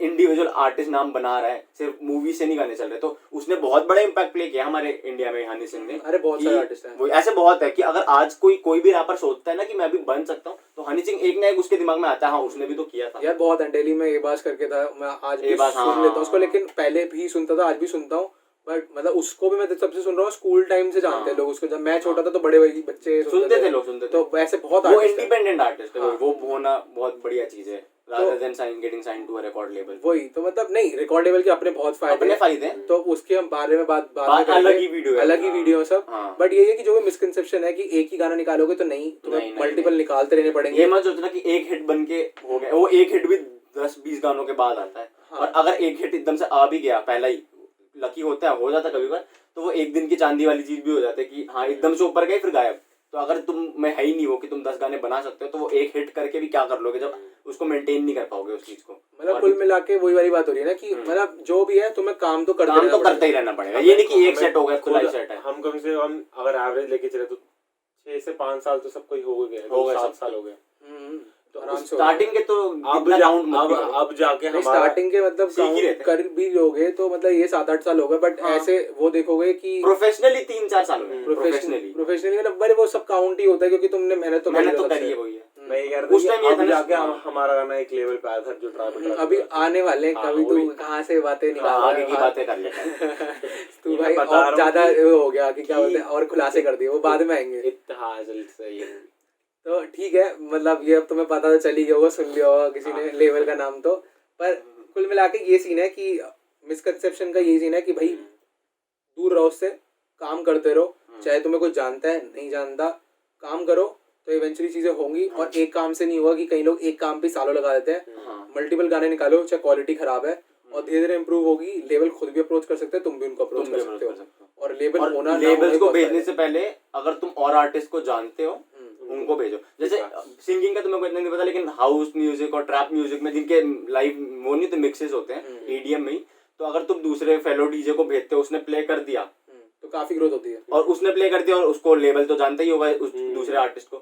इंडिविजुअल आर्टिस्ट नाम बना रहा है, सिर्फ मूवी से नहीं गाने चल रहे। तो उसने बहुत बड़ा इम्पैक्ट प्ले किया हमारे इंडिया में हनी सिंह ने। अरे बहुत सारे आर्टिस्ट हैं, वो ऐसे बहुत है कि अगर आज कोई भी रैपर सोचता है ना कि मैं भी बन सकता हूँ, तो हनी सिंह एक ना एक उसके दिमाग में आता है, हाँ उसने भी तो किया था यार। बहुत है, दिल्ली में एबाज करके था, मैं आज भी सुन लेता हूँ उसको, लेकिन पहले भी सुनता था, आज भी सुनता हूँ। बट मतलब उसको भी मैं सबसे सुन रहा हूँ, स्कूल टाइम से जानते हैं लोग उसको। जब मैं छोटा था तो बड़े भाई बच्चे सुनते थे लोग, सुनते थे। तो वैसे बहुत वो इंडिपेंडेंट आर्टिस्ट है, वो होना बहुत बढ़िया चीज है, rather than getting signed to a record label। वही तो मतलब नहीं, रिकॉर्ड लेवल के अपने बहुत फायदे हैं, तो उसके हम बारे में बात अलग ही वीडियो सब। बट ये है कि जो भी मिसकंसेप्शन है कि एक ही गाना निकालोगे तो नहीं, तुम्हें मल्टीपल निकालते रहने पड़ेंगे। ये मत सोचना कि एक हिट बन के हो गया, वो एक हिट भी 10-20 गानों के बाद आता है। और अगर एक हिट एकदम से आ भी गया, पहला ही लकी होता है, हो जाता कभी बार, तो वो एक दिन की चांदी वाली चीज भी हो जाती है कि हाँ एकदम से ऊपर गए फिर गायब। तो अगर तुम में है ही नहीं हो कि तुम 10 गाने बना सकते हो, तो वो एक हिट करके भी क्या कर लोगे जब उसको मेंटेन नहीं कर पाओगे उस चीज को। मतलब कुल मिला के वही वाली बात हो रही है ना कि मतलब जो भी है तुम्हें काम तो करते ही रहना पड़ेगा। ये नहीं कि एक सेट हो गया खुला सेट है। हम कम से कम अगर एवरेज लेके चले तो 6 से 5 साल तो सबको ही हो गए, 7 साल हो गए। तो आराम से स्टार्टिंग के तो अब जाके स्टार्टिंग के मतलब कर भी लोगे तो मतलब ये 7-8 साल हो गए। बट ऐसे वो देखोगे कि प्रोफेशनली 3-4 साल हो गए। प्रोफेशनली मतलब वो सब काउंट ही होता है, क्योंकि तुमने मेहनत तो करी है। वही है मैं ये कह रहा था उस टाइम ये था जाके हमारा गाना एक लेवल पे आया था जो ट्राइबल अभी आने वाले, कभी तू कहाँ से बातें निकाल आगे की बातें कर लेता तू भाई, और ज्यादा हो गया कि क्या बोलते हैं, और खुलासे कर दिए, वो बाद में आएंगे। इतिहास सही है। तो ठीक है, मतलब ये अब तुम्हें पता तो चल ही गया होगा, सुन लिया होगा किसी ने लेवल का नाम तो। पर कुल मिला के ये सीन है कि मिसकंसेप्शन का ये सीन है कि भाई दूर रहो उससे, काम करते रहो, चाहे तुम्हें कोई जानता है नहीं जानता, काम करो तो इवेंचुअली चीजें होंगी। और एक काम से नहीं होगा कि कई लोग एक काम पे सालों लगा देते हैं। मल्टीपल गाने निकालो, चाहे क्वालिटी खराब है, और धीरे धीरे इंप्रूव होगी। लेवल खुद भी अप्रोच कर सकते हैं, तुम भी उनको अप्रोच कर सकते हो। और लेवल होना, लेवल्स को भेजने से पहले अगर तुम और आर्टिस्ट को जानते हो उनको भेजो। जैसे सिंगिंग का तो मेरे को इतना नहीं पता, लेकिन हाउस म्यूजिक और ट्रैप म्यूजिक में जिनके लाइव वो नहीं तो मिक्सेस होते हैं ईडीएम में ही, तो अगर तुम दूसरे फेलो डीजे को भेजते हो, उसने प्ले कर दिया तो काफी ग्रोथ होती है। और उसने प्ले कर दिया और उसको लेबल तो जानता ही होगा उस दूसरे आर्टिस्ट को,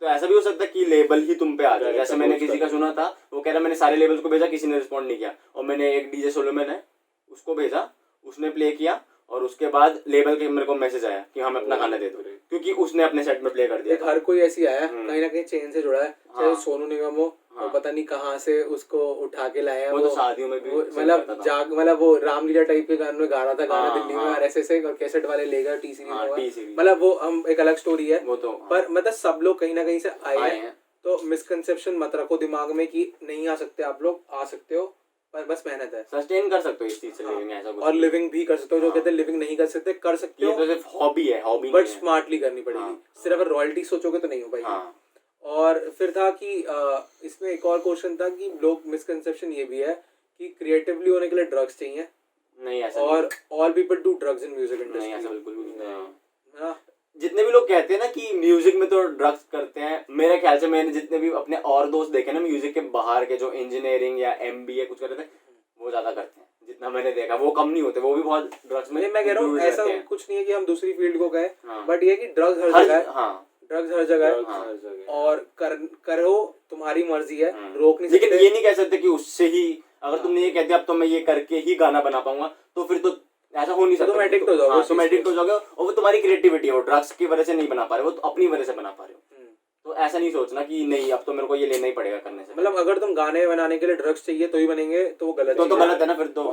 तो ऐसा भी हो सकता है कि लेबल ही तुम पे आ जाए। जैसे मैंने किसी का सुना था, वो कह रहा मैंने सारे लेबल्स को भेजा, किसी ने रिस्पॉन्ड नहीं किया, और मैंने एक डीजे सोलोमन है उसको भेजा, उसने प्ले किया और उसके बाद लेबल के मेरे को मैसेज आया कि हमें अपना गाना दे दो, क्योंकि उसने अपने सेट में प्ले कर दिया। हर कोई ऐसी आया कहीं ना कहीं चेन से जुड़ा है, चाहे सोनू निगम हो, वो पता नहीं कहाँ से उसको उठा के लाया है। वो तो शादियों में भी मतलब वो रामलीला टाइप के गाने में गा रहा था गाना दिल्ली में, और ऐसे और कैसेट वाले ले गए टी सीरीज, मतलब वो हम एक अलग स्टोरी है वो तो। पर मतलब सब लोग कहीं ना कहीं से आए हैं, तो मिसकंसेप्शन मत रखो दिमाग में कि नहीं आ सकते आप लोग, आ सकते हो, पर बस मेहनत है, सस्टेन कर सकते हो इस चीज से लिविंग, ऐसा कुछ और लिविंग भी कर सकते हो। जो कहते हैं लिविंग नहीं कर सकते, कर सकते हो, ये तो सिर्फ हॉबी है, हॉबी बट स्मार्टली करनी पड़ेगी। सिर्फ अगर रॉयल्टी सोचोगे तो नहीं हो पाएगी। और फिर था कि इसमें एक और क्वेश्चन था कि लोग मिसकंसेप्शन ये भी है कि क्रिएटिवली होने के लिए ड्रग्स चाहिए। नहीं ऐसा, और all people do drugs in music industry. नहीं ऐसा बिल्कुल भी नहीं। जितने भी लोग कहते हैं ना कि म्यूजिक में तो ड्रग्स करते हैं, मेरे ख्याल से मैंने जितने भी अपने और दोस्त देखे ना म्यूजिक के बाहर के, जो इंजीनियरिंग या एमबीए कुछ करते हैं, वो ज्यादा करते हैं। जितना मैंने देखा वो कम नहीं होते, वो भी बहुत ड्रग्स में। मैं कह रहा हूँ ऐसा कुछ नहीं है कि हम दूसरी फील्ड को गए, बट ये कि ड्रग्स हर जगह है, ड्रग्स हर जगह है, और करो तुम्हारी मर्जी है, रोक नहीं सकते। लेकिन ये नहीं कह सकते कि उससे ही, अगर तुमने ये कह दिया अब तो मैं ये करके ही गाना बना पाऊंगा, तो फिर तो ऐसा हो नहीं सकता। तुम एडिक्ट हो जाओगे, तुम एडिक्ट हो जाओगे, और वो तुम्हारी क्रिएटिविटी है, वो ड्रग्स की वजह से नहीं बना पा रहे, वो तो अपनी वजह से बना पा रहे हो। तो ऐसा नहीं सोचना कि नहीं अब तो मेरे को ये लेना ही पड़ेगा करने से। मतलब अगर तुम गाने बनाने के लिए ड्रग्स चाहिए तो ही बनेंगे, तो वो गलत तो गलत है ना फिर तो।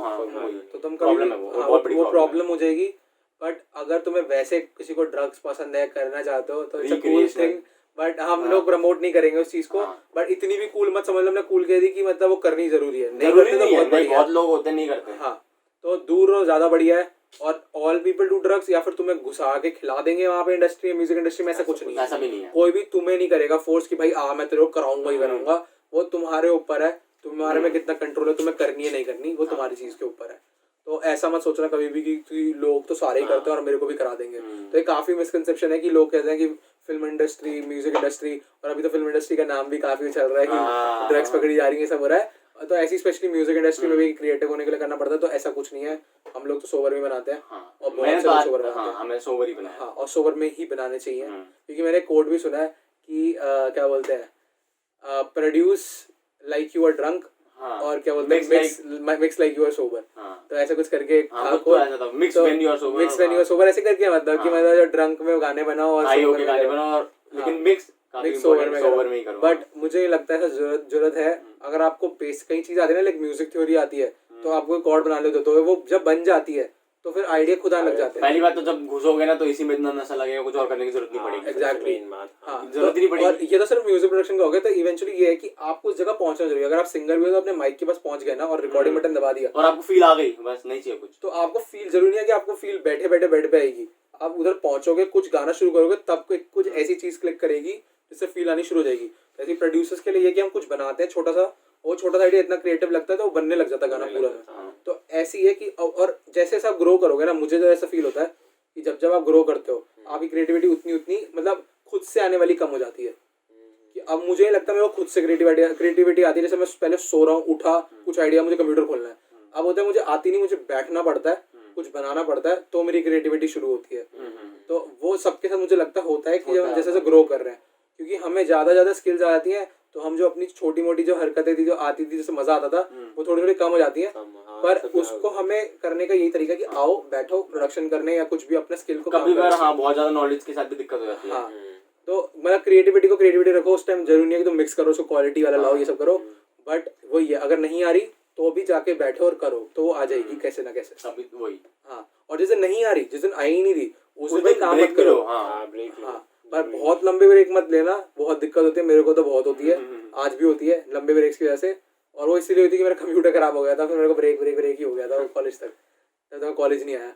तो तुम प्रॉब्लम है, वो प्रॉब्लम हो जाएगी। बट अगर तुम्हें वैसे किसी को ड्रग्स पसंद है, करना चाहते हो, तो it's a cool thing, but हम लोग प्रमोट नहीं करेंगे उस चीज को। बट इतनी भी कूल मत समझ लो, हमने कूल कह दी कि मतलब वो करनी जरूरी है, नहीं करते तो बहुत लोग होते नहीं करते। हाँ, तो दूर रहो, ज्यादा बढ़िया है। और ऑल पीपल डू ड्रग्स, या फिर तुम्हें घुसा के खिला देंगे वहाँ पे इंडस्ट्री, म्यूजिक इंडस्ट्री में, ऐसा कुछ नहीं है। ऐसा भी नहीं है, कोई भी तुम्हें नहीं करेगा फोर्स कि भाई मैं तेरे को कराऊंगा ही कराऊंगा। वो तुम्हारे ऊपर है, तुम्हारे में कितना कंट्रोल है, तुम्हें करनी है नहीं करनी, वो तुम्हारी चीज के ऊपर है। तो ऐसा मत सोचना कभी भी कि लोग तो सारे ही करते हैं और मेरे को भी करा देंगे। तो ये काफी मिसकंसेप्शन है कि लोग कहते हैं कि फिल्म इंडस्ट्री, म्यूजिक इंडस्ट्री, और अभी तो फिल्म इंडस्ट्री का नाम भी काफी चल रहा है कि ड्रग्स पकड़ी जा रही है, सब हो रहा है। तो ऐसी स्पेशली म्यूजिक इंडस्ट्री में भी क्रिएटिव होने के लिए करना पड़ता है। तो ऐसा कुछ नहीं है, हम लोग तो सोबर में बनाते हैं, और बहुत से लोग सोबर बनाते हैं। हमें सोबर ही बनाया। हाँ, और सोबर में ही बनाने चाहिए, क्योंकि मैंने कोट भी सुना है कि क्या बोलते हैं, produce like you are drunk, और क्या बोलते हैं, mix like you are sober. तो ऐसा कुछ करके mix when you are sober, ऐसे करके मतलब कि मतलब ड्रंक में गाने बनाओ और लेकिन मिक्स सोबर में ही करो। बट मुझे लगता है जरूरत है, अगर आपको बेस कई चीज आती है ना, लाइक म्यूजिक थ्योरी आती है, तो आपको कॉर्ड बना लेते हो, तो वो जब बन जाती है तो फिर आइडिया खुद आने लग जाते हैं। पहली बात तो जब घुसोगे ना तो इसी में इतना नशा लगेगा, कुछ और करने की जरूरत नहीं पड़ेगी। एग्जैक्टली, जरूरत नहीं पड़ेगी। और ये तो सिर्फ म्यूजिक प्रोडक्शन का हो गया। तो इवेंचुअली ये है कि आपको उस जगह पहुंचना जरूरी है। अगर आप सिंगर भी हो तो अपने माइक के पास पहुंच गए ना, और रिकॉर्डिंग बटन दबा दिया, और आपको फील आ गई, बस नहीं चाहिए कुछ। तो आपको फील जरूरी है कि आपको फील बैठे बैठे बेड पे आएगी। आप उधर पहुंचोगे, कुछ गाना शुरू करोगे, तब कुछ ऐसी चीज क्लिक करेगी जिससे फील आनी शुरू हो जाएगी। ऐसे प्रोड्यूसर्स के लिए ये कि हम कुछ बनाते हैं छोटा सा, वो छोटा सा आइडिया इतना क्रिएटिव लगता है तो वो बनने लग जाता है गाना पूरा में। तो ऐसी है कि, और जैसे जैसे आप ग्रो करोगे ना, मुझे तो ऐसा फील होता है कि जब जब आप ग्रो करते हो, आपकी क्रिएटिविटी उतनी मतलब खुद से आने वाली कम हो जाती है। कि अब मुझे नहीं लगता मेरे को खुद से क्रिएटिविटी आती है। जैसे मैं पहले सो रहा हूँ, उठा, कुछ आइडिया, मुझे कंप्यूटर खोलना है, अब होता है मुझे आती नहीं, मुझे बैठना पड़ता है, कुछ बनाना पड़ता है, तो मेरी क्रिएटिविटी शुरू होती है। तो वो सबके साथ मुझे लगता होता है कि जब जैसे जैसे ग्रो कर रहे हैं, क्योंकि हमें ज्यादा स्किल्स आ जाती हैं, तो हम जो अपनी छोटी मोटी जो हरकतें थी, जो आती थी, जैसे मजा आता था, वो थोड़ी थोड़ी कम हो जाती है। पर उसको हमें करने का यही तरीका कि आओ बैठो प्रोडक्शन करने, या कुछ भी अपने स्किल को कभी बार बहुत ज्यादा नॉलेज के साथ भी दिक्कत हो जाती है। तो मतलब क्रिएटिविटी रखो उस टाइम, जरूरी नहीं है कि तुम मिक्स करो, उसको क्वालिटी वाला लाओ, ये सब करो। बट वही है, अगर नहीं आ रही तो भी जाके बैठो और करो, तो वो आ जाएगी कैसे ना कैसे। वही, हाँ, और जिस दिन नहीं आ रही, जिस दिन आई ही नहीं रही, उस दिन काम मत करो। हाँ, पर बहुत लंबे ब्रेक मत लेना, बहुत दिक्कत होती है, मेरे को तो बहुत होती है, आज भी होती है लंबे ब्रेक्स की वजह से। और वो इसलिए हुई थी कि मेरा कंप्यूटर खराब हो गया था, फिर मेरे को ब्रेक ही हो गया था कॉलेज तक, तब तक कॉलेज नहीं आया।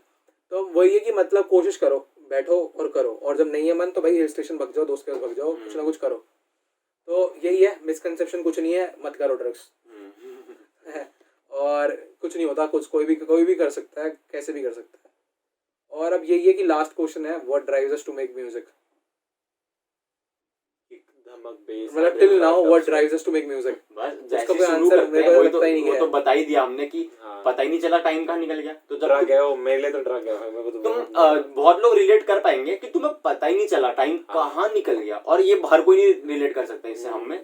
तो वही है कि मतलब कोशिश करो, बैठो और करो, और जब नहीं है मन तो भाई हिल स्टेशन भाग जाओ, दोस्त के साथ भाग जाओ, कुछ ना कुछ करो। तो यही है, मिसकंसेप्शन कुछ नहीं है, मत करो ड्रग्स। और कुछ नहीं होता, कुछ कोई भी कर सकता है, कैसे भी कर सकता है। और अब यही है कि लास्ट क्वेश्चन है, what drives us to make music? मतलब till now what drives us to make music? बस उसका जैसे कोई शुरू आंसर करते मेरे हैं, को वही लगता ही नहीं वो है। तो बता ही दिया हमने कि हाँ। पता ही नहीं चला टाइम कहाँ निकल गया। तो जब ड्रग है वो, मेरे लिए तो ड्रग है मेरे को तो तुम बहुत लोग रिलेट कर पाएंगे कि तुम्हें पता ही नहीं चला टाइम कहाँ निकल गया, और ये हर कोई नहीं रिलेट कर सकता इससे हम में।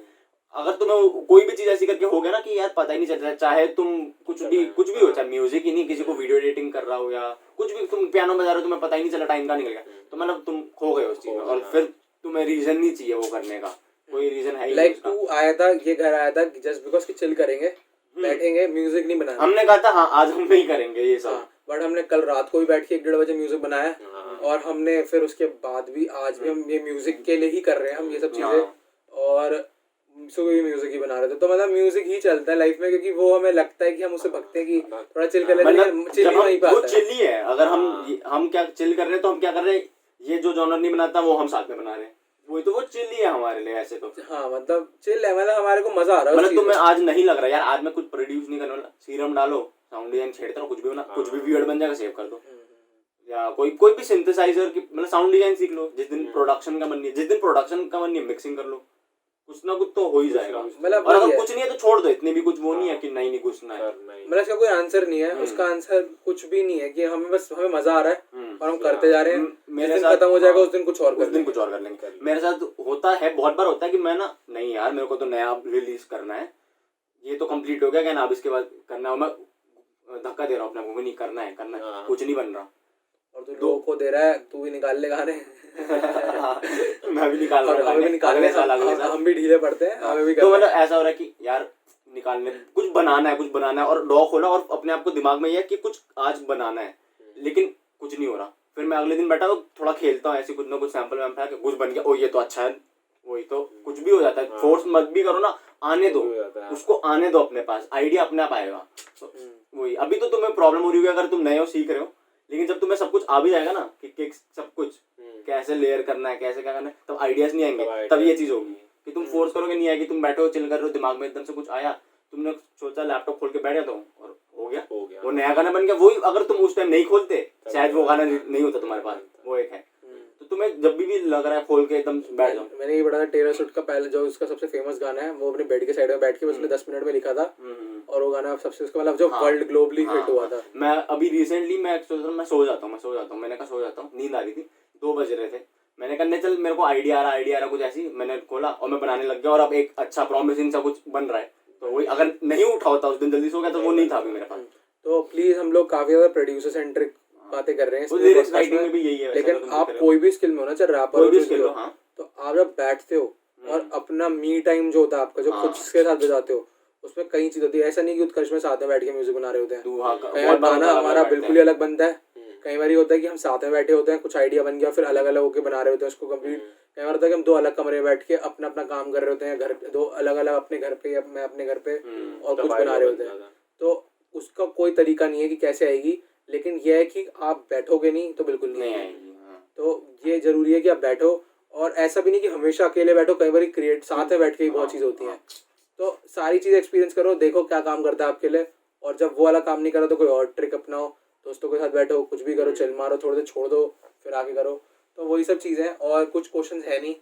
अगर तुम्हें कोई भी चीज ऐसी करके हो गया ना कि यार पता ही नहीं चलता, चाहे तुम कुछ भी हो, चाहे म्यूजिक ही नहीं, किसी को वीडियो एडिटिंग कर रहा हो या कुछ भी, तुम पियानो बजा रहे हो, तुम्हें पता ही नहीं चला टाइम कहाँ निकल गया, तो मतलब तुम खो गए उस चीज में, और फिर तुम्हें रीजन नहीं चाहिए वो करने का, कोई रीजन है ही नहीं उसका। तू आया था, ये घर आया था जस्ट बिकॉज कि चिल करेंगे, बैठेंगे, म्यूजिक नहीं बनाना। हमने कहा था हाँ आज हम नहीं करेंगे ये सब, बट हमने कल रात को भी बैठ के 1-1:30 बजे म्यूजिक बनाया, और हमने फिर उसके बाद भी आज भी हम ये म्यूजिक के लिए ही कर रहे हैं हम ये सब चीजें, और सुबह भी म्यूजिक ही बना रहे थे। तो मतलब म्यूजिक ही चलता है लाइफ में, क्योंकि वो हमें लगता है कि हम उससे भगते हैं कि थोड़ा चिल कर लेते हैं, चिल ही नहीं पाता वो चिल ही है। अगर हम क्या चिल कर रहे हैं, तो हम क्या कर रहे हैं, ये जो जॉनर नहीं बनाता वो हम साथ में बना रहे हैं, वही तो वो चिल ही है हमारे लिए ऐसे तो। हाँ मतलब चिल है, मतलब हमारे को मजा आ रहा है। मतलब तुम्हें आज नहीं लग रहा यार आज मैं कुछ प्रोड्यूस नहीं करने वाला, सीरम डालो, साउंड डिजाइन छेड़ता रहो, कुछ भी बना, कुछ भी वीडियो बन जाएगा, सेव कर दो, या कोई भी सिंथेसाइजर की मतलब साउंड डिजाइन सीख लो। जिस दिन प्रोडक्शन का मन नहीं है, मिक्सिंग कर लो, कुछ ना कुछ तो हो ही जाएगा। मतलब और अगर कुछ नहीं है तो छोड़ दो, इतनी भी कुछ वो नहीं है कि नहीं घुसना है। मतलब इसका कोई आंसर नहीं है, उसका आंसर कुछ भी नहीं है कि हमें मजा आ रहा है और हम करते जा रहे हैं। मेरे जिस दिन साथ खत्म हो जाएगा उस दिन कुछ और कर लेंगे। मेरे साथ होता है, बहुत बार होता है कि मैं ना नहीं यार मेरे को तो नया रिलीज करना है, ये तो कंप्लीट हो गया क्या ना, अब इसके बाद करना है, मैं धक्का दे रहा हूँ अपने को, नहीं करना है कुछ नहीं बन रहा, और तू लोगों को दे रहा है, तू भी निकाल ले गाने। मैं भी निकाल रहा हूँ, हम भी ढीले पड़ते हैं, हमें भी तो मतलब ऐसा हो रहा है कि यार निकालने कुछ बनाना है, और डॉ खोला और अपने आप को दिमाग में यह कि कुछ आज बनाना है, लेकिन कुछ नहीं हो रहा। फिर मैं अगले दिन बैठा तो थोड़ा खेलता हूँ ऐसे कुछ ना कुछ सैंपल वैम्पल के, कुछ बन गया, ओ ये तो अच्छा है, वही तो कुछ भी हो जाता है। फोर्स मत भी करो ना, आने दो उसको, आने दो अपने पास, आइडिया अपने आप आएगा। वही अभी तो तुम्हें प्रॉब्लम हो रही है अगर तुम नए हो, सीख रहे हो, लेकिन जब तुम्हें सब कुछ आ भी जाएगा ना कि सब कुछ कैसे लेयर करना है, कैसे क्या करना है, तब आइडियाज नहीं आएंगे, तब ये चीज होगी कि तुम फोर्स करोगे नहीं आएगी। तुम बैठे हो चिल कर रहे हो, दिमाग में एकदम से कुछ आया, तुमने सोचा लैपटॉप खोल के बैठ गया तो और हो गया वो नया गाना बन गया। वही अगर तुम उस टाइम नहीं खोलते शायद वो गाना नहीं होता तुम्हारे पास, वो एक है। तो तुम्हें जब भी लग रहा है खोल के एकदम बैठ जाओ। मैंने ये पढ़ा था, टेलर स्विफ्ट का पहले जो उसका सबसे फेमस गाना है, वो अपने बेड के साइड में बैठ के उसने 10 मिनट में लिखा था, और वो गाना सबसे उसका मतलब जो वर्ल्ड ग्लोबली हिट हुआ था। मैं अभी रिसेंटली मैं सो जाता हूँ, मैंने कहा सो जाता हूँ, नींद आ रही थी, 2 बज रहे थे, मैंने कहा चल मेरे को आइडिया आ रहा कुछ ऐसी, मैंने खोला और मैं बनाने लग गया, और अब एक अच्छा प्रॉमिसिंग सा कुछ बन रहा है। तो वही अगर नहीं उठा होता उस दिन, जल्दी सो गया, तो वो नहीं था अभी मेरे पास। तो प्लीज, हम लोग काफी ज्यादा प्रोड्यूसर सेंट्रिक बातें कर रहे हैं, लिरिक्स राइटिंग में भी यही है, लेकिन आप कोई भी स्किल में हो ना, चाहे रैपर हो, तो आप जब बैठते हो और अपना मी टाइम जो होता है आपका, जो खुद के साथ बिताते हो, उसमें कई चीज होती है। ऐसा नहीं कि उत्कर्ष में साथ में बैठ के म्यूजिक बना रहे होते हैं, कई बार गाना हमारा बिल्कुल ही अलग बनता है। कई बार होता है कि हम साथ में बैठे होते हैं, कुछ आइडिया बन गया, फिर अलग अलग होकर बना रहे होते हैं उसको कंप्लीट। कई बार होता है कि हम 2 अलग कमरे में बैठ के अपना अपना काम कर रहे होते हैं, घर 2 अलग अलग अपने घर पे, मैं अपने घर पे, और कुछ बना रहे होते हैं। तो उसका कोई तरीका नहीं है कि कैसे आएगी, लेकिन यह है कि आप बैठोगे नहीं तो बिल्कुल नहीं आएगी। तो ये जरूरी है कि आप बैठो, और ऐसा भी नहीं कि हमेशा अकेले बैठो, कई बार क्रिएट साथ में बैठ के ही बहुत चीज़ होती हैं। तो सारी चीज़ एक्सपीरियंस करो, देखो क्या काम करता है आपके लिए, और जब वो वाला काम नहीं करो तो कोई और ट्रिक अपनाओ, दोस्तों के साथ बैठो, कुछ भी करो, चिल मारो, थोड़ी देर छोड़ दो, फिर आगे करो। तो वही सब चीज़ें हैं, और कुछ क्वेश्चन है नहीं,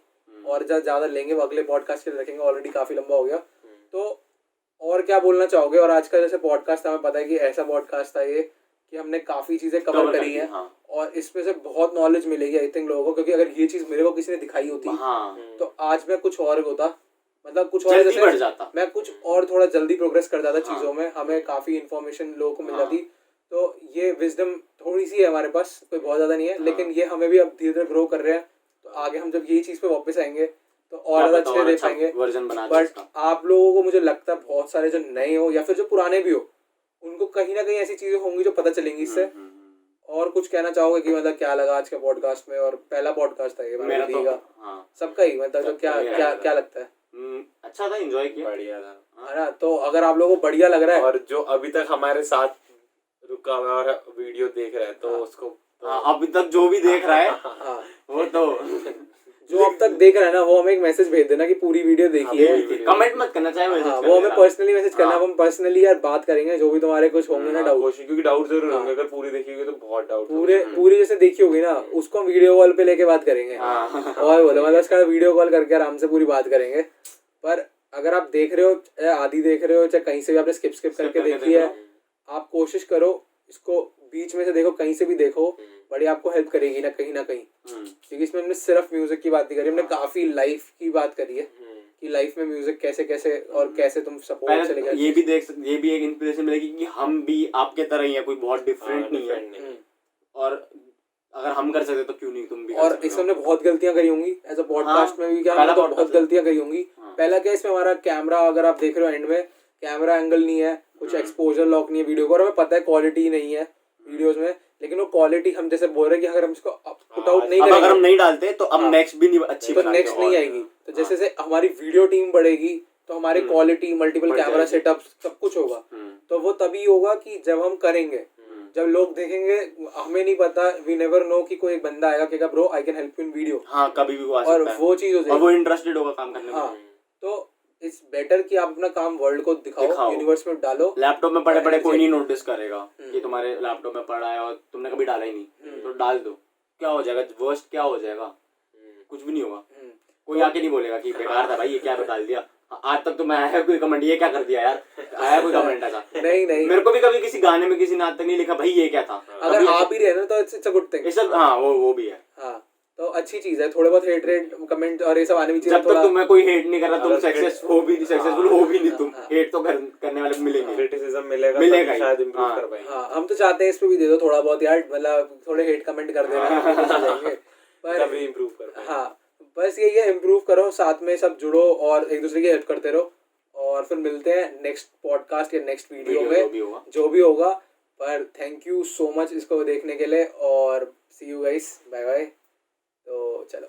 और ज़्यादा लेंगे वो अगले पॉडकास्ट के लिए रखेंगे, ऑलरेडी काफ़ी लंबा हो गया। तो और क्या बोलना चाहोगे? और आज का जैसे पॉडकास्ट हमें पता है कि ऐसा पॉडकास्ट था ये कि हमने काफ़ी चीज़ें कवर करी हैं, और इसमें से बहुत नॉलेज मिलेगी आई थिंक लोगों को, क्योंकि अगर ये चीज़ मेरे को किसी ने दिखाई होती तो आज मैं कुछ और होता, मतलब कुछ और जैसे मैं कुछ और थोड़ा जल्दी प्रोग्रेस कर जाता चीज़ों में, हमें काफ़ी इन्फॉर्मेशन लोगों को मिल जाती। तो ये विजडम थोड़ी सी है हमारे पास, कोई बहुत ज़्यादा नहीं है, लेकिन ये हमें भी अब धीरे धीरे ग्रो कर रहे हैं। तो आगे हम जब यही चीज़ पे वापस आएंगे तो और ज़्यादा अच्छे दे पाएंगे। बट आप लोगों को मुझे लगता है बहुत सारे जो नए हो या फिर जो पुराने भी हो, उनको कहीं ना कहीं ऐसी चीज़ें होंगी जो पता चलेंगी इससे। और कुछ कहना चाहोगे कि मतलब क्या लगा आज के पॉडकास्ट में? और पहला पॉडकास्ट था ये मेरा, सबका ही मतलब तो क्या लगता है? अच्छा था, एंजॉय किया। बढ़िया था। है ना। तो अगर आप लोगों को बढ़िया लग रहा है और जो अभी तक हमारे साथ रुका हुआ है और वीडियो देख रहा है तो उसको हाँ, अभी तक जो भी देख रहा है हाँ, वो तो जो अब तक देख रहा है ना वो हमें एक मैसेज भेज देना कि पूरी वीडियो देखी है। कमेंट मत करना, चाहे मैसेज हाँ, कर वो हमें देना। पर्सनली मैसेज करना, अब हम पर्सनली यार बात करेंगे जो भी तुम्हारे कुछ होंगे ना डाउट। कोशिश, क्योंकि डाउट जरूर होंगे, अगर पूरी देखी होगी तो बहुत डाउट पूरी जैसे देखी होगी ना उसको हम वीडियो कॉल पे लेके बात करेंगे और बोलो मतलब उसका वीडियो कॉल करके आराम से पूरी बात करेंगे। पर अगर आप देख रहे हो चाहे आधी देख रहे हो चाहे कहीं से भी आपने स्किप करके देखी है, आप कोशिश करो इसको बीच में से देखो, कहीं से भी देखो, बड़ी आपको हेल्प करेगी ना कहीं, क्योंकि इसमें हमने सिर्फ म्यूजिक की बात नहीं करी, हमने काफी लाइफ की बात करी है कि लाइफ में म्यूजिक कैसे कैसे और कैसे तुम सपोर्ट से लेकर ये भी एक इंस्पिरेशन मिलेगी कि हम भी आपके तरह ही है, कोई बहुत डिफरेंट नहीं है, और अगर हम कर सकते तो क्यों नहीं तुम भी कर और सकते इसमें हमने बहुत गलतियां करी होंगी एज अ पॉडकास्ट में भी, क्या हमने तो बहुत गलतियां करी होंगी। पहला क्या इसमें हमारा कैमरा, अगर आप देख रहे हो एंड में कैमरा एंगल नहीं है, कुछ एक्सपोजर लॉक नहीं है वीडियो को, और हमें पता है क्वालिटी नहीं है वीडियोस में, लेकिन वो क्वालिटी हम जैसे बोल रहे हैं कि अगर हम इसको पुट आउट नहीं करेंगे, अगर हम नहीं डालते तो अब नेक्स्ट भी नहीं अच्छी तो नेक्स्ट नहीं आएगी। तो जैसे से हमारी वीडियो टीम बढ़ेगी तो हमारी क्वालिटी, मल्टीपल कैमरा सेटअप सब कुछ होगा, तो वो तभी होगा कि जब हम करेंगे, जब लोग देखेंगे। हमें नहीं पता, वी नेवर नो कि कोई एक बंदा आएगा कि bro I can help you in video, हाँ कभी भी आ और सकता है, वो चीज हो और जाएगी, वो इंटरेस्टेड होगा काम करने में। हाँ, तो इट्स बेटर कि आप अपना काम वर्ल्ड को दिखाओ, यूनिवर्स में डालो। लैपटॉप में पड़े पड़े कोई नहीं नोटिस करेगा कि तुम्हारे लैपटॉप में पड़ा है और तुमने कभी डाला ही नहीं, तो डाल दो, क्या हो जाएगा, वर्स्ट क्या हो जाएगा, कुछ भी नहीं होगा, कोई आके नहीं बोलेगा कि बेकार था भाई ये क्या डाल दिया। आज तक तो मैं आया कोई कमेंट ये क्या कर दिया यार, आया कोई कमेंट ऐसा? नहीं, मेरे को भी कभी किसी गाने में किसी ने आज तक नहीं लिखा भाई ये क्या था। अगर आ भी रहे ना तो इट्स अ गुड थिंग। ये सब हाँ वो भी है, हाँ, तो अच्छी चीज है, थोड़े बहुत हेट कमेंट और ये सब आने भी चाहिए। जब तक तुम्हें कोई हेट नहीं कर रहा तुम सक्सेसफुल हो भी नहीं, तुम हेट तो करने वाले मिलेंगे, क्रिटिसिज्म मिलेगा शायद इंप्रूव कर पाएंगे। हाँ, हम तो चाहते हैं इस पे भी दे दो थोड़ा बहुत यार, मतलब थोड़े हेट कमेंट कर देना पर तभी इंप्रूव कर पाएंगे। हाँ, बस यही है, इम्प्रूव करो, साथ में सब जुड़ो और एक दूसरे की हेल्प करते रहो, और फिर मिलते हैं नेक्स्ट पॉडकास्ट या नेक्स्ट वीडियो में जो भी होगा। पर थैंक यू सो मच इसको देखने के लिए, और सी यू गाइस, बाय बाय। तो चलो।